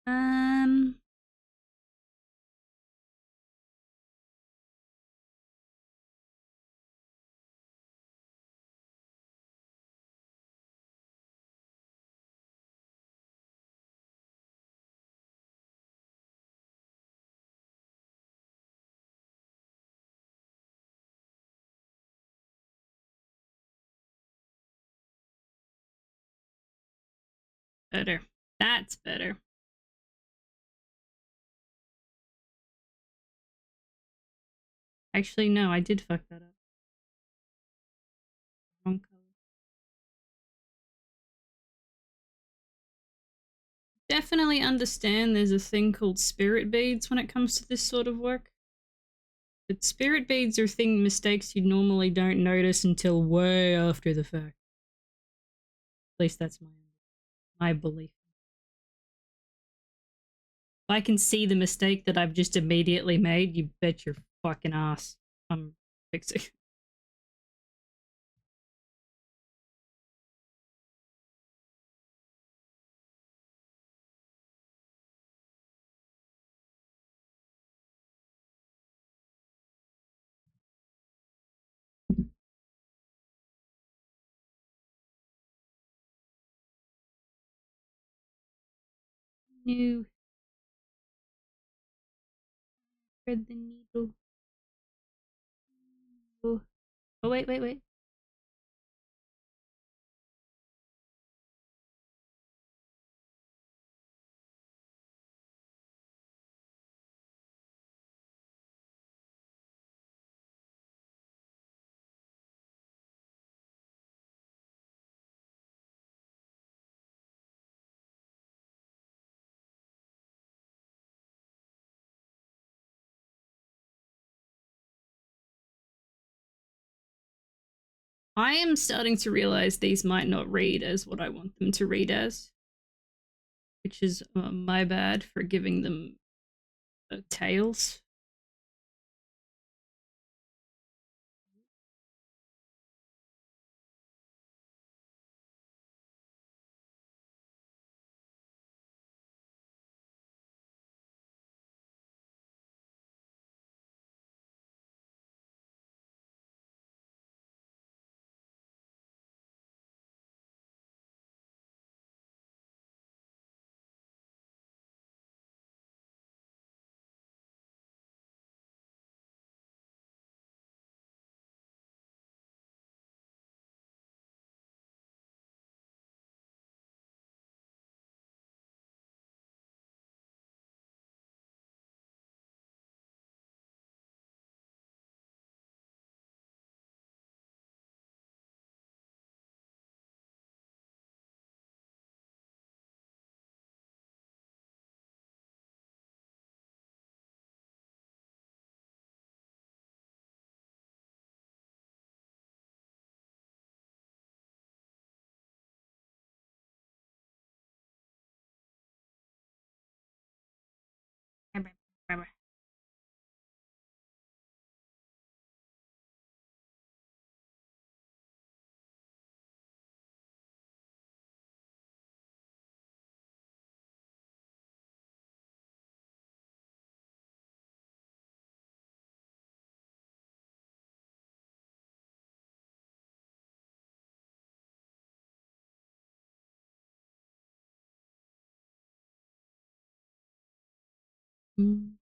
Um. Better. That's better. Actually, no, I did fuck that up. Wrong color. Definitely understand there's a thing called spirit beads when it comes to this sort of work. But spirit beads are mistakes you normally don't notice until way after the fact. At least that's my belief. If I can see the mistake that I've just immediately made, you bet your fucking ass I'm fixing. New. Thread the needle. Oh, wait. I am starting to realize these might not read as what I want them to read as, which is my bad for giving them tails. Mm.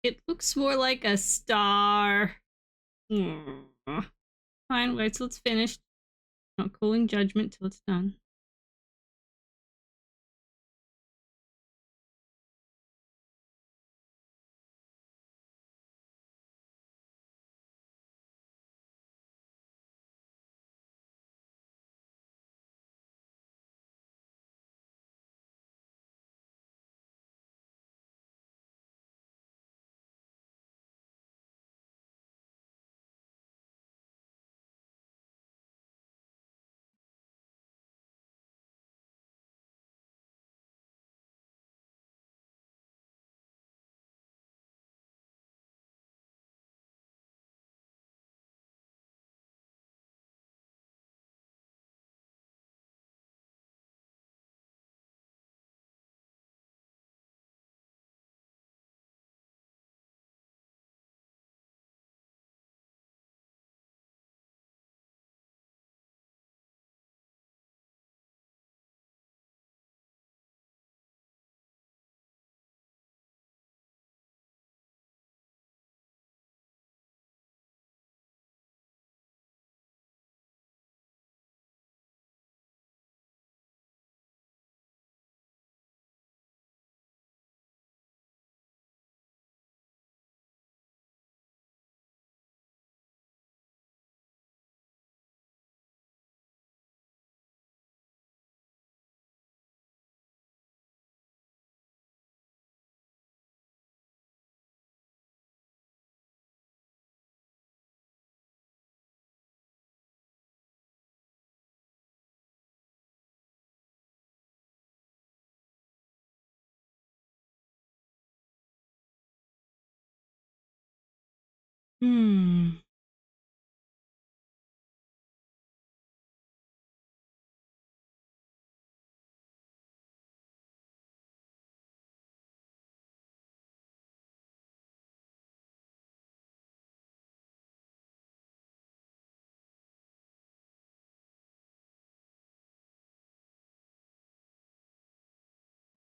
It looks more like a star. Fine, wait till it's finished. Not calling judgment till it's done.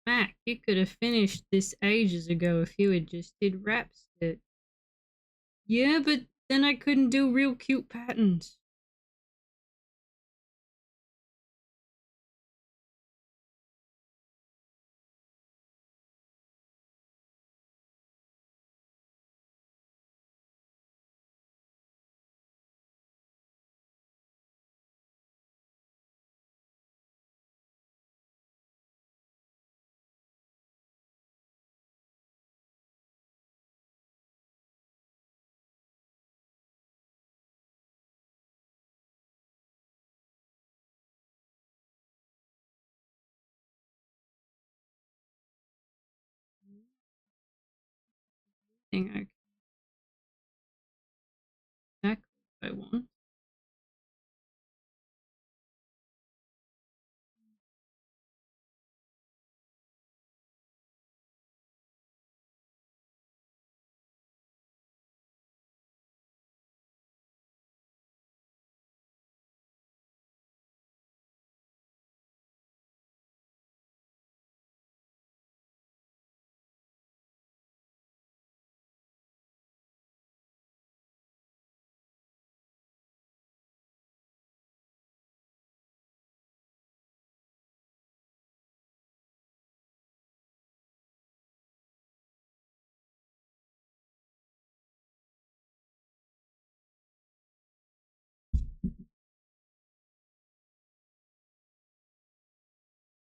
Mac, you could have finished this ages ago if you had just did wraps it. Yeah, but then I couldn't do real cute patterns. Thing exactly what I want.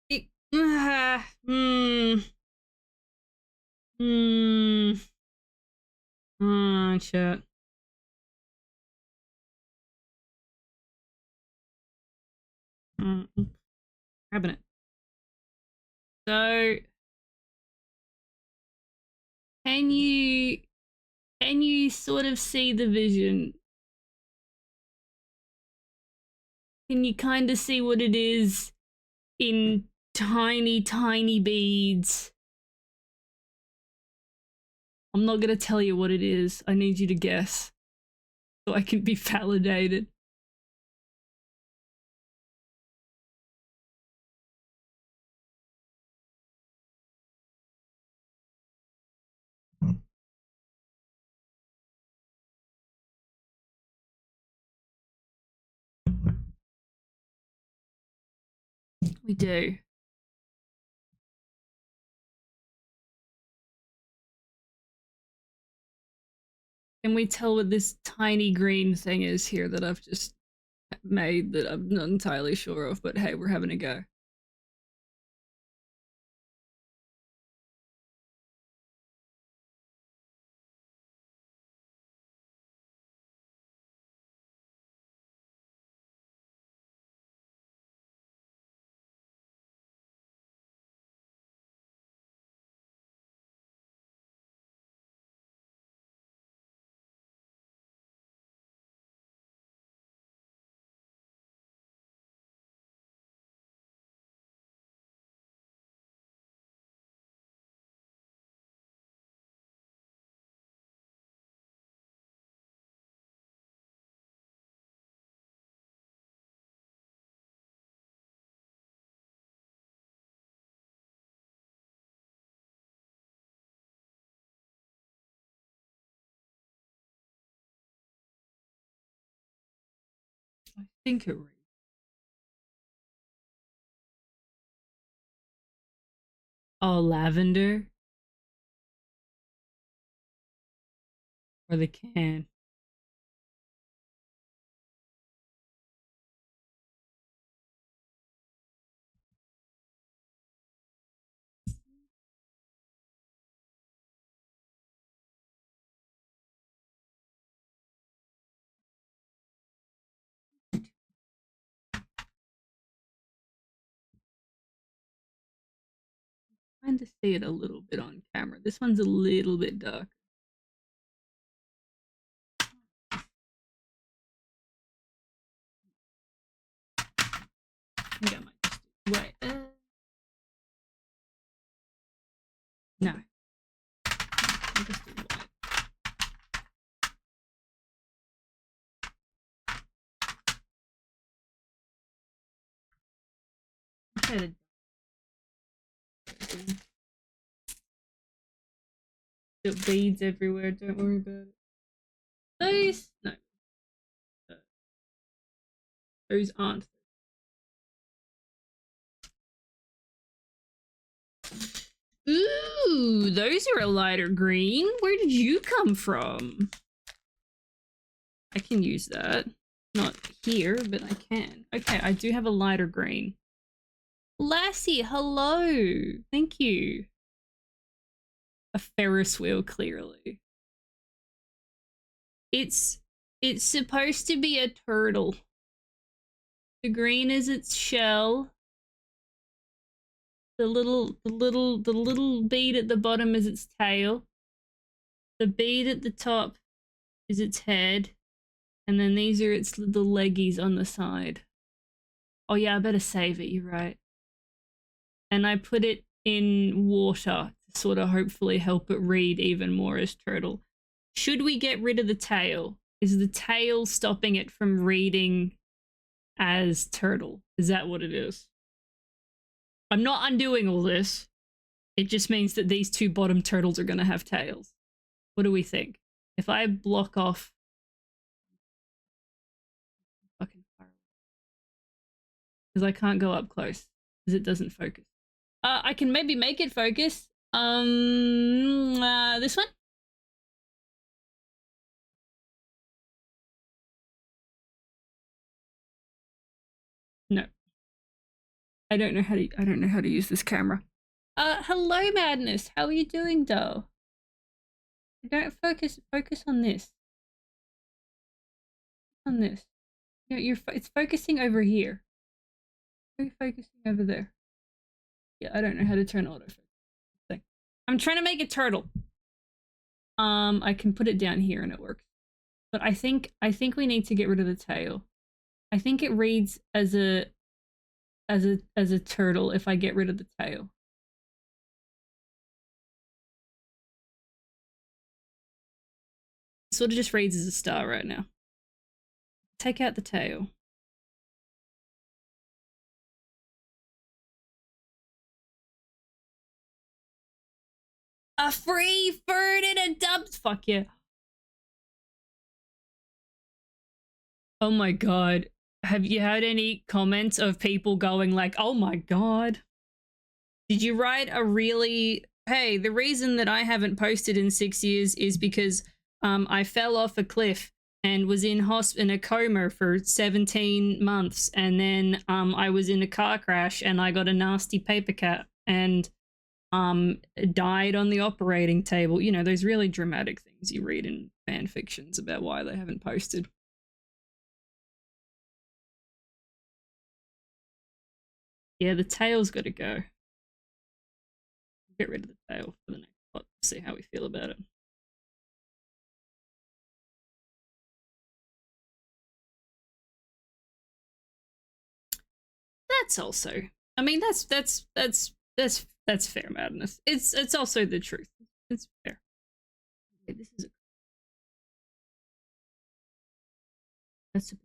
It, ah, shit. Grabbing it. So, can you sort of see the vision? Can you kind of see what it is in tiny, tiny beads? I'm not gonna tell you what it is. I need you to guess so I can be validated. We do. Can we tell what this tiny green thing is here that I've just made that I'm not entirely sure of, but hey, we're having a go. I think it reads. Oh, lavender. Or the can. Trying to see it a little bit on camera. This one's a little bit dark. I think I might just wait. No. I'll just do white. It beads everywhere, don't worry about it. Those? No. Those aren't. Ooh, those are a lighter green. Where did you come from? I can use that. Not here, but I can. Okay, I do have a lighter green. Lassie, hello. Thank you. A Ferris wheel, clearly. It's supposed to be a turtle. The green is its shell. The little bead at the bottom is its tail. The bead at the top is its head. And then these are its little leggies on the side. Oh yeah, I better save it, you're right. And I put it in water to sort of hopefully help it read even more as turtle. Should we get rid of the tail? Is the tail stopping it from reading as turtle? Is that what it is? I'm not undoing all this. It just means that these two bottom turtles are going to have tails. What do we think? If I block off... Fucking fire. Because I can't go up close. Because it doesn't focus. I can maybe make it focus. This one? No. I don't know how to use this camera. Hello Madness. How are you doing, doll? Don't focus on this. On this. No, it's focusing over here. You're focusing over there. Yeah, I don't know how to turn autofocus. I'm trying to make a turtle. I can put it down here and it works. But I think we need to get rid of the tail. I think it reads as a turtle if I get rid of the tail. It sort of just reads as a star right now. Take out the tail. A free bird and a dump. Fuck yeah. Oh my god. have you heard any comments of people going like, oh my god, did you write a really, hey, the reason that I haven't posted in 6 years is because I fell off a cliff and was in a coma for 17 months, and then I was in a car crash and I got a nasty paper cut and died on the operating table. You know, those really dramatic things you read in fan fictions about why they haven't posted. Yeah, the tail's got to go. Get rid of the tail for the next plot. See how we feel about it. That's also, I mean, that's fair madness. It's also the truth. It's fair. Okay, this is that's a,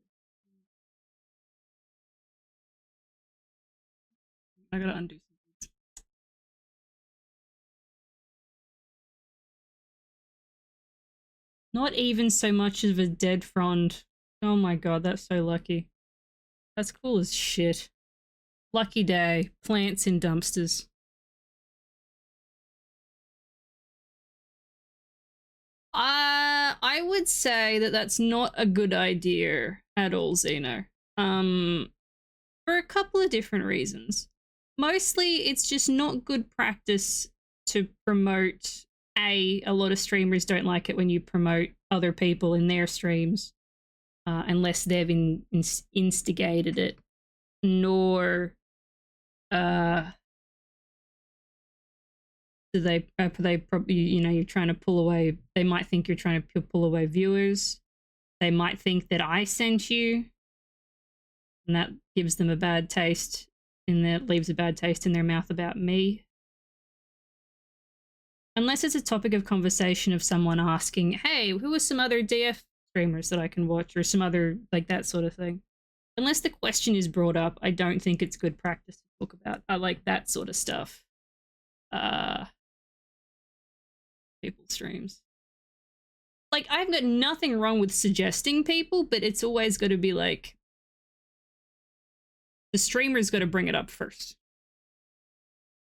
I gotta undo something. Not even so much of a dead frond. Oh my god, that's so lucky. That's cool as shit. Lucky day. Plants in dumpsters. I would say that that's not a good idea at all, Xeno. For a couple of different reasons. Mostly, it's just not good practice to promote. A lot of streamers don't like it when you promote other people in their streams, unless they've instigated it. Nor do they probably, you know, you're trying to pull away. They might think you're trying to pull away viewers. They might think that I sent you, and that gives them a bad taste, and that leaves a bad taste in their mouth about me. Unless it's a topic of conversation of someone asking, hey, who are some other DF streamers that I can watch, or some other, like, that sort of thing. Unless the question is brought up, I don't think it's good practice to talk about like that sort of stuff. People's streams. Like, I've got nothing wrong with suggesting people, but it's always got to be like, the streamer's got to bring it up first.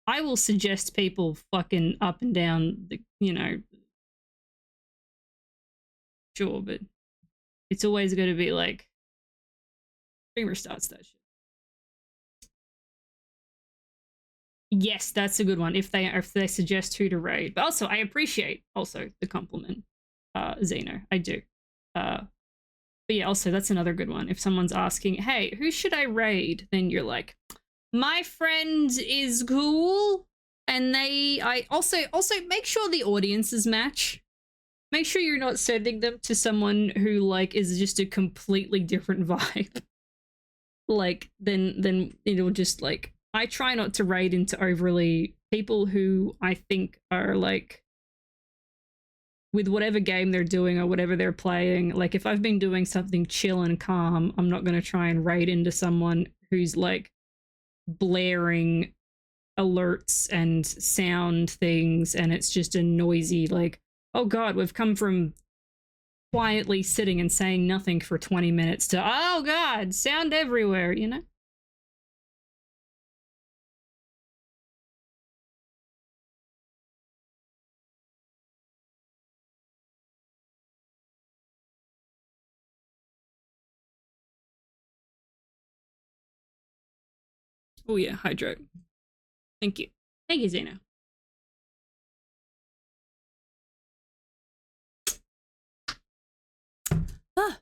I will suggest people fucking up and down the, you know, sure, but it's always got to be like, streamer starts that shit. Yes, that's a good one. If they suggest who to raid, but also I appreciate also the compliment, Xeno. I do. But yeah, also that's another good one. If someone's asking, hey, who should I raid? Then you're like, my friend is cool, and I also make sure the audiences match. Make sure you're not sending them to someone who like is just a completely different vibe. Like then it'll just like, I try not to raid into overly people who I think are like, with whatever game they're doing or whatever they're playing. Like, if I've been doing something chill and calm, I'm not going to try and raid into someone who's like blaring alerts and sound things, and it's just a noisy, like, oh god, we've come from quietly sitting and saying nothing for 20 minutes to, oh god, sound everywhere, you know? Oh yeah, hydrate. Thank you. Thank you, Zeno. Ah.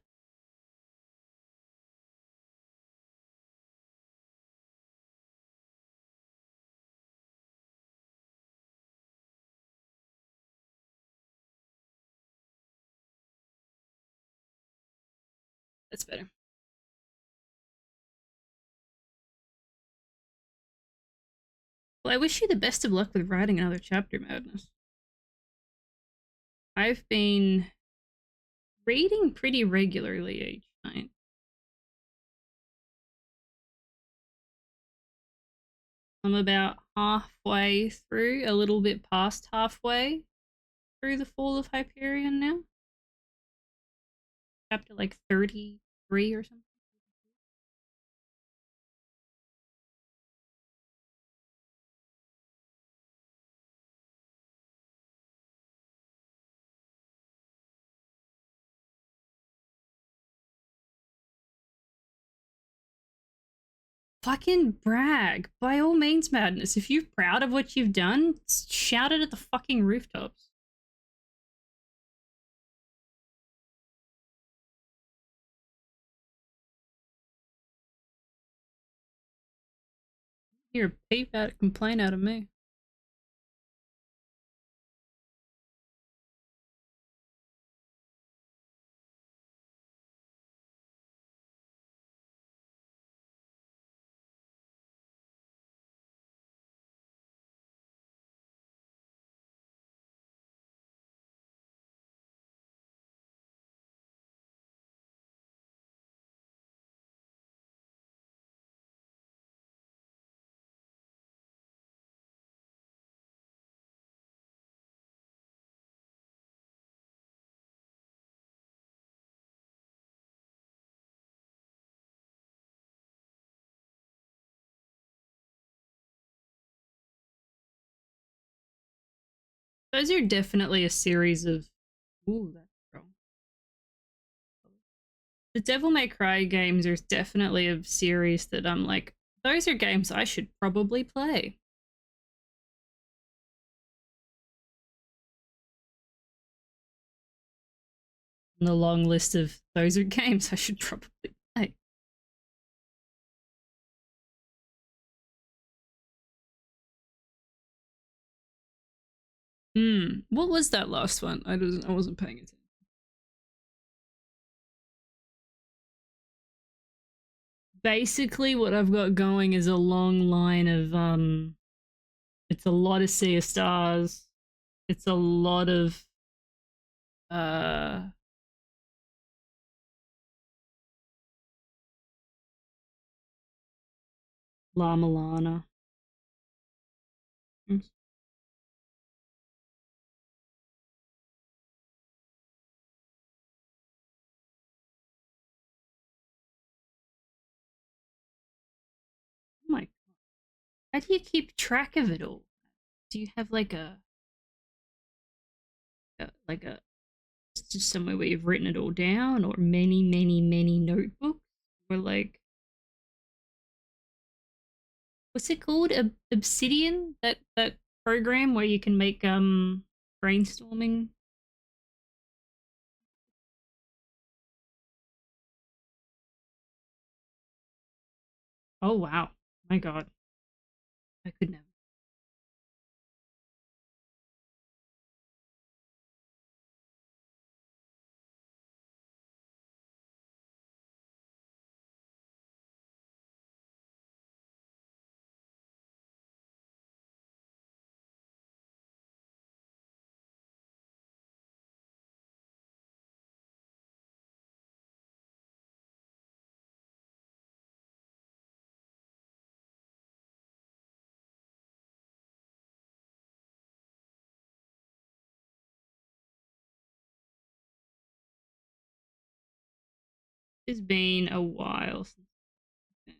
That's better. Well, I wish you the best of luck with writing another chapter, Madness. I've been reading pretty regularly each night. I'm about halfway through, a little bit past halfway through the Fall of Hyperion now. Chapter like 33 or something. fucking brag. By all means, Madness. If you're proud of what you've done, shout it at the fucking rooftops. You're a peep out, complain out of me. Those are definitely a series of. Ooh, that's wrong. The Devil May Cry games are definitely a series that I'm like, those are games I should probably play. And the long list of those are games I should probably play. What was that last one? I wasn't paying attention. Basically, what I've got going is a long line of it's a lot of Sea of Stars. It's a lot of uh La Milana. Oh my god. How do you keep track of it all? Do you have like a just somewhere where you've written it all down, or many, many, many notebooks? Or like what's it called? Obsidian? That program where you can make brainstorming. Oh wow. My god. I could never. It's been a while since I've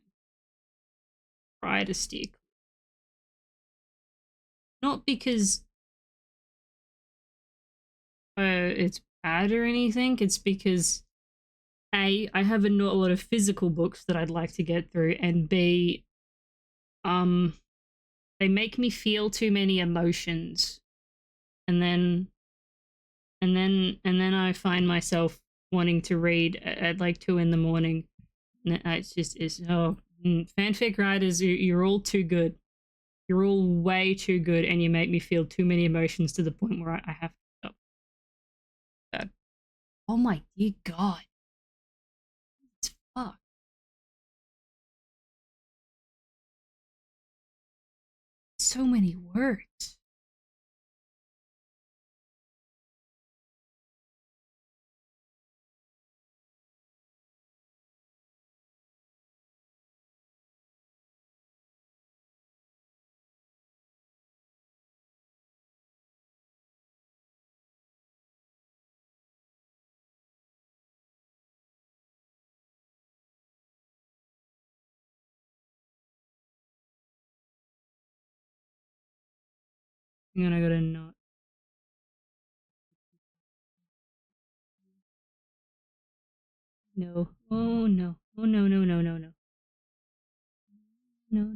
tried a stick. Not because it's bad or anything. It's because A, I have a lot of physical books that I'd like to get through, and B, um, they make me feel too many emotions, and then I find myself wanting to read at like 2 in the morning. And it's just it's fanfic writers, you're all too good. You're all way too good, and you make me feel too many emotions to the point where I have to stop. Bad. Oh my dear god, it's fuck. So many words. I'm gonna go to not. No. Oh no. Oh no, no, no, no, no. no.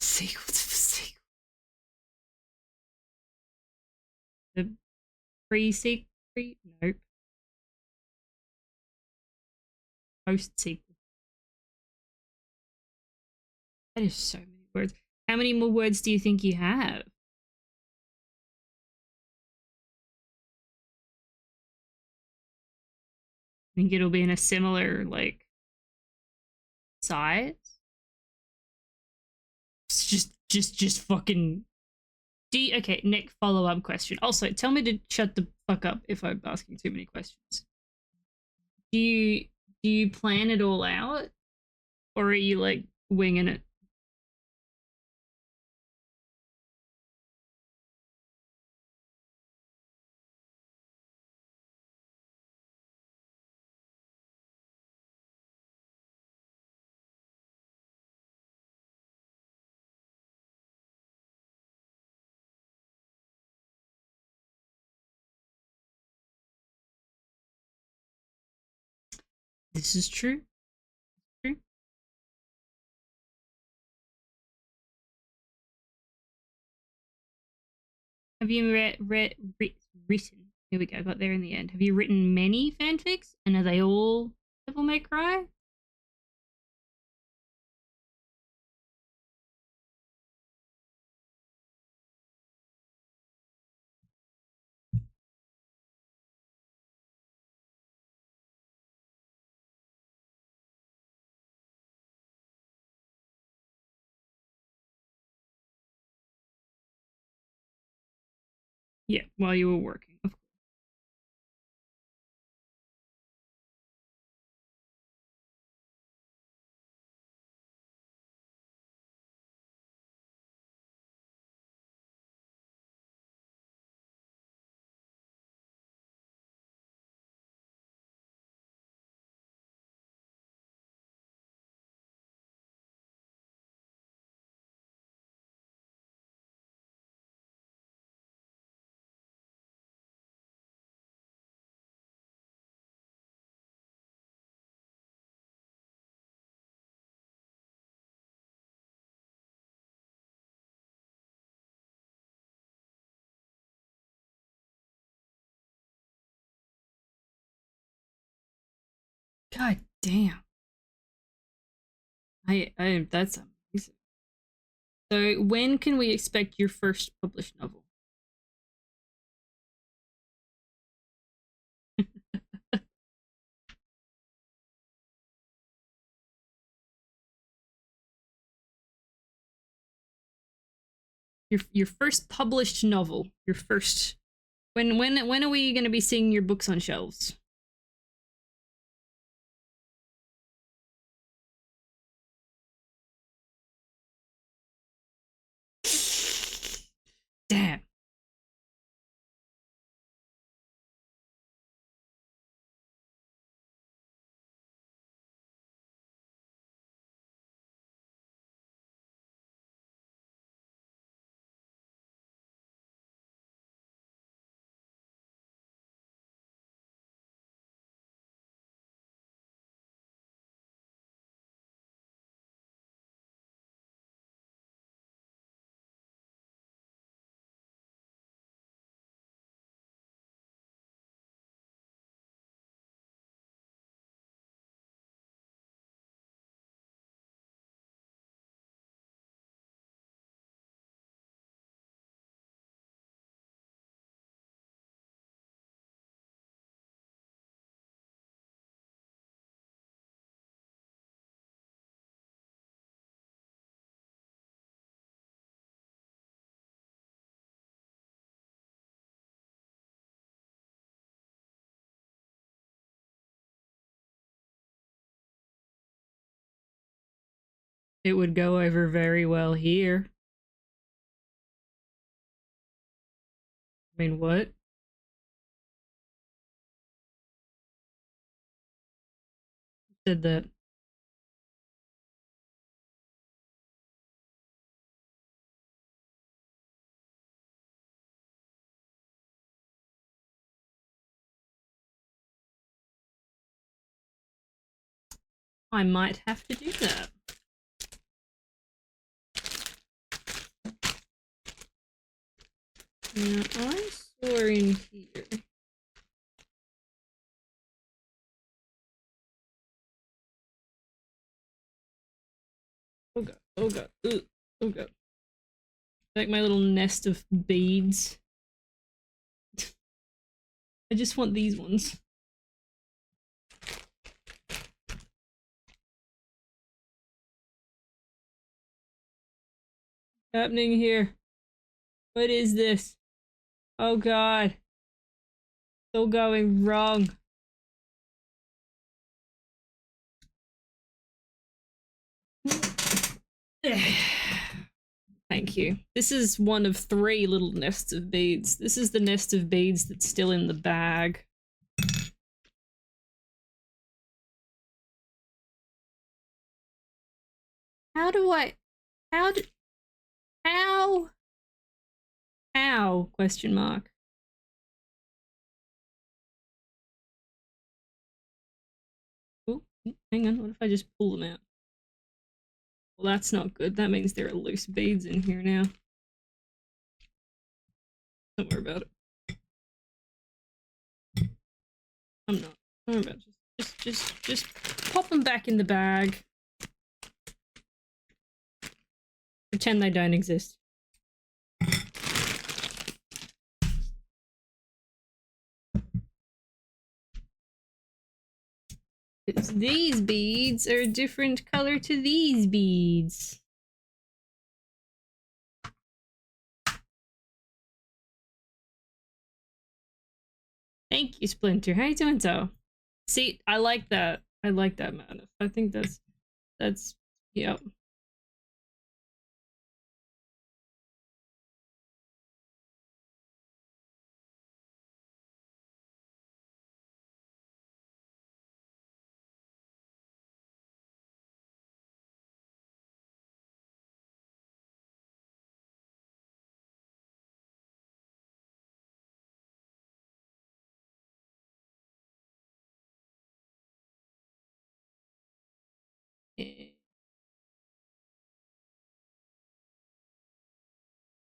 Sequel to the sequel. The pre-sequel? Nope. Post-sequel. That is so many words. How many more words do you think you have? I think it'll be in a similar, like, size. It's just fucking. Okay, Nick, follow-up question. Also, tell me to shut the fuck up if I'm asking too many questions. Do you plan it all out? Or are you, like, winging it? This is true. True. Have you written? Here we go. Got there in the end. Have you written many fanfics, and are they all Devil May Cry? Yeah, while you were working, of course. God damn. I that's amazing. So when can we expect your first published novel? Your first published novel. Your first. When are we going to be seeing your books on shelves? Damn. It would go over very well here. I mean, what? Said that. I might have to do that. Now, I saw in here. Oh god, oh god, ugh, oh god. Like my little nest of beads. I just want these ones. What's happening here? What is this? Oh god. Still going wrong. Thank you. This is one of 3 little nests of beads. This is the nest of beads that's still in the bag. How do I... How do... How? How? Question mark. Oh, hang on. What if I just pull them out? Well, that's not good. That means there are loose beads in here now. Don't worry about it. I'm not. Don't worry about it. Just pop them back in the bag. Pretend they don't exist. These beads are a different color to these beads. Thank you, Splinter. How you doing, so? See, I like that. I like that, man. I think that's yep.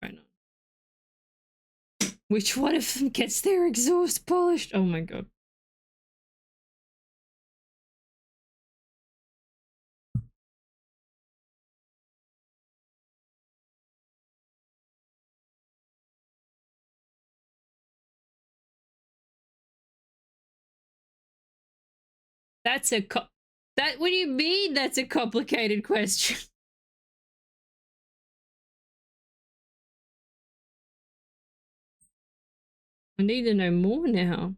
Right on. Which one of them gets their exhaust polished? Oh my god. That's a what do you mean that's a complicated question? I need to know more now.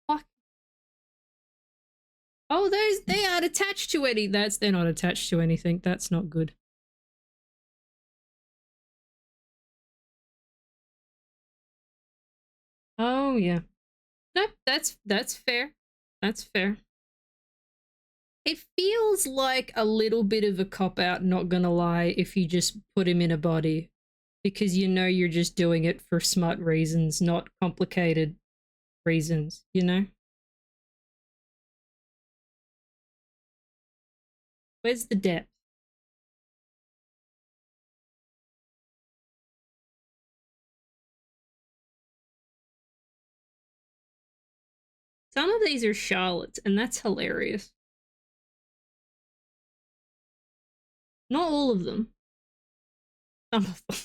Fuck. Oh, they aren't attached to any. They're not attached to anything. That's not good. Oh yeah. Nope, that's fair. That's fair. It feels like a little bit of a cop-out, not gonna lie, if you just put him in a body. Because you know you're just doing it for smart reasons, not complicated reasons, you know? Where's the depth? Some of these are Charlottes, and that's hilarious. Not all of them. Some of them.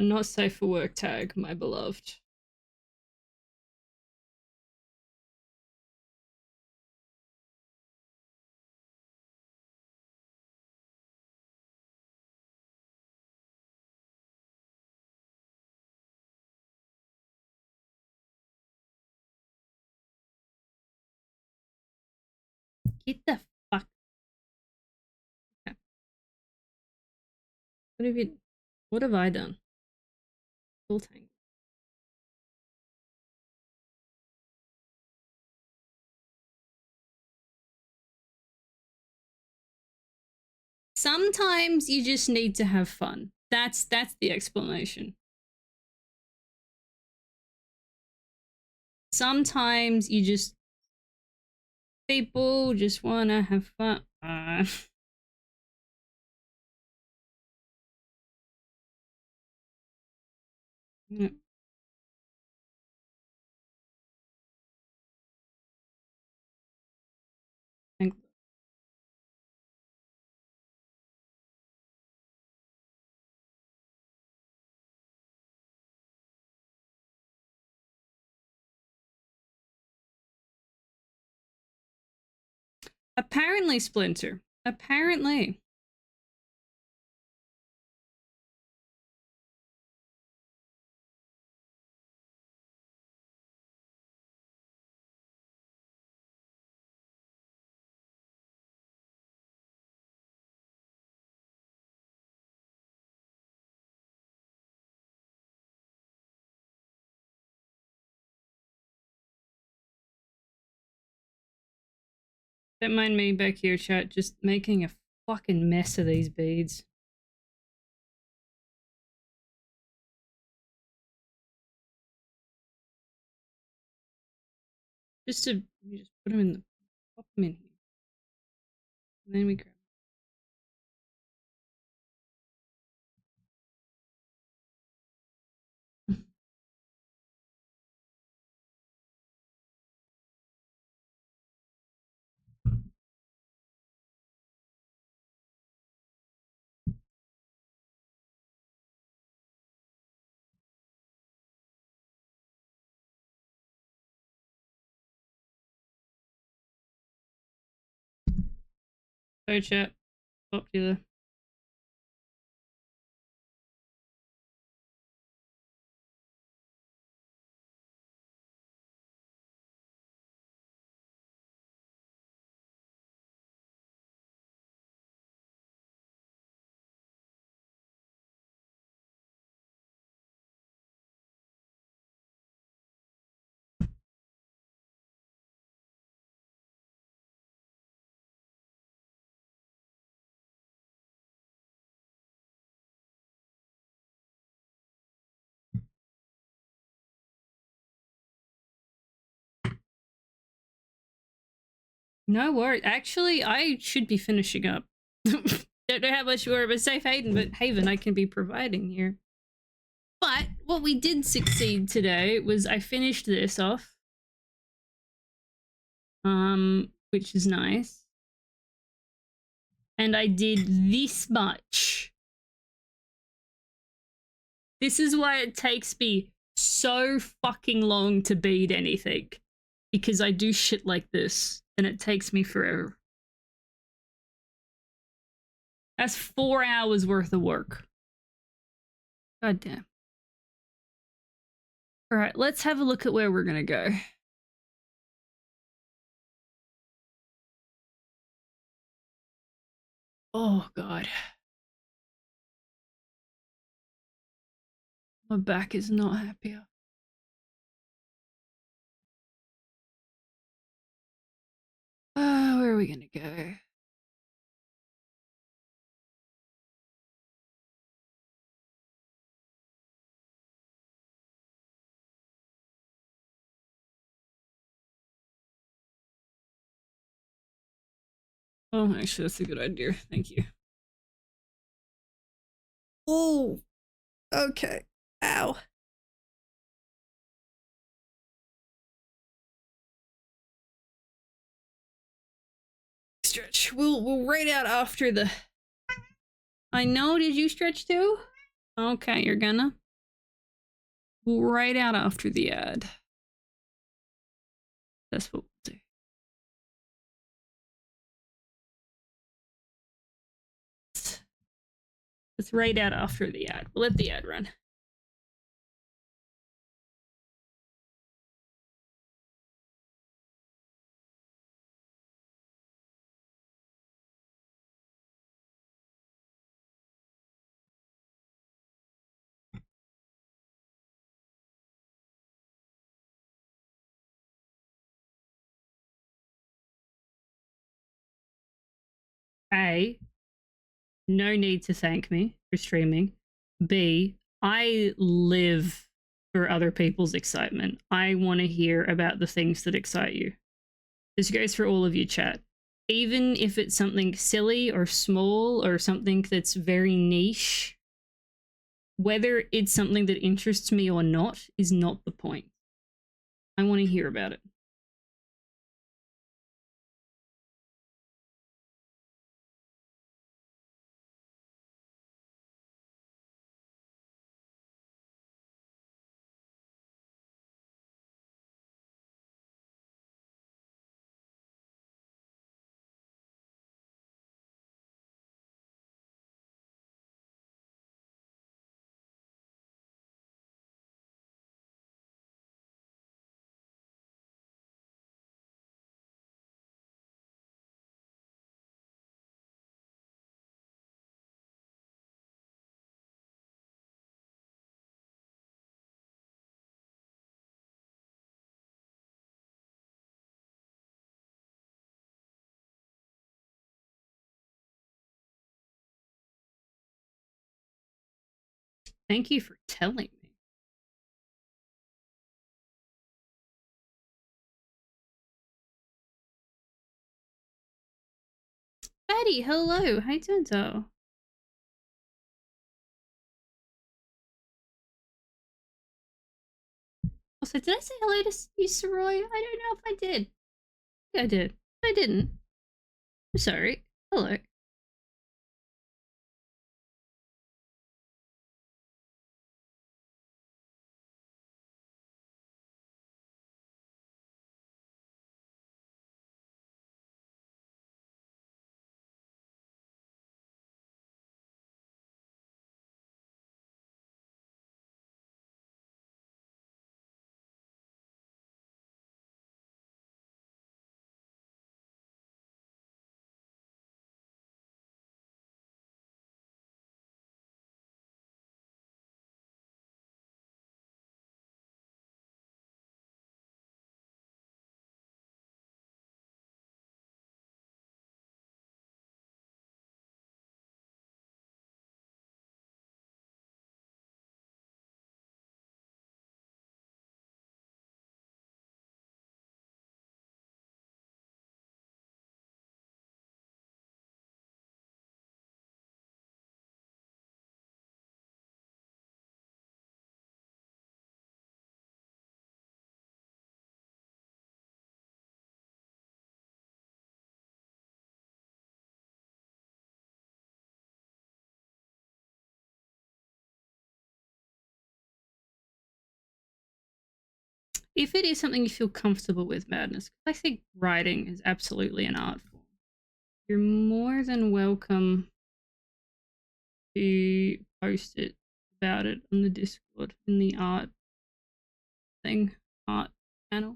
Not safe for work tag, my beloved. Get the fuck. What have I done? Full tank. Sometimes you just need to have fun. That's the explanation. Sometimes you just people just wanna have fun. Yeah. Apparently, Splinter. Apparently. Don't mind me back here, chat, just making a fucking mess of these beads. Just put them in pop them in here. And then we grab. Sorry, chat. Popular. No worries. Actually, I should be finishing up. Don't know how much more of a safe haven I can be providing here. But what we did succeed today was I finished this off. Which is nice. And I did this much. This is why it takes me so fucking long to bead anything. Because I do shit like this, and it takes me forever. That's 4 hours worth of work. God damn. Alright, let's have a look at where we're gonna go. Oh, God. My back is not happier. Where are we gonna go? Oh, actually, that's a good idea. Thank you. Oh, okay. Ow. Stretch. We'll write out after the. I know. Did you stretch too? Okay, you're gonna. We'll write out after the ad. That's what we'll do. Let's write out after the ad. We'll let the ad run. A, no need to thank me for streaming. B, I live for other people's excitement. I want to hear about the things that excite you. This goes for all of you, chat. Even if it's something silly or small or something that's very niche, whether it's something that interests me or not is not the point. I want to hear about it. Thank you for telling me. Patty, hello. How you doing, though? Also, did I say hello to you, Saroy? I don't know if I did. I think I did. I didn't. I'm sorry. Hello. If it is something you feel comfortable with, Madness, I think writing is absolutely an art form. You're more than welcome to post it about it on the Discord in the art channel.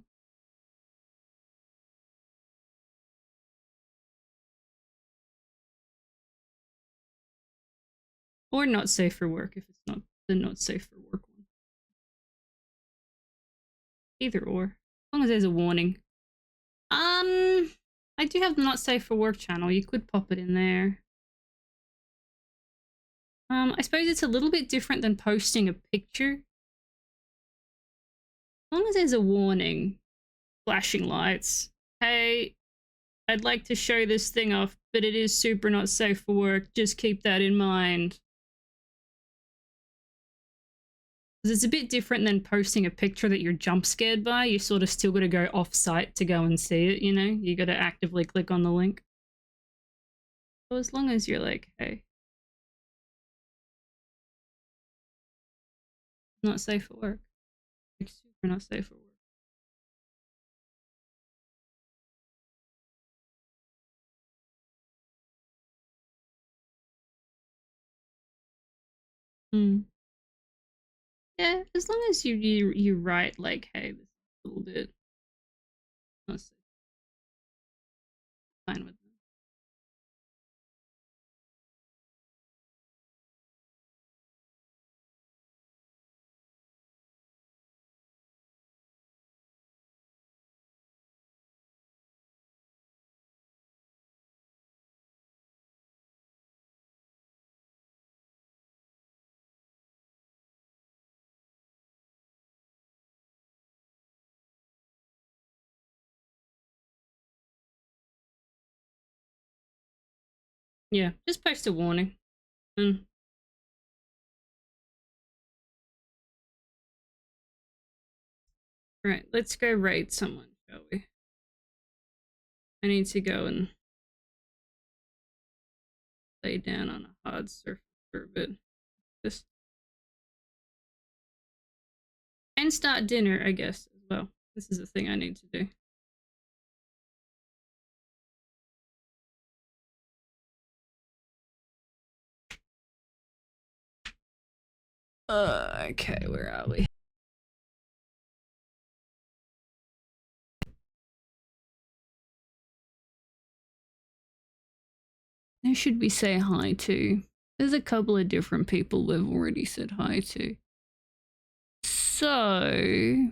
Or not safe for work if it's not the not safe for work one. Either or. As long as there's a warning. I do have the not safe for work channel. You could pop it in there. I suppose it's a little bit different than posting a picture. As long as there's a warning, flashing lights. Hey, I'd like to show this thing off, but it is super not safe for work. Just keep that in mind. Because it's a bit different than posting a picture that you're jump scared by. You sort of still got to go off site to go and see it, you know? You got to actively click on the link. So as long as you're like, hey, not safe for work. Like, super not safe for work. Yeah, as long as you write like, hey, this is a little bit not safe. Fine with Yeah, just post a warning. Mm. Right, let's go raid someone, shall we? I need to go and lay down on a hard surface for a bit. This. And start dinner, I guess, as well. This is a thing I need to do. Okay, where are we? Who should we say hi to? There's a couple of different people we've already said hi to. So...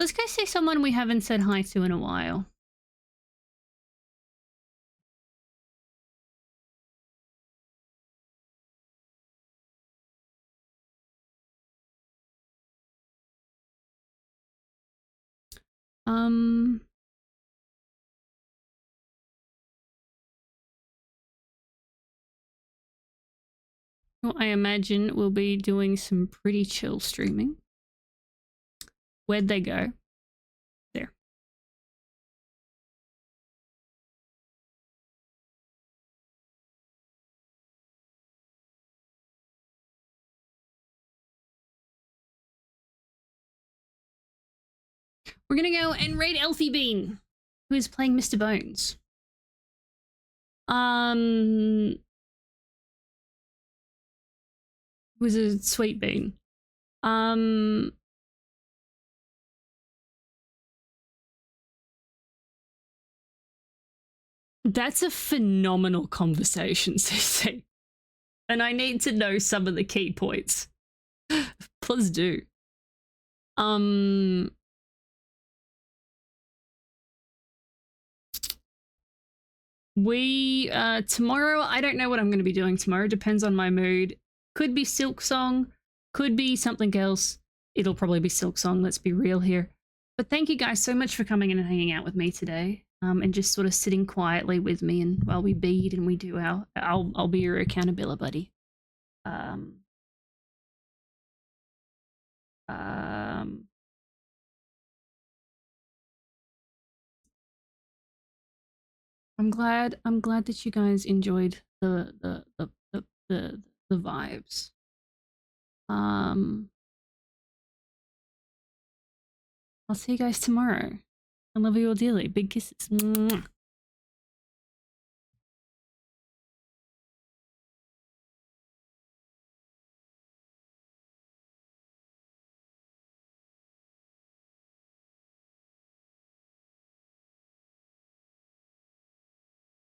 let's go see someone we haven't said hi to in a while. Well, I imagine we'll be doing some pretty chill streaming. Where'd they go? There. We're gonna go and raid Elfie Bean, who is playing Mr. Bones. Was a sweet bean. That's a phenomenal conversation, Sissy. And I need to know some of the key points. Please do. Tomorrow, I don't know what I'm going to be doing tomorrow. Depends on my mood. Could be Silk Song, could be something else. It'll probably be Silk Song, let's be real here. But thank you guys so much for coming in and hanging out with me today. And just sort of sitting quietly with me and while we bead and we do I'll be your accountability buddy. I'm glad that you guys enjoyed the vibes. I'll see you guys tomorrow. I love you all dearly. Big kisses. Mwah.